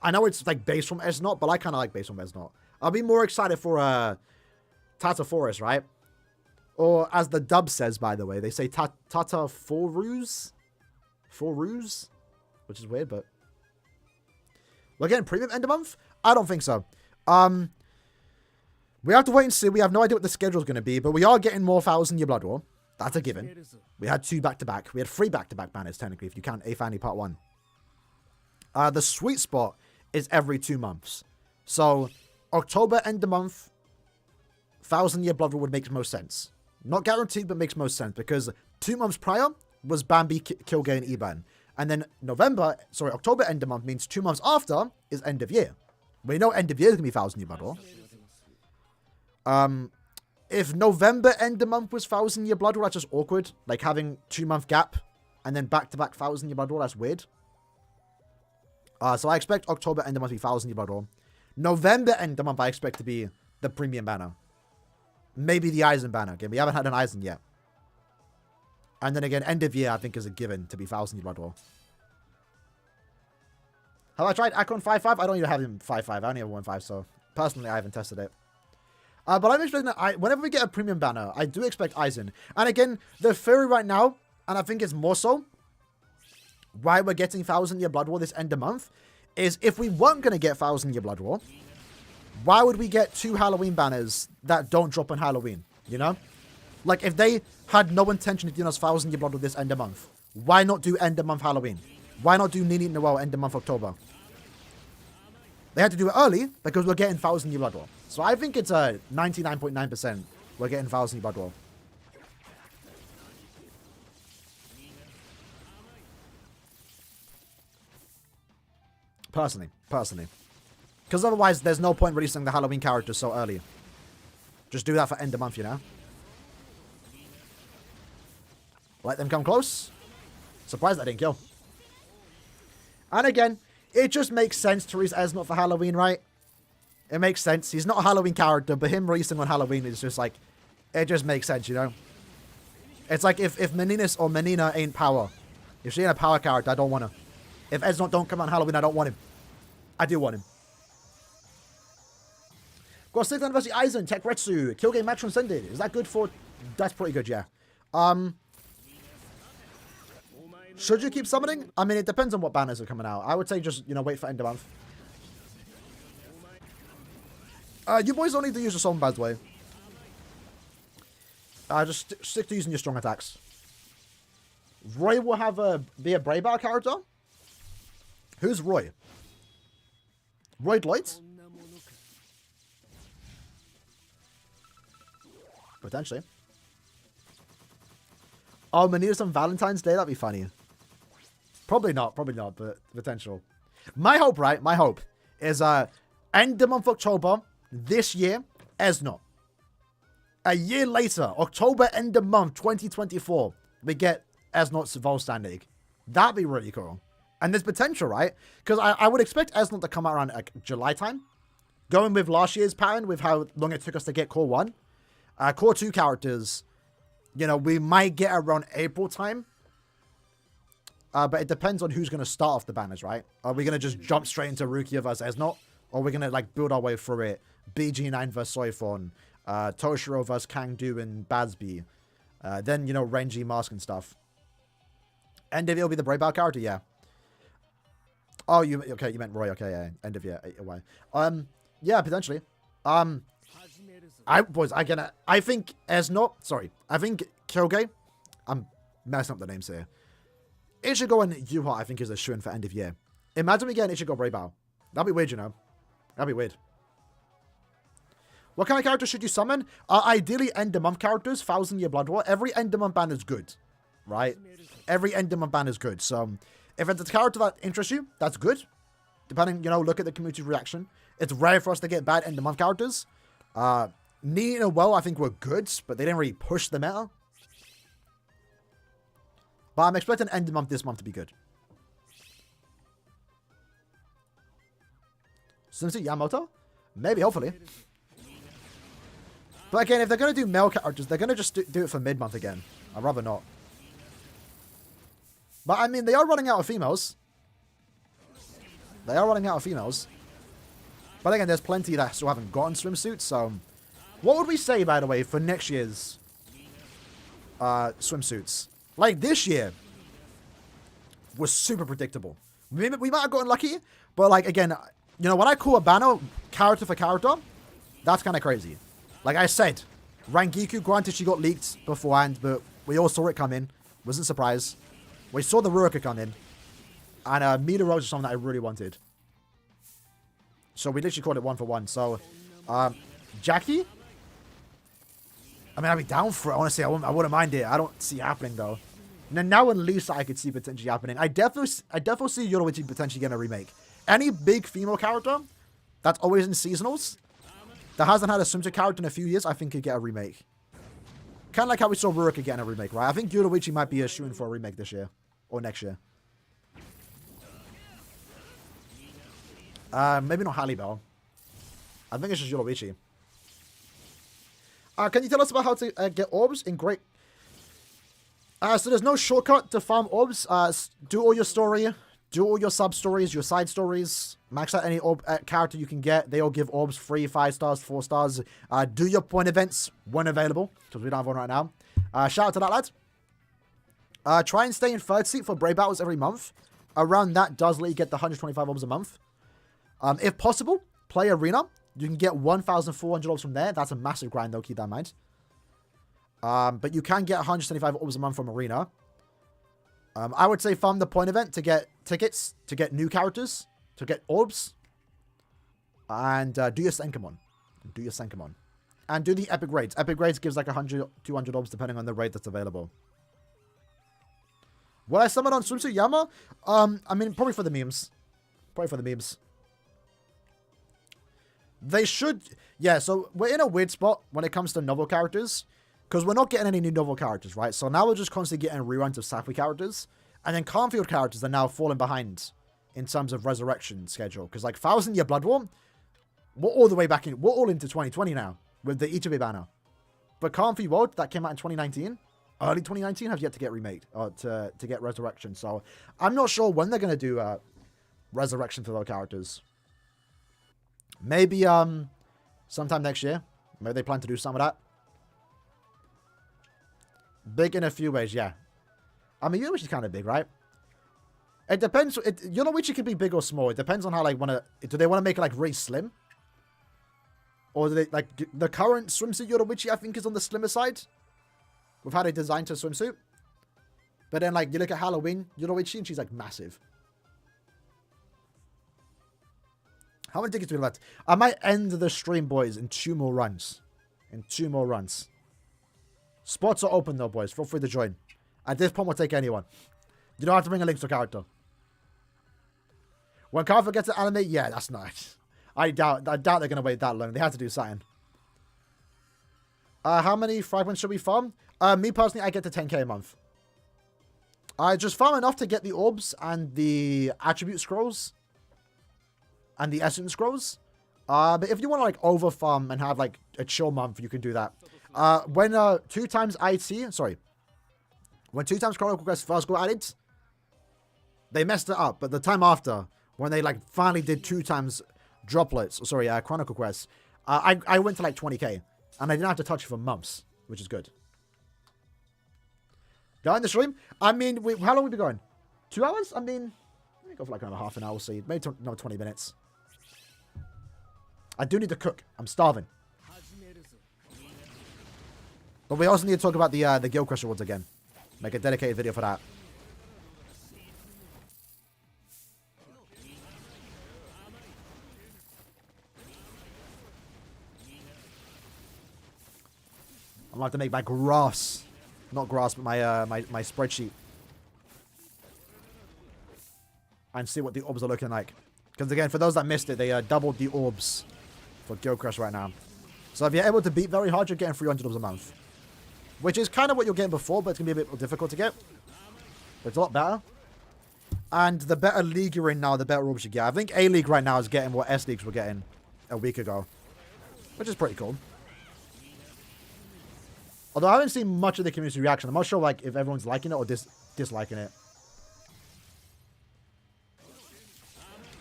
I know it's, like, based from Esnot, but I kind of like based from Esnot. I'll be more excited for, Tata Forest, right? Or, as the dub says, by the way, they say Tata Forus? Forus? Which is weird, but... We're getting premium end of month? I don't think so. We have to wait and see. We have no idea what the schedule's going to be, but we are getting more 1,000-year Blood War. That's a given. We had 2 back-to-back. We had 3 back-to-back banners, technically, if you count A-Family Part 1. The sweet spot is every 2 months. So, October end of month, 1,000-year Blood War would make most sense. Not guaranteed, but makes most sense, because 2 months prior was Bambi, Kilgay, and Iban. And then October end of month means 2 months after is end of year. We know end of year is going to be 1,000-year Blood War. If November end of month was 1,000-year Blood War, that's just awkward. Like having 2-month gap and then back-to-back 1,000-year Blood War, that's weird. So I expect October end of month to be 1,000-year Blood War. November end of month I expect to be the premium banner. Maybe the Eisen banner. Again, we haven't had an Eisen yet. And then again, end of year I think is a given to be 1,000-year Blood War. Have I tried Akon 5.5? I don't even have him 5.5. I only have 1.5, so personally I haven't tested it. But I'm expecting that whenever we get a premium banner, I do expect Eisen. And again, the theory right now, and I think it's more so, why we're getting 1,000-year Blood War this end of month, is if we weren't going to get 1,000-year Blood War, why would we get 2 Halloween banners that don't drop on Halloween, you know? Like, if they had no intention of doing us 1,000-year Blood War this end of month, why not do end of month Halloween? Why not do Nini Noel end of month October? They had to do it early because we're getting 1,000-year Blood War. So I think it's a 99.9% we're getting 1,000-year Blood War. Personally. Because otherwise, there's no point releasing the Halloween characters so early. Just do that for end of month, you know? Let them come close. Surprised I didn't kill. And again, it just makes sense to release Esnot for Halloween, right? It makes sense. He's not a Halloween character, but him releasing on Halloween is just like... It just makes sense, you know? It's like if Meninas or Menina ain't power. If she ain't a power character, I don't want her. If Esnot don't come out on Halloween, I don't want him. I do want him. Got 6th anniversary Aizen, Tekretsu, Kill Game Match Transcended. Is that good for... That's pretty good, yeah. Should you keep summoning? I mean, it depends on what banners are coming out. I would say just, you know, wait for end of month. You boys don't need to use your summon, by the way. Just stick to using your strong attacks. Roy will have be a Brave Bar character. Who's Roy? Roy Lloyd? Potentially. Oh, Manita's on Valentine's Day? That'd be funny. Probably not, but potential. My hope, right? My hope is end of month October this year, Esnot. A year later, October end of month 2024, we get Esnot's Volstand League. That'd be really cool. And there's potential, right? Because I would expect Esnot to come out around like July time. Going with last year's pattern, with how long it took us to get Core 1. Core 2 characters, you know, we might get around April time. But it depends on who's going to start off the banners, right? Are we going to just jump straight into Rukia versus Esnot? Or are we going to, like, build our way through it? BG9 versus Soifon. Toshiro versus Kangdu and Bazby. Then, you know, Renji, Mask and stuff. End of year will be the Brave Bar character? Yeah. Oh, you meant Roy. Okay, yeah. End of year. Yeah, potentially. I think Esnot, I think Kyoge, I'm messing up the names here. Ichigo and Yuha, I think, is a shoo-in for end of year. Imagine we get an Ichigo Brave Bar. That'd be weird, you know. That'd be weird. What kind of character should you summon? Ideally, end of month characters, 1000 Year Blood War. Every end of month ban is good, right? Every end of month ban is good. So, if it's a character that interests you, that's good. Depending, you know, look at the community reaction. It's rare for us to get bad end of month characters. Neat and Well, I think, were good, but they didn't really push the meta. But I'm expecting end of month this month to be good. Swimsuit Yamamoto? Maybe, hopefully. But again, if they're going to do male characters, they're going to just do it for mid-month again. I'd rather not. But I mean, they are running out of females. They are running out of females. But again, there's plenty that still haven't gotten swimsuits, so... What would we say, by the way, for next year's swimsuits? Like, this year was super predictable. We might have gotten lucky, but, like, again, you know, when I call a banner character for character, that's kind of crazy. Like I said, Rangiku, granted she got leaked beforehand, but we all saw it come in. Wasn't surprised. We saw the Ruroka come in. And Mida Rose is something that I really wanted. So we literally called it 1 for 1. So, Jackie? I mean, I'd be down for it. Honestly, I wouldn't mind it. I don't see it happening, though. Now and Lisa I could see potentially happening. I definitely see Yoruichi potentially getting a remake. Any big female character that's always in seasonals, that hasn't had a swimsuit character in a few years, I think could get a remake. Kind of like how we saw Ruroka getting a remake, right? I think Yoruichi might be a shoo-in for a remake this year. Or next year. Maybe not Halle Bell. I think it's just Yoruichi. Can you tell us about how to get orbs in Great... so there's no shortcut to farm orbs. Do all your story. Do all your sub-stories, your side stories. Max out any orb character you can get. They all give orbs free, 5 stars, 4 stars. Do your point events when available, because we don't have one right now. Shout out to that, lad. Try and stay in 3rd seat for Brave Battles every month. Around that does let you get the 125 orbs a month. If possible, play Arena. You can get 1,400 orbs from there. That's a massive grind, though. Keep that in mind. But you can get 125 orbs a month from Arena. I would say farm the point event to get tickets, to get new characters, to get orbs. And do your Senkamon. And do the epic raids. Epic raids gives like 100, 200 orbs depending on the raid that's available. Will I summon on Swimsuit Yama? I mean, probably for the memes. Probably for the memes. They should... Yeah, so we're in a weird spot when it comes to novel characters. Because we're not getting any new novel characters, right? So now we're just constantly getting reruns of Sapui characters. And then Cornfield characters are now falling behind in terms of resurrection schedule. Because like 1,000 Year Blood War, we're all the way back in... We're all into 2020 now with the Ichibe banner. But Cornfield World, that came out in 2019... Early 2019 have yet to get remade or to get Resurrection. So I'm not sure when they're going to do Resurrection for those characters. Maybe sometime next year. Maybe they plan to do some of that. Big in a few ways, yeah. I mean, Yoruichi is kind of big, right? It depends. Yoruichi can be big or small. It depends on how like do they want to make it like really slim? Or do they like the current swimsuit Yoruichi I think is on the slimmer side. With how they designed her swimsuit. But then, like, you look at Halloween, Yoruichi, and she's, like, massive. How many tickets do we have left? I might end the stream, boys, in 2 more runs. Spots are open, though, boys. Feel free to join. At this point, we'll take anyone. You don't have to bring a link to a character. When Carver gets an anime, yeah, that's nice. I doubt they're going to wait that long. They have to do something. How many fragments should we farm? Me personally, I get to 10k a month. I just farm enough to get the orbs and the attribute scrolls. And the essence scrolls. But if you want to like over farm and have like a chill month, you can do that. When 2 times when 2 times Chronicle Quest first got added, they messed it up. But the time after, when they like finally did 2 times Chronicle Quest, I went to like 20k. And I didn't have to touch it for months, which is good. Going the stream? I mean, how long have we been going? 2 hours? I mean, let me go for like another half an hour, see. Maybe another 20 minutes. I do need to cook. I'm starving. But we also need to talk about the Guild Crush Awards again. Make a dedicated video for that. I'm going to have to make my grass. Not grass, but my spreadsheet. And see what the orbs are looking like. Because again, for those that missed it, they doubled the orbs for Guild Crush right now. So if you're able to beat very hard, you're getting 300 orbs a month. Which is kind of what you're getting before, but it's going to be a bit more difficult to get. But it's a lot better. And the better league you're in now, the better orbs you get. I think A-League right now is getting what S-Leagues were getting a week ago. Which is pretty cool. Although I haven't seen much of the community reaction. I'm not sure like if everyone's liking it or disliking it.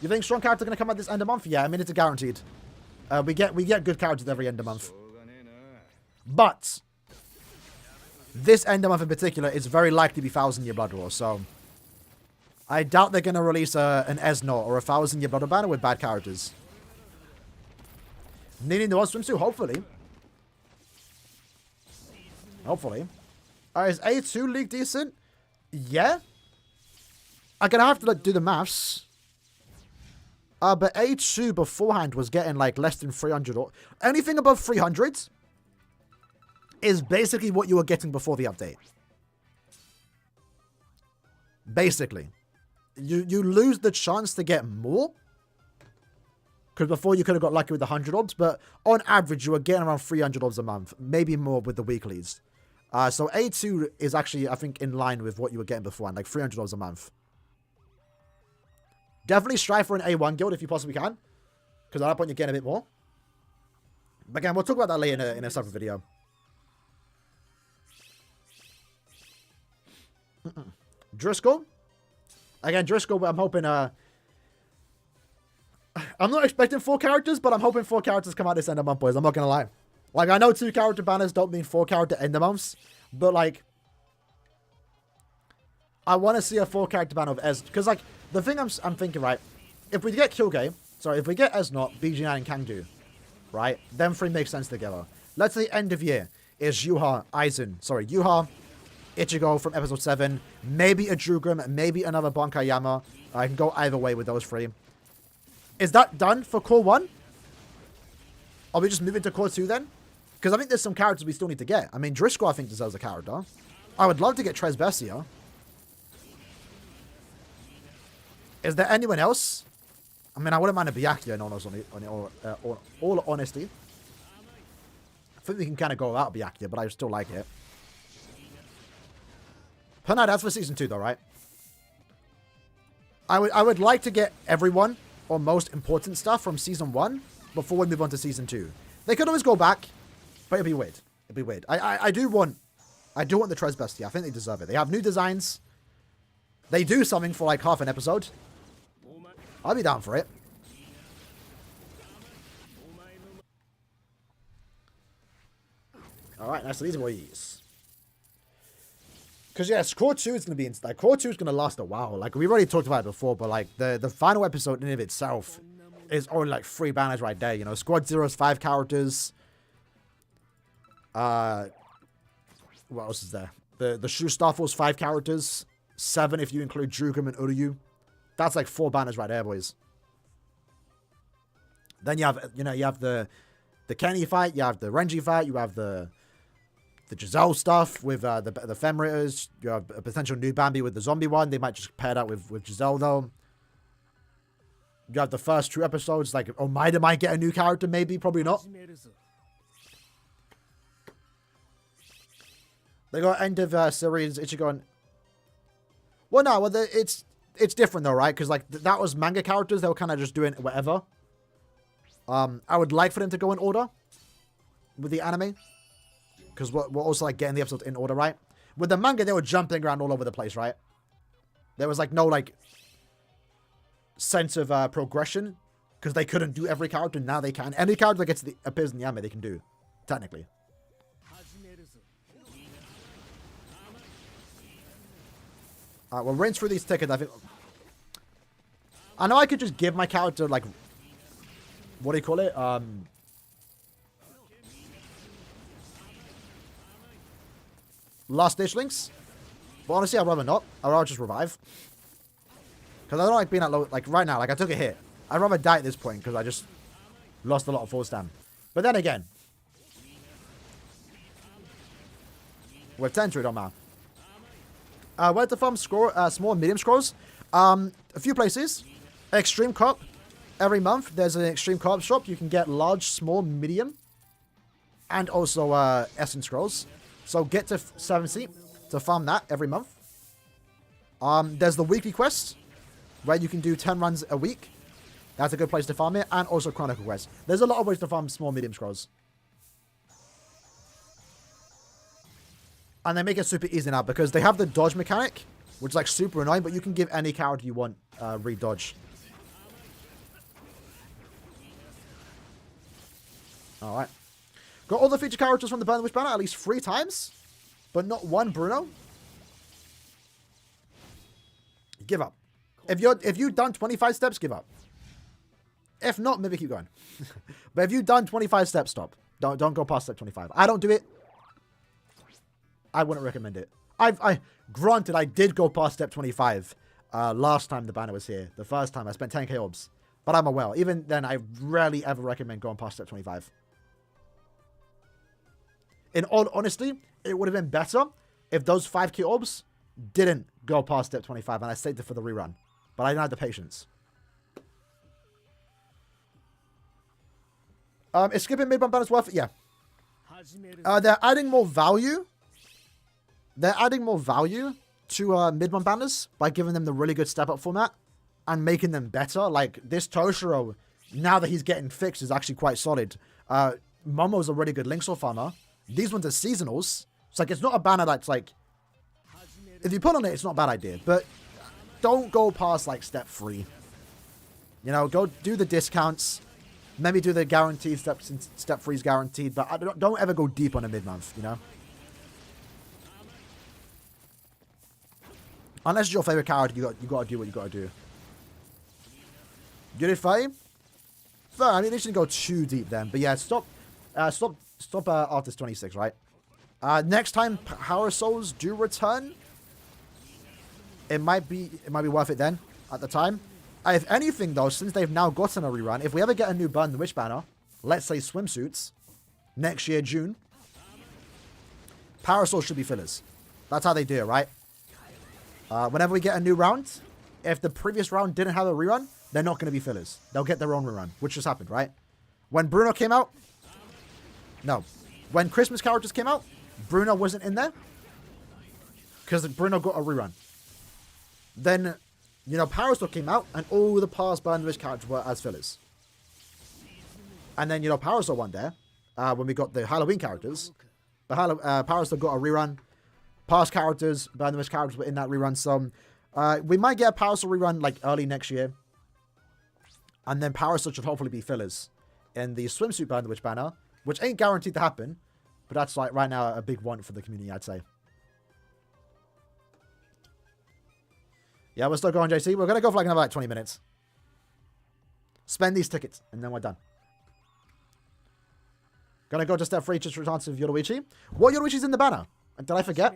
You think strong characters are going to come out this end of month? Yeah, I mean, it's a guaranteed. We get good characters every end of month. But this end of month in particular is very likely to be 1,000 Year Blood War, so I doubt they're going to release an Esno or a 1,000 Year Blood War banner with bad characters. Needing the one swimsuit, hopefully. Hopefully. Is A2 League decent? Yeah. I'm going to have to like, do the maths. But A2 beforehand was getting like less than 300. Or anything above 300 is basically what you were getting before the update. Basically. You lose the chance to get more. Because before you could have got lucky with the 100 orbs. But on average, you were getting around 300 orbs a month. Maybe more with the weeklies. So A2 is actually, I think, in line with what you were getting beforehand. Like 300 orbs a month. Definitely strive for an A1 guild if you possibly can. Because at that point, you're getting a bit more. But again, we'll talk about that later in a separate video. Driscoll. Again, Driscoll, I'm hoping... I'm not expecting 4 characters, but I'm hoping 4 characters come out this end of month, boys. I'm not going to lie. Like, I know 2 character banners don't mean 4 character end of months. But, like... I want to see a 4 character banner of Ez. Because, like... The thing I'm thinking, right, if we get if we get Esnot, BG9, and Kangdu, right, them 3 make sense together. Let's say end of year is Yuha, Ichigo from episode 7, maybe a Drugrim, maybe another Bankayama. I can go either way with those 3. Is that done for Core 1? Are we just moving to Core 2 then? Because I think there's some characters we still need to get. I mean, Driscoll, I think, deserves a character. I would love to get Tresbessia. Is there anyone else I mean, I wouldn't mind a Byakuya in all honesty. I think we can kind of go without Byakuya, but I still like it. But no, that's for Season 2 though, right? I would like to get everyone or most important stuff from Season 1 before we move on to Season 2. They could always go back, but it'd be weird. It'd be weird. I do want the Trez Bestie. I think they deserve it. They have new designs. They do something for like half an episode. I'll be down for it. Alright, nice and easy boys. Because yes, Core 2 is going to be like Core 2 is going to last a while. Like we've already talked about it before, but like the final episode in and of itself is only like 3 banners right there. You know, Squad Zero's 5 characters. What else is there? The Shu Starfall's 5 characters. 7 if you include Drugum and Uryu. That's like 4 banners right there, boys. Then you have, you know, you have the Kenny fight, you have the Renji fight, you have the Giselle stuff with the Femritters. You have a potential new Bambi with the zombie one. They might just pair that with Giselle though. You have the first 2 episodes, like Omaida might get a new character, maybe, probably not. They got end of series Ichigo and... Well, no, well, it's different though, right? Because like that was manga characters. They were kind of just doing whatever. I would like for them to go in order with the anime, because we're also like getting the episodes in order, right? With the manga, they were jumping around all over the place, right? There was like no like sense of progression because they couldn't do every character. Now they can. Any character that appears in the anime, they can do technically. We'll rinse through these tickets. I think I know I could just give my character like, what do you call it? Last ditch links. But honestly, I'd rather not. I'd rather just revive. Because I don't like being at low. Like right now, like I took a hit. I'd rather die at this point because I just lost a lot of full stam. But then again, with 10 to it on man. Where to farm small and medium scrolls? A few places. Extreme Co-op. Every month, there's an Extreme Co-op shop. You can get large, small, medium, and also Essence scrolls. So get to 70 to farm that every month. There's the weekly quest, where you can do 10 runs a week. That's a good place to farm it. And also Chronicle quest. There's a lot of ways to farm small, medium scrolls. And they make it super easy now because they have the dodge mechanic, which is like super annoying, but you can give any character you want re-dodge. Alright. Got all the feature characters from the Burn the Witch banner at least 3 times, but not one Bruno. Give up. If you've done 25 steps, give up. If not, maybe keep going. But if you've done 25 steps, stop. Don't go past step 25. I don't do it. I wouldn't recommend it. Granted, I did go past step 25 last time the banner was here. The first time I spent 10k orbs. But I'm aware. Even then, I rarely ever recommend going past step 25. In all honesty, it would have been better if those 5k orbs didn't go past step 25 and I saved it for the rerun. But I didn't have the patience. Is skipping mid-run banners worth it? Yeah. They're adding more value. They're adding more value to mid-run banners by giving them the really good step-up format and making them better. Like, this Toshiro, now that he's getting fixed, is actually quite solid. Momo's a really good Linksaw farmer. These ones are seasonals. It's like, it's not a banner that's like... If you put on it, it's not a bad idea. But don't go past, like, step 3. You know, go do the discounts. Maybe do the guaranteed steps, since step 3 is guaranteed. But don't ever go deep on a mid-month, you know? Unless it's your favorite character, you got to do what you got to do. You did 30? Fair, I mean, they shouldn't go too deep then. But yeah, stop Artist 26, right? Next time Power Souls do return, it might be worth it then, at the time. If anything, though, since they've now gotten a rerun, if we ever get a new Burn the Witch banner, let's say swimsuits, next year, June, Power Souls should be fillers. That's how they do it, right? Whenever we get a new round, if the previous round didn't have a rerun, they're not going to be fillers. They'll get their own rerun, which just happened, right? When Bruno came out, no. When Christmas characters came out, Bruno wasn't in there because Bruno got a rerun. Then, you know, Power Star came out and all the past Burn the Witch characters were as fillers. And then, you know, Power Star won there when we got the Halloween characters. Power Star got a rerun. Past characters, Burn the Witch characters were in that rerun. So we might get a Power Star rerun like early next year. And then Power Star should hopefully be fillers in the Swimsuit Burn the Witch banner, which ain't guaranteed to happen. But that's like right now a big want for the community, I'd say. Yeah, we're still going, JC. We're going to go for like another 20 minutes. Spend these tickets, and then we're done. Gonna go to step 3 just for a chance of Yoruichi. What Yoruichi's in the banner? Did I forget?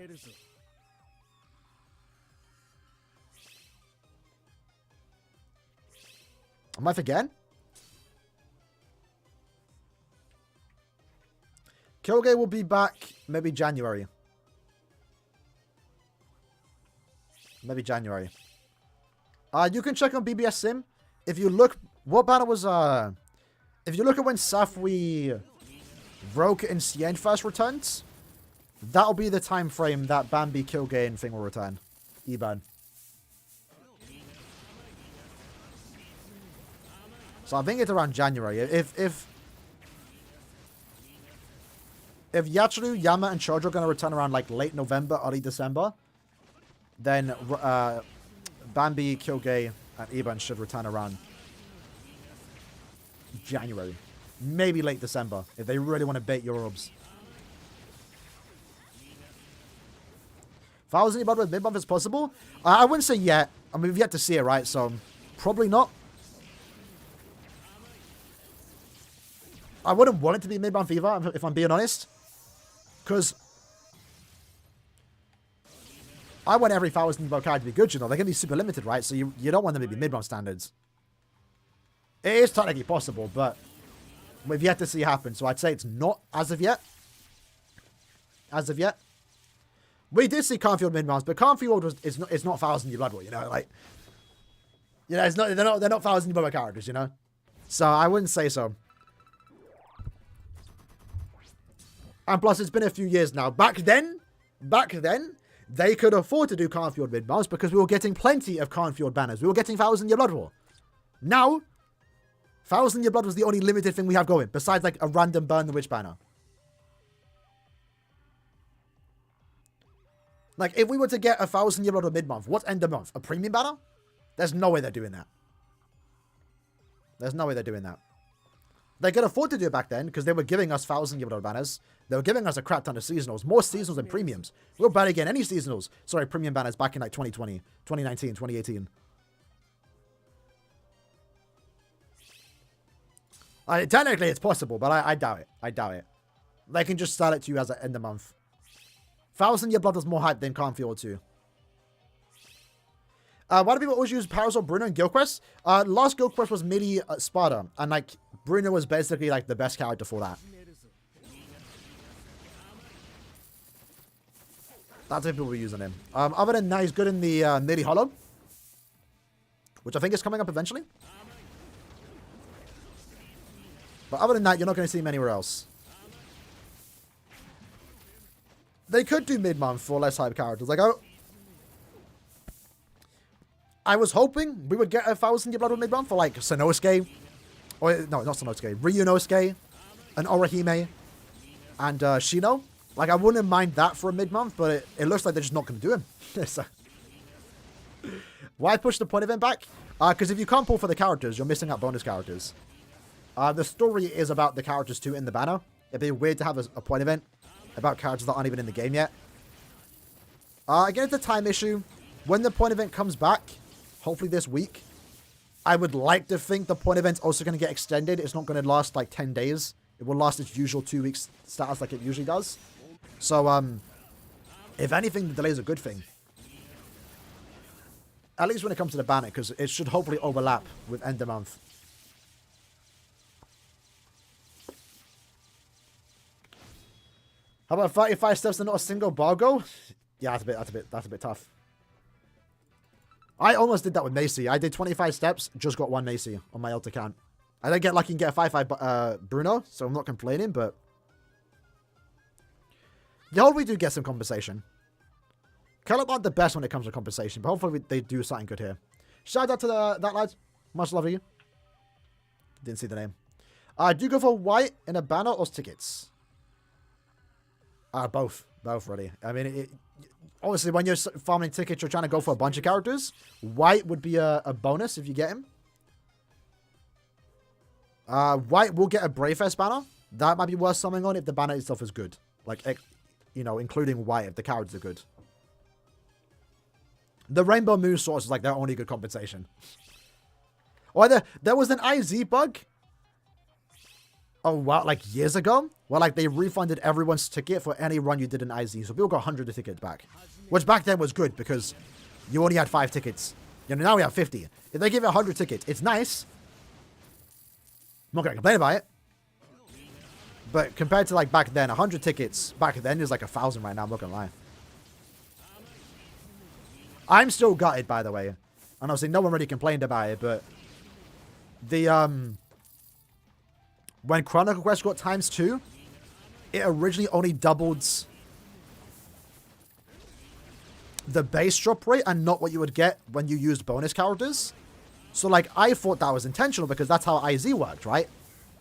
Am I forgetting? Kyoge will be back maybe January. Maybe January. You can check on BBS Sim. If you look, what banner was, if you look at when Safwi, Roke, and Cien first returned, that'll be the time frame that Bambi, Kyoge, and thing will return. Iban. So I think it's around January. If Yachiru, Yama, and Chojo are going to return around like late November, early December, then Bambi, Kyoge, and Iban should return around January. Maybe late December, if they really want to bait your orbs. 1,000 Blood with mid-month is possible? I wouldn't say yet. I mean, we've yet to see it, right? So, probably not. I wouldn't want it to be mid-month either, if I'm being honest. Because I want every 1,000 Blood card to be good, you know. They're going to be super limited, right? So you don't want them to be mid-month standards. It is technically possible, but we've yet to see it happen. So I'd say it's not as of yet. As of yet. We did see Cornfield mid-months, but Cornfield is not 1,000 Blood War, you know? Like, you know, they're not 1,000 Blood War characters, you know? So I wouldn't say so. And plus, it's been a few years now. Back then, they could afford to do Cornfield mid-months because we were getting plenty of Cornfield banners. We were getting 1,000 Blood War. Now, 1,000 Blood was the only limited thing we have going, besides like a random Burn the Witch banner. Like, if we were to get 1,000 Blood War mid-month, what's end of month? A premium banner? There's no way they're doing that. There's no way they're doing that. They could afford to do it back then because they were giving us 1,000 Blood War banners. They were giving us a crap ton of seasonals. More seasonals than premiums. We were barely getting any seasonals. Sorry, premium banners back in like 2020, 2019, 2018. Technically, it's possible, but I doubt it. I doubt it. They can just sell it to you as an end of month. 1,000 Blood was more hype than Cornfield 2. Why do people always use Parasol, Bruno, and Guildquest? Last Guildquest was MIDI Sparta, and like Bruno was basically like the best character for that. That's what people were using him. Other than that, he's good in the MIDI Hollow, which I think is coming up eventually. But other than that, you're not going to see him anywhere else. They could do mid-month for less hype characters. Like, I was hoping we would get 1,000 Blood War mid-month for like Sanosuke. Or, no, not Sanosuke. Ryunosuke. And Orihime. And Shino. Like, I wouldn't mind that for a mid-month, but it looks like they're just not going to do him. So, why push the point event back? Because if you can't pull for the characters, you're missing out bonus characters. The story is about the characters too in the banner. It'd be weird to have a point event about characters that aren't even in the game yet. Again, it's a time issue. When the point event comes back, hopefully this week, I would like to think the point event's also going to get extended. It's not going to last like 10 days. It will last its usual 2 weeks status like it usually does. So, if anything, the delay is a good thing. At least when it comes to the banner, because it should hopefully overlap with end of month. How about 35 steps and not a single bar goal? Yeah, that's a bit tough. I almost did that with Macy. I did 25 steps, just got 1 Macy on my ult account. I didn't get lucky and get a 5-5 Bruno, so I'm not complaining, but... The whole we do get some compensation. Kind of not the best when it comes to compensation, but hopefully they do something good here. Shout out to that lad. Much love to you. Didn't see the name. Do you go for white in a banner or tickets? Both. Both, really. I mean, obviously, when you're farming tickets, you're trying to go for a bunch of characters. White would be a bonus if you get him. White will get a Bravefest banner. That might be worth something on if the banner itself is good. Like, you know, including white if the characters are good. The Rainbow Moon Source is like their only good compensation. Or there was an IZ bug. Oh, wow, like years ago. Where like they refunded everyone's ticket for any run you did in IZ. So people got 100 tickets back. Which back then was good because you only had 5 tickets. You know, now we have 50. If they give you 100 tickets, it's nice. I'm not going to complain about it. But compared to like back then, 100 tickets back then is like 1,000 right now. I'm not going to lie. I'm still gutted, by the way. And obviously no one really complained about it, but the, when Chronicle Quest got ×2, it originally only doubled the base drop rate and not what you would get when you used bonus characters. So, like, I thought that was intentional because that's how IZ worked, right?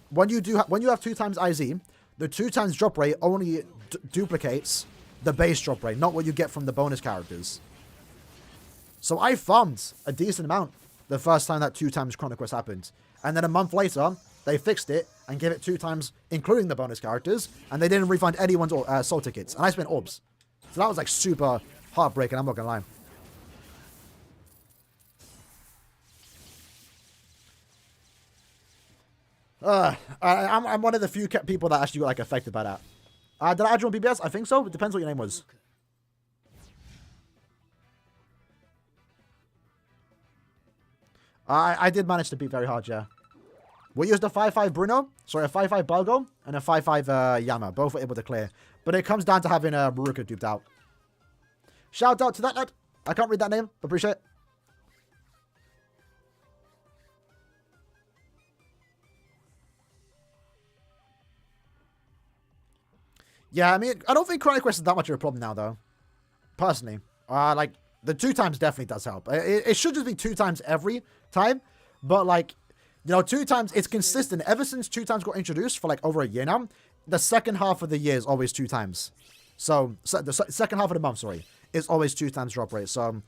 When you have 2 times IZ, the 2 times drop rate only duplicates the base drop rate, not what you get from the bonus characters. So I farmed a decent amount the first time that 2 times Chronicle Quest happened. And then a month later, they fixed it and gave it 2 times, including the bonus characters, and they didn't refund anyone's soul tickets. And I spent orbs. So that was like super heartbreaking, I'm not gonna lie. I'm one of the few people that actually got like affected by that. Did I add you on BBS? I think so. It depends what your name was. I did manage to beat very hard, yeah. We used a 5-5 Bruno, sorry, a 5-5 Balgo, and a 5-5 Yama. Both were able to clear. But it comes down to having Maruka duped out. Shout out to that lad. I can't read that name, but appreciate it. Yeah, I mean, I don't think Chronic Quest is that much of a problem now, though. Personally. Like, the 2 times definitely does help. It should just be 2 times every time. But, like, you know, 2 times, it's consistent. Ever since 2 times got introduced for, like, over a year now, the second half of the year is always 2 times. So the second half of the month, sorry, is always 2 times drop rate. So,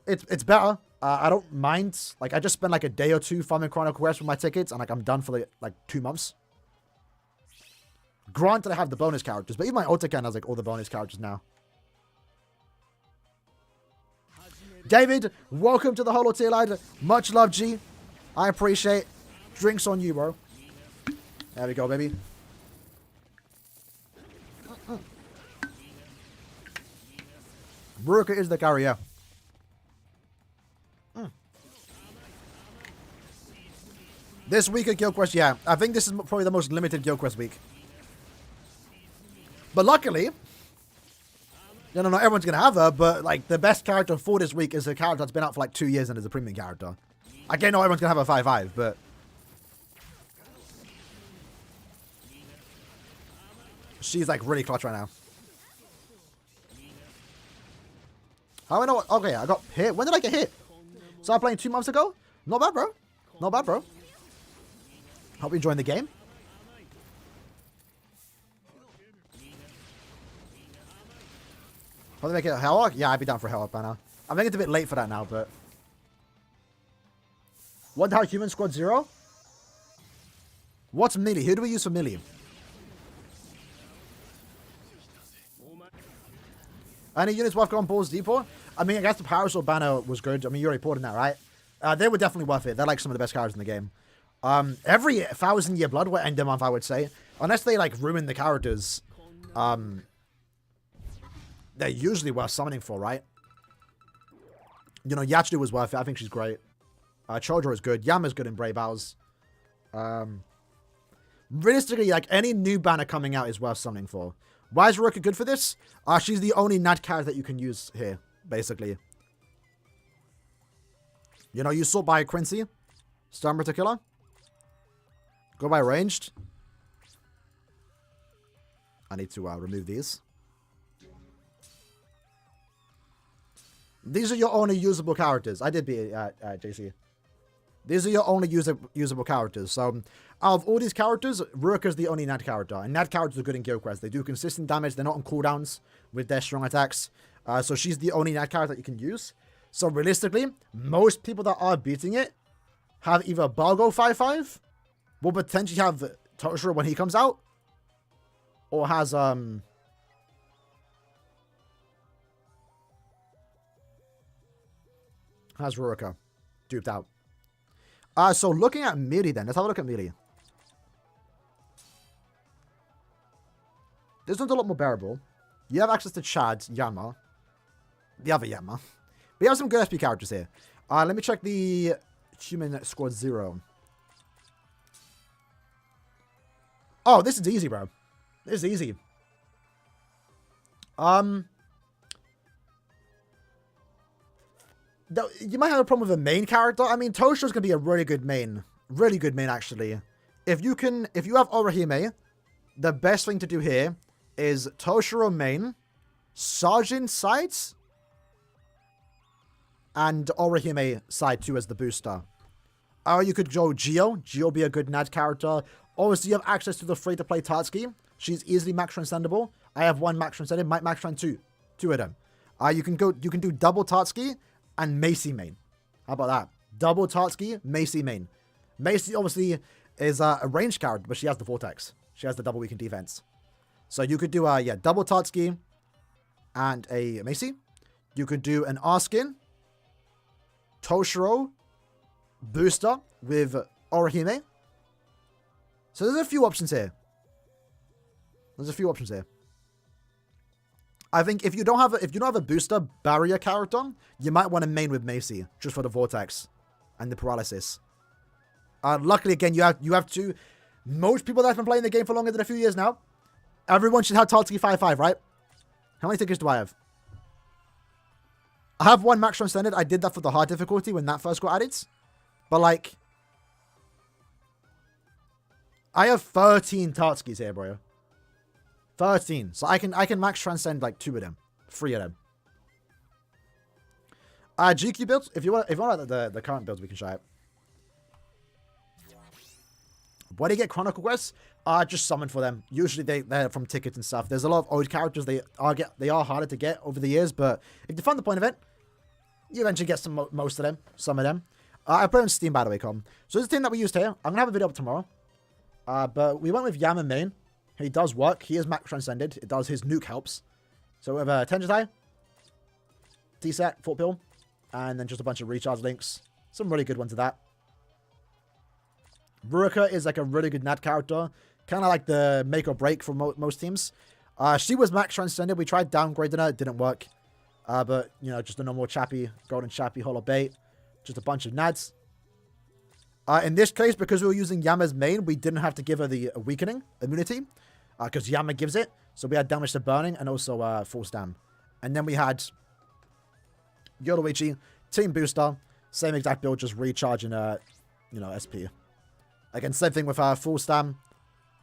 it's better. I don't mind. Like, I just spend, like, a day or 2 farming Chronic Quest with my tickets, and, like, I'm done for, like 2 months. Granted, I have the bonus characters, but even my ult account has, like, all the bonus characters now. David, welcome to the Holo Tier Lad. Much love, G. I appreciate. Drinks on you, bro. There we go, baby. Maruka is the carrier. This week at Guild Quest, yeah. I think this is probably the most limited Guild Quest week. But luckily, you know, not everyone's going to have her, but, like, the best character for this week is a character that's been out for, like, 2 years and is a premium character. Again, not everyone's going to have a 5-5, but... she's, like, really clutch right now. How do I know what... okay, I got hit. When did I get hit? Started playing 2 months ago? Not bad, bro. Not bad, bro. Hope you're enjoying the game. Will they make it a Helllock? Yeah, I'd be down for a Helllock by now. I think it's a bit late for that now, but... Wonder how human squad 0? What's melee? Who do we use for melee? Any units worth going balls deep for? I mean, I guess the Parasol banner was good. I mean, you already reported that, right? They were definitely worth it. They're like some of the best characters in the game. Every 1,000-year blood will end a month, I would say. Unless they, like, ruin the characters. They're usually worth summoning for, right? You know, Yachdu was worth it. I think she's great. Chodra is good. Yama's good in Brave Hours. Realistically, like, any new banner coming out is worth summoning for. Why is Ruka good for this? She's the only Nat character that you can use here, basically. You know, you sort by Quincy. Stun Killer. Go by ranged. I need to remove these. These are your only usable characters. I did beat it, JC. These are your only usable characters. So, out of all these characters, Ruka's the only Nad character. And Nad characters are good in Guild Quest. They do consistent damage. They're not on cooldowns with their strong attacks. So, she's the only Nad character that you can use. So, realistically, most people that are beating it have either Balgo 5-5, will potentially have Toshiro when he comes out, or has Ruka duped out. So looking at melee then, let's have a look at melee. This one's a lot more bearable. You have access to Chad, Yama, the other Yama. We have some good SP characters here. Let me check the human squad 0. Oh, this is easy, bro. This is easy. You might have a problem with a main character. I mean, Toshiro's going to be a really good main. Really good main, actually. If you have Orihime, the best thing to do here is Toshiro main, Sergeant sides, and Orihime side 2 as the booster. Or you could go Geo. Geo be a good Nad character. Obviously, you have access to the free-to-play Tatsuki. She's easily max transcendable. I have one max transcended, might max trend two of them. You can do double Tatsuki and Macy main. How about that? Double Tatsuki, Macy main. Macy obviously is a ranged character, but she has the Vortex. She has the double weaken defense. So you could do double Tatsuki and a Macy. You could do an Arskin, Toshiro, booster with Orihime. So there's a few options here. I think if you don't have a booster barrier character, you might want to main with Macy just for the Vortex and the paralysis. Luckily, again, you have to. Most people that have been playing the game for longer than a few years now, everyone should have Tatsuki 5-5, right? How many tickets do I have? I have one max transcended. I did that for the hard difficulty when that first got added, but like, I have 13 Tatsukis here, bro. 13. So I can max transcend like 2 of them. 3 of them. GQ builds. If you want the current builds, we can try it. When you get Chronicle quests, just summon for them. Usually they're from tickets and stuff. There's a lot of old characters. They are harder to get over the years, but if you find the point of it, you eventually get most of them. Some of them. I put it on Steam, by the way, Com. So this is the team that we used here. I'm gonna have a video up tomorrow. But we went with Yama main. He does work. He is max transcended. It does. His nuke helps. So we have Tenjitai, T-Set, Fort Pill, and then just a bunch of recharge links. Some really good ones of that. Ruka is like a really good Nad character. Kind of like the make or break for most teams. She was max transcended. We tried downgrading her. It didn't work. But, you know, just a normal Chappie, Golden Chappie, Hollow Bait. Just a bunch of Nads. In this case, because we were using Yama's main, we didn't have to give her the weakening immunity. Because Yama gives it. So we had damage to burning and also full stam. And then we had Yoruichi, team booster. Same exact build, just recharging, SP. Again, same thing with full stam.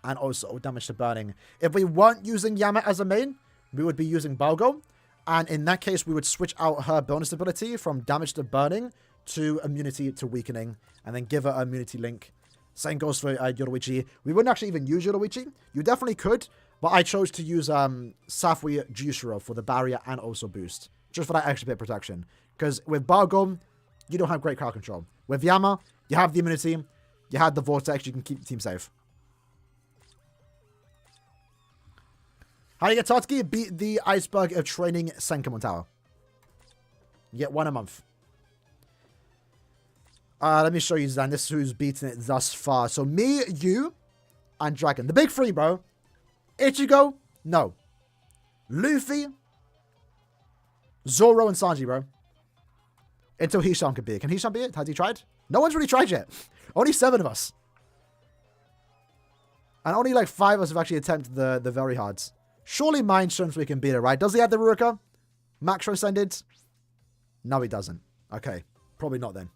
And also damage to burning. If we weren't using Yama as a main, we would be using Balgo. And in that case, we would switch out her bonus ability from damage to burning to immunity to weakening. And then give her an immunity link. Same goes for Yoruichi. We wouldn't actually even use Yoruichi. You definitely could. But I chose to use Safui Jushiro for the barrier and also boost. Just for that extra bit of protection. Because with Balgo, you don't have great crowd control. With Yama, you have the immunity. You have the Vortex. You can keep the team safe. How do you get Tatsuki? Beat the iceberg of training Senkamon Tower. You get 1 a month. Let me show you, Zan. This is who's beaten it thus far. So me, you, and Dragon. The big 3, bro. Ichigo? No. Luffy? Zoro and Sanji, bro. Until Hisham can be it. Can Hisham be it? Has he tried? No one's really tried yet. Only 7 of us. And only like 5 of us have actually attempted the very hards. Surely Mind shows we can beat it, right? Does he have the Ruka? Max Transcended? No, he doesn't. Okay. Probably not then.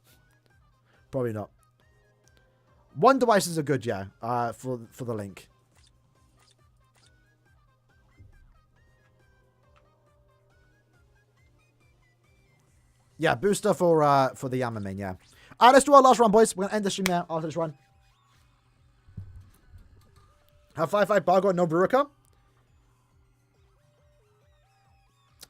Probably not. One devices are good, yeah, for the link. Yeah, booster for the Yama main, yeah. Alright, let's do our last run, boys. We're gonna end the stream now after this run. Have 5-5 Bargo, no Ruruka.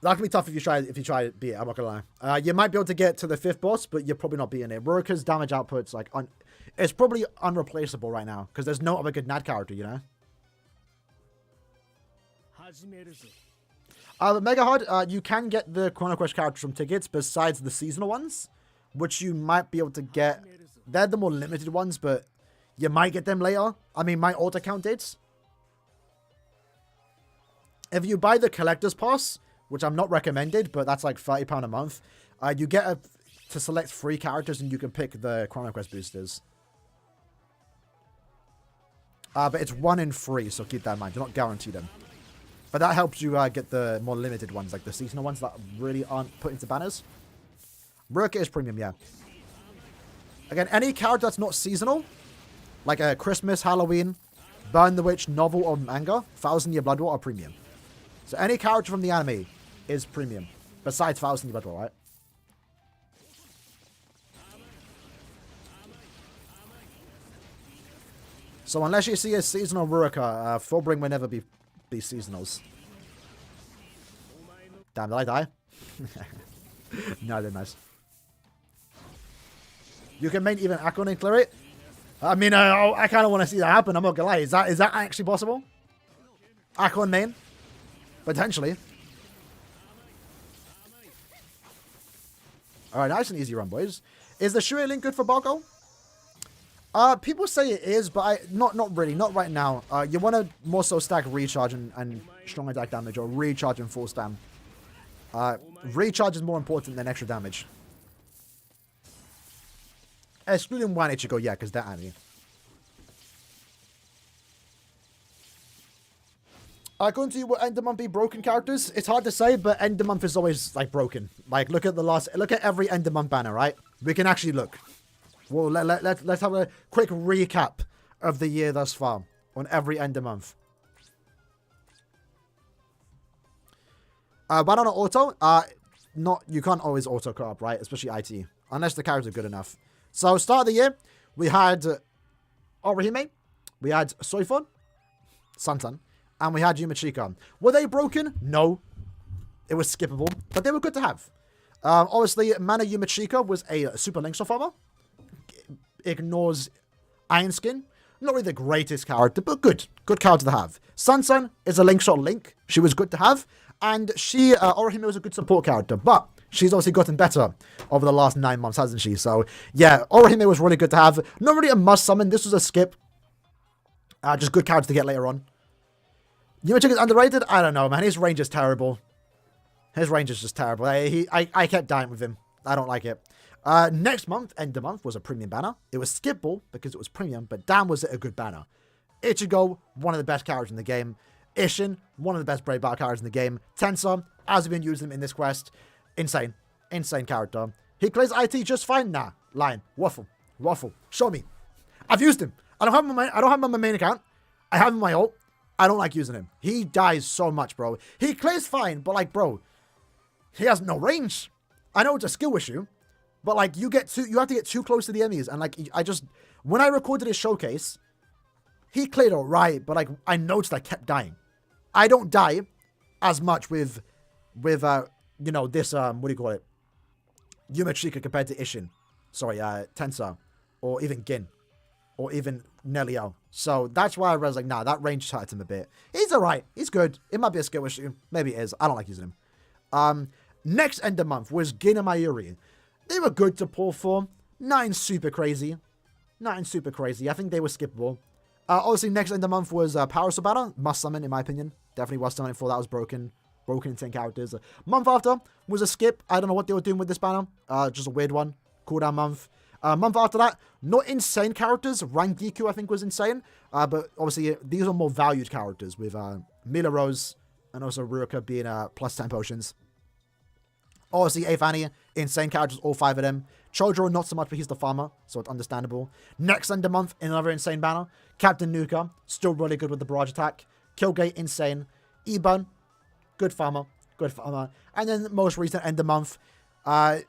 That can be tough if you try to beat it, I'm not gonna lie. You might be able to get to the 5th boss, but you're probably not beating it. Ruruka's damage output's like it's probably unreplaceable right now, because there's no other good NAD character, you know? Mega Hard, you can get the Chrono Quest characters from tickets besides the seasonal ones, which you might be able to get. They're the more limited ones, but you might get them later. I mean, my alt account did. If you buy the Collector's Pass, which I'm not recommended, but that's like £30 a month, you get to select 3 characters and you can pick the Chrono Quest boosters. But it's 1 in 3, so keep that in mind. Do not guarantee them. But that helps you get the more limited ones, like the seasonal ones that really aren't put into banners. Ruruka is premium, yeah. Again, any character that's not seasonal, like a Christmas, Halloween, Burn the Witch, novel, or manga, 1000 Year Blood War are premium. So any character from the anime is premium, besides 1000 Year Blood War, right? So unless you see a seasonal Ruruka, Fullbring will never be seasonals. Damn, did I die? No, they're nice. You can main even Akon and clear it. I mean, I kind of want to see that happen. I'm not gonna lie. Is that actually possible? Akon main, potentially. All right, nice and easy run, boys. Is the Shui link good for Bargo? People say it is, but not really, not right now. You want to more so stack recharge and strong attack damage, or recharge and full spam. Recharge is more important than extra damage. Excluding one Ichigo, yeah, because they're anime. Quincy, will End of Month be broken characters? It's hard to say, but End of Month is always like broken. Like look at every End of Month banner, right? We can actually look. Well, let's have a quick recap of the year thus far on every End of Month. Banana auto, you can't always auto co-op, right? Especially IT, unless the characters are good enough. So start of the year, we had Orihime, we had Soifon, Santan, and we had Yumachika. Were they broken? No. It was skippable, but they were good to have. Obviously, Mana Yumachika was a super link farmer. Ignores Iron Skin. Not really the greatest character, but good. Good character to have. Sansan is a link shot link. She was good to have. And she, Orihime was a good support character, but she's obviously gotten better over the last 9 months, hasn't she? So, yeah, Orihime was really good to have. Not really a must summon. This was a skip. Just good character to get later on. Yumachika is underrated? I don't know, man. His range is terrible. His range is just terrible. I kept dying with him. I don't like it. Next month, End of Month, was a premium banner. It was skippable because it was premium, but damn was it a good banner. Ichigo, one of the best characters in the game. Ishin, one of the best Brave Battle characters in the game. Tensor, as we've been using him in this quest. Insane. Insane character. He plays IT just fine? Nah. Lying. Waffle. Waffle. Show me. I've used him. I don't have him on my main account. I have him on my ult. I don't like using him. He dies so much, bro. He plays fine, but like, bro, he has no range. I know it's a skill issue, but like, you have to get too close to the enemies. And like, when I recorded his showcase, he cleared all right, but like, I noticed I kept dying. I don't die as much with this, what do you call it? Yumachika compared to Ishin. Sorry, Tensor. Or even Gin. Or even Nelio. So that's why I was like, nah, that range hurt him a bit. He's alright. He's good. It might be a skill issue. Maybe it is. I don't like using him. Next End of Month was Gin and Mayuri. They were good to pull for. Nothing super crazy. Nothing super crazy. I think they were skippable. Obviously, next End of Month was Power Sabata. Must summon, in my opinion. Definitely was summon for. That was broken. Broken in 10 characters. Month after was a skip. I don't know what they were doing with this banner. Just a weird one. Cooldown month. Month after that, not insane characters. Rangiku, I think, was insane. But obviously, these are more valued characters with Mila Rose and also Ruruka being plus 10 potions. Obviously, 8th Annie, insane characters, all 5 of them. Chodoro, not so much, but he's the farmer, so it's understandable. Next end of month, another insane banner. Captain Nuka, still really good with the barrage attack. Killgate, insane. Eburn, good farmer, good farmer. And then most recent end of month, again,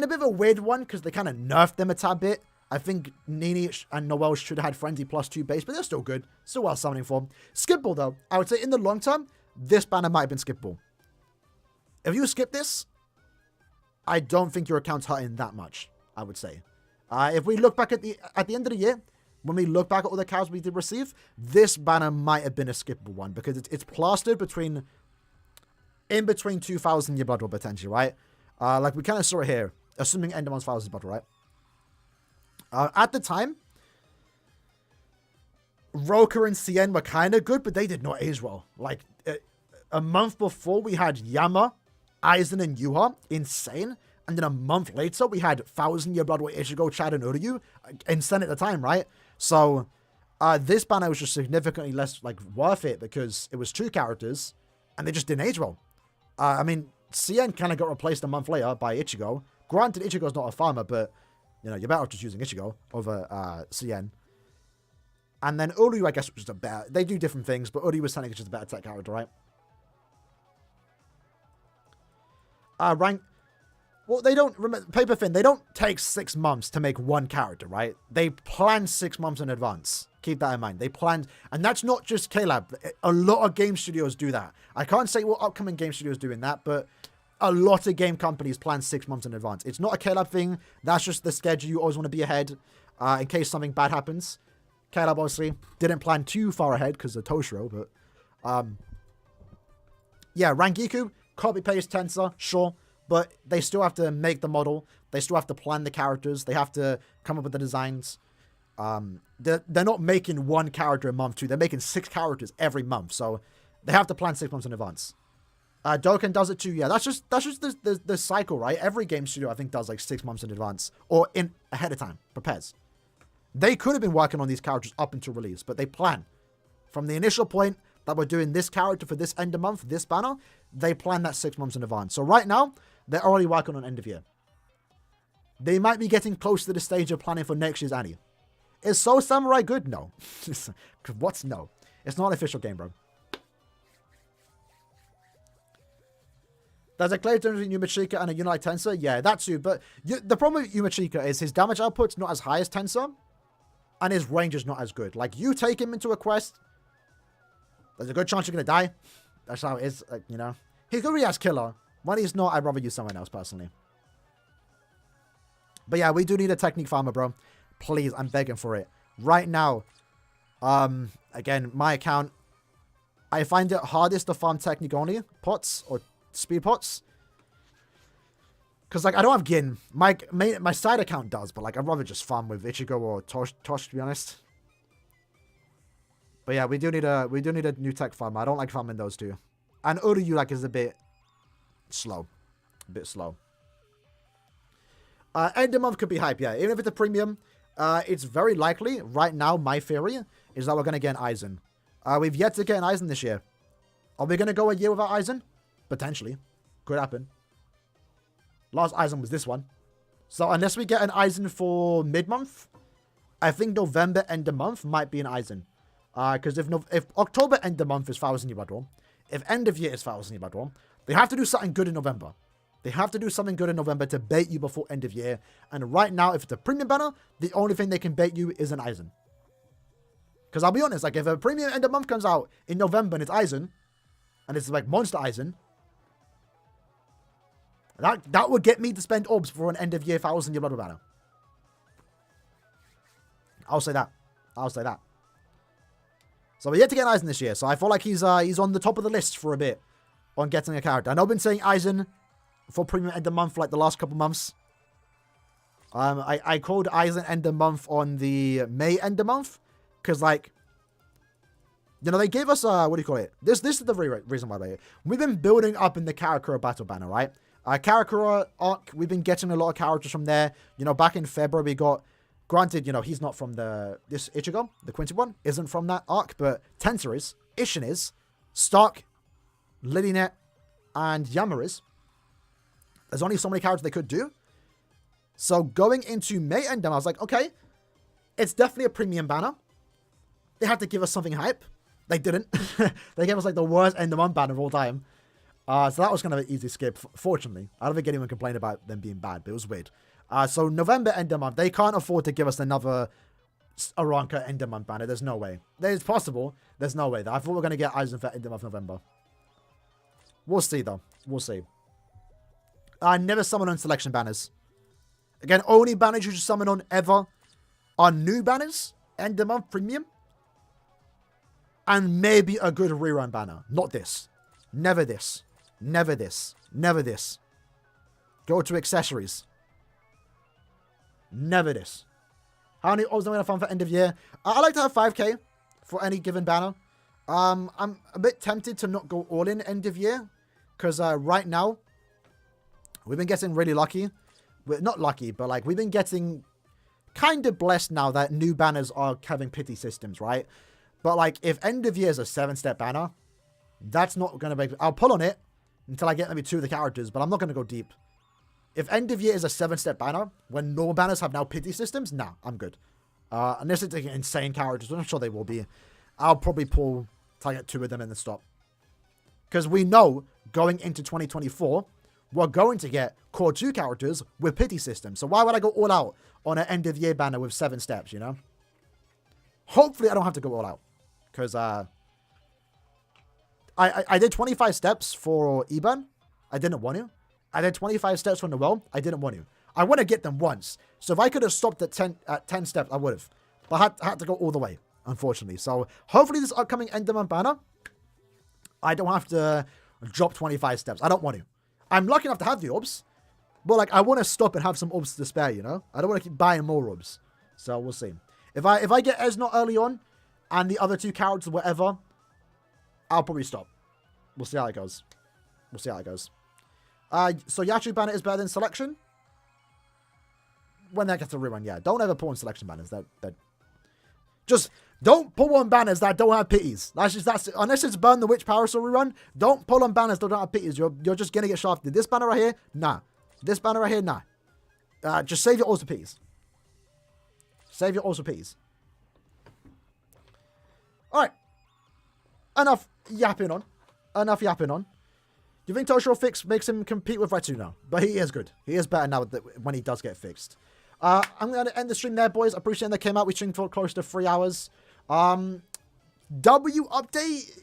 a bit of a weird one, because they kind of nerfed them a tad bit. I think Nini and Noel should have had Frenzy +2 base, but they're still good. Still well summoning form. Skippable, though. I would say in the long term, this banner might have been skippable. If you skip this, I don't think your account's hurting that much, I would say. If we look back at the end of the year, when we look back at all the cards we did receive, this banner might have been a skippable one, because it's plastered in between 2,000 year Blood War potentially, right? Like we kind of saw it here, assuming end of month's 1,000 Blood War, right? At the time, Roka and Cien were kind of good, but they did not age well. Like, a month before, we had Yama, Aizen, and Yuha. Insane. And then a month later, we had 1,000 Year Blood War Ichigo, Chad, and Uryu. Insane at the time, right? So, this banner was just significantly less, like, worth it because it was 2 characters, and they just didn't age well. I mean, Cien kind of got replaced a month later by Ichigo. Granted, Ichigo's not a farmer, but, you know, you're better off just using Ichigo over Cien. And then Uryu, I guess, was just a better... They do different things, but Uryu was technically just a better tech character, right? Rank... Well, they don't... Remember, Paper Thin, they don't take 6 months to make one character, right? They plan 6 months in advance. Keep that in mind. They planned... And that's not just K-Lab. A lot of game studios do that. I can't say what upcoming game studios doing that, but a lot of game companies plan 6 months in advance. It's not a K-Lab thing. That's just the schedule. You always want to be ahead in case something bad happens. K-Lab obviously didn't plan too far ahead because of Toshiro, but... yeah, Rangiku, copy-paste Tensor, sure. But they still have to make the model. They still have to plan the characters. They have to come up with the designs. They're not making 1 character a month, too. They're making 6 characters every month. So they have to plan 6 months in advance. Dokkan does it too. Yeah, that's just the cycle, right? Every game studio, I think, does like 6 months in advance. Or ahead of time. Prepares. They could have been working on these characters up until release. But they plan. From the initial point that we're doing this character for this end of month, this banner, they plan that 6 months in advance. So right now, they're already working on end of year. They might be getting close to the stage of planning for next year's Annie. Is Soul Samurai good? No. What's no? It's not an official game, bro. There's a clear difference between Yumachika and a Unite Tensor. Yeah, that too. But the problem with Yumachika is his damage output's not as high as Tensor. And his range is not as good. Like, you take him into a quest, there's a good chance you're going to die. That's how it is, like, you know. He's good as killer. When he's not, I'd rather use someone else, personally. But yeah, we do need a technique farmer, bro. Please, I'm begging for it. Right now, again, my account, I find it hardest to farm technique only pots or speed pots. Because, like, I don't have Gin. My side account does, but, like, I'd rather just farm with Ichigo or Tosh, to be honest. But yeah, we do need a new tech farmer. I don't like farming those two. And Uryu, like, is a bit slow. A bit slow. End of month could be hype, yeah. Even if it's a premium, it's very likely, right now, my theory, is that we're going to get an Aizen. We've yet to get an Aizen this year. Are we going to go a year without Aizen? Potentially. Could happen. Last Aizen was this one. So unless we get an Aizen for mid-month, I think November end of month might be an Aizen. Because if October end of month is 1,000 Year Blood War, if end of year is 1,000 Year Blood War, they have to do something good in November. They have to do something good in November to bait you before end of year. And right now, if it's a premium banner, the only thing they can bait you is an Aizen. Because I'll be honest, like, if a premium end of month comes out in November and it's Aizen, and it's like Monster Aizen, that would get me to spend orbs for an end of year 1,000 Year Blood War banner. I'll say that. I'll say that. So we're yet to get Aizen this year. So I feel like he's on the top of the list for a bit on getting a character. I know I've been saying Aizen for premium end of month for like the last couple months. I called Aizen end of month on the May end of month. Because, like, you know, they gave us, what do you call it? This is the reason why they're... We've been building up in the Karakura battle banner, right? Karakura arc, we've been getting a lot of characters from there. You know, back in February, we got... Granted, you know, he's not from this Ichigo, the QUINCY one, isn't from that arc, but Tensor is, Ishin is, Stark, Lilynet, and Yama is. There's only so many characters they could do. So going into May Endem, I was like, okay, it's definitely a premium banner. They had to give us something hype. They didn't. They gave us like the worst end of month banner of all time. So that was kind of an easy skip, fortunately. I don't think anyone complained about them being bad, but it was weird. So November end of month, they can't afford to give us another Aranka end of month banner. There's no way. It's possible. There's no way. I thought we were going to get Eisenfett end of month November. We'll see, though. We'll see. Never summon on selection banners. Again, only banners you should summon on ever are new banners, end of month premium, and maybe a good rerun banner. Not this. Never this. Never this. Never this. Go to accessories. Never this. How many orbs am I going to find for end of year? I like to have 5k for any given banner. I'm a bit tempted to not go all in end of year, because right now, we've been getting really lucky. We're not lucky, but like we've been getting kind of blessed now that new banners are having pity systems, right? But like if end of year is a 7-step banner, that's not going to be... I'll pull on it until I get maybe 2 of the characters, but I'm not going to go deep. If end of year is a 7-step banner, when normal banners have now pity systems, nah, I'm good. Unless it's like insane characters, which I'm sure they will be. I'll probably pull till I get 2 of them and then stop. Because we know going into 2024, we're going to get core 2 characters with pity systems. So why would I go all out on an end of year banner with 7 steps, you know? Hopefully I don't have to go all out. Because I did 25 steps for Eban. I didn't want to. I did 25 steps for Noel. I didn't want to. I want to get them once. So if I could have stopped at 10 steps, I would have. But I had to go all the way, unfortunately. So hopefully this upcoming end of month banner, I don't have to drop 25 steps. I don't want to. I'm lucky enough to have the orbs. But like I want to stop and have some orbs to spare, you know? I don't want to keep buying more orbs. So we'll see. If I get Esnot early on and the other 2 characters, whatever, I'll probably stop. We'll see how it goes. We'll see how it goes. So Yatri banner is better than selection? When that gets a rerun, yeah. Don't ever pull on selection banners. That just don't pull on banners that don't have pities. That's unless it's Burn the Witch Parasol rerun, don't pull on banners that don't have pities. You're just gonna get shafted. This banner right here, nah. This banner right here, nah. Just save your ores for pities. Save your ores for pities. Alright. Enough yapping on. Do you think Toshiro fix makes him compete with Ratsuno? But he is good. He is better now when he does get fixed. I'm going to end the stream there, boys. Appreciate they came out. We streamed for close to 3 hours. W update?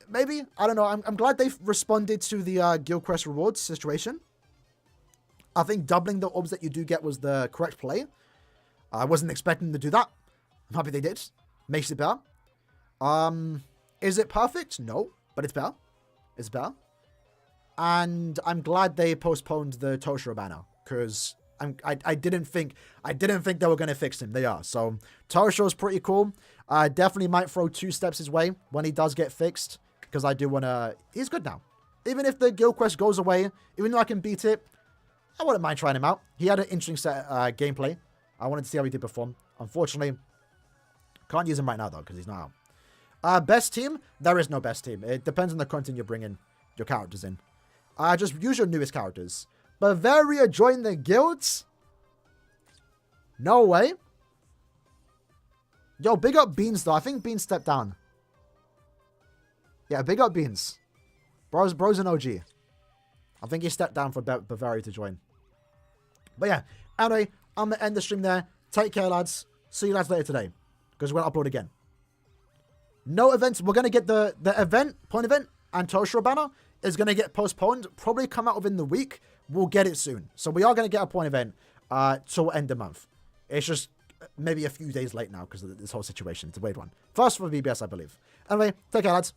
Maybe? I don't know. I'm glad they've responded to the Guild Quest rewards situation. I think doubling the orbs that you do get was the correct play. I wasn't expecting them to do that. I'm happy they did. Makes it better. Is it perfect? No. But it's better. It's better. And I'm glad they postponed the Toshiro banner. Because I didn't think they were going to fix him. They are. So Toshiro's pretty cool. I definitely might throw 2 steps his way when he does get fixed. Because I do want to... He's good now. Even if the Guild Quest goes away, even though I can beat it, I wouldn't mind trying him out. He had an interesting set gameplay. I wanted to see how he did perform. Unfortunately, can't use him right now, though, because he's not out. Best team? There is no best team. It depends on the content you're bringing your characters in. Just use your newest characters. Bavaria joined the guilds? No way. Yo, big up Beans, though. I think Beans stepped down. Yeah, big up Beans. Bro's an OG. I think he stepped down for Bavaria to join. But yeah, anyway, I'm going to end the stream there. Take care, lads. See you lads later today. Because we're going to upload again. No events. We're going to get the event, point event, and Toshiro banner is going to get postponed. Probably come out within the week. We'll get it soon. So we are going to get a point event till end of month. It's just maybe a few days late now because of this whole situation. It's a weird one. First for BBS, I believe. Anyway, take care, lads.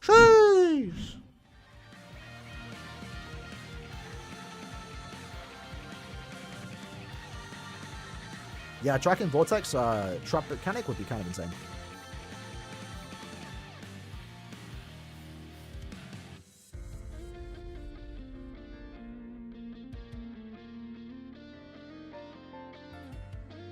Sheesh! Yeah, tracking Vortex trap mechanic would be kind of insane.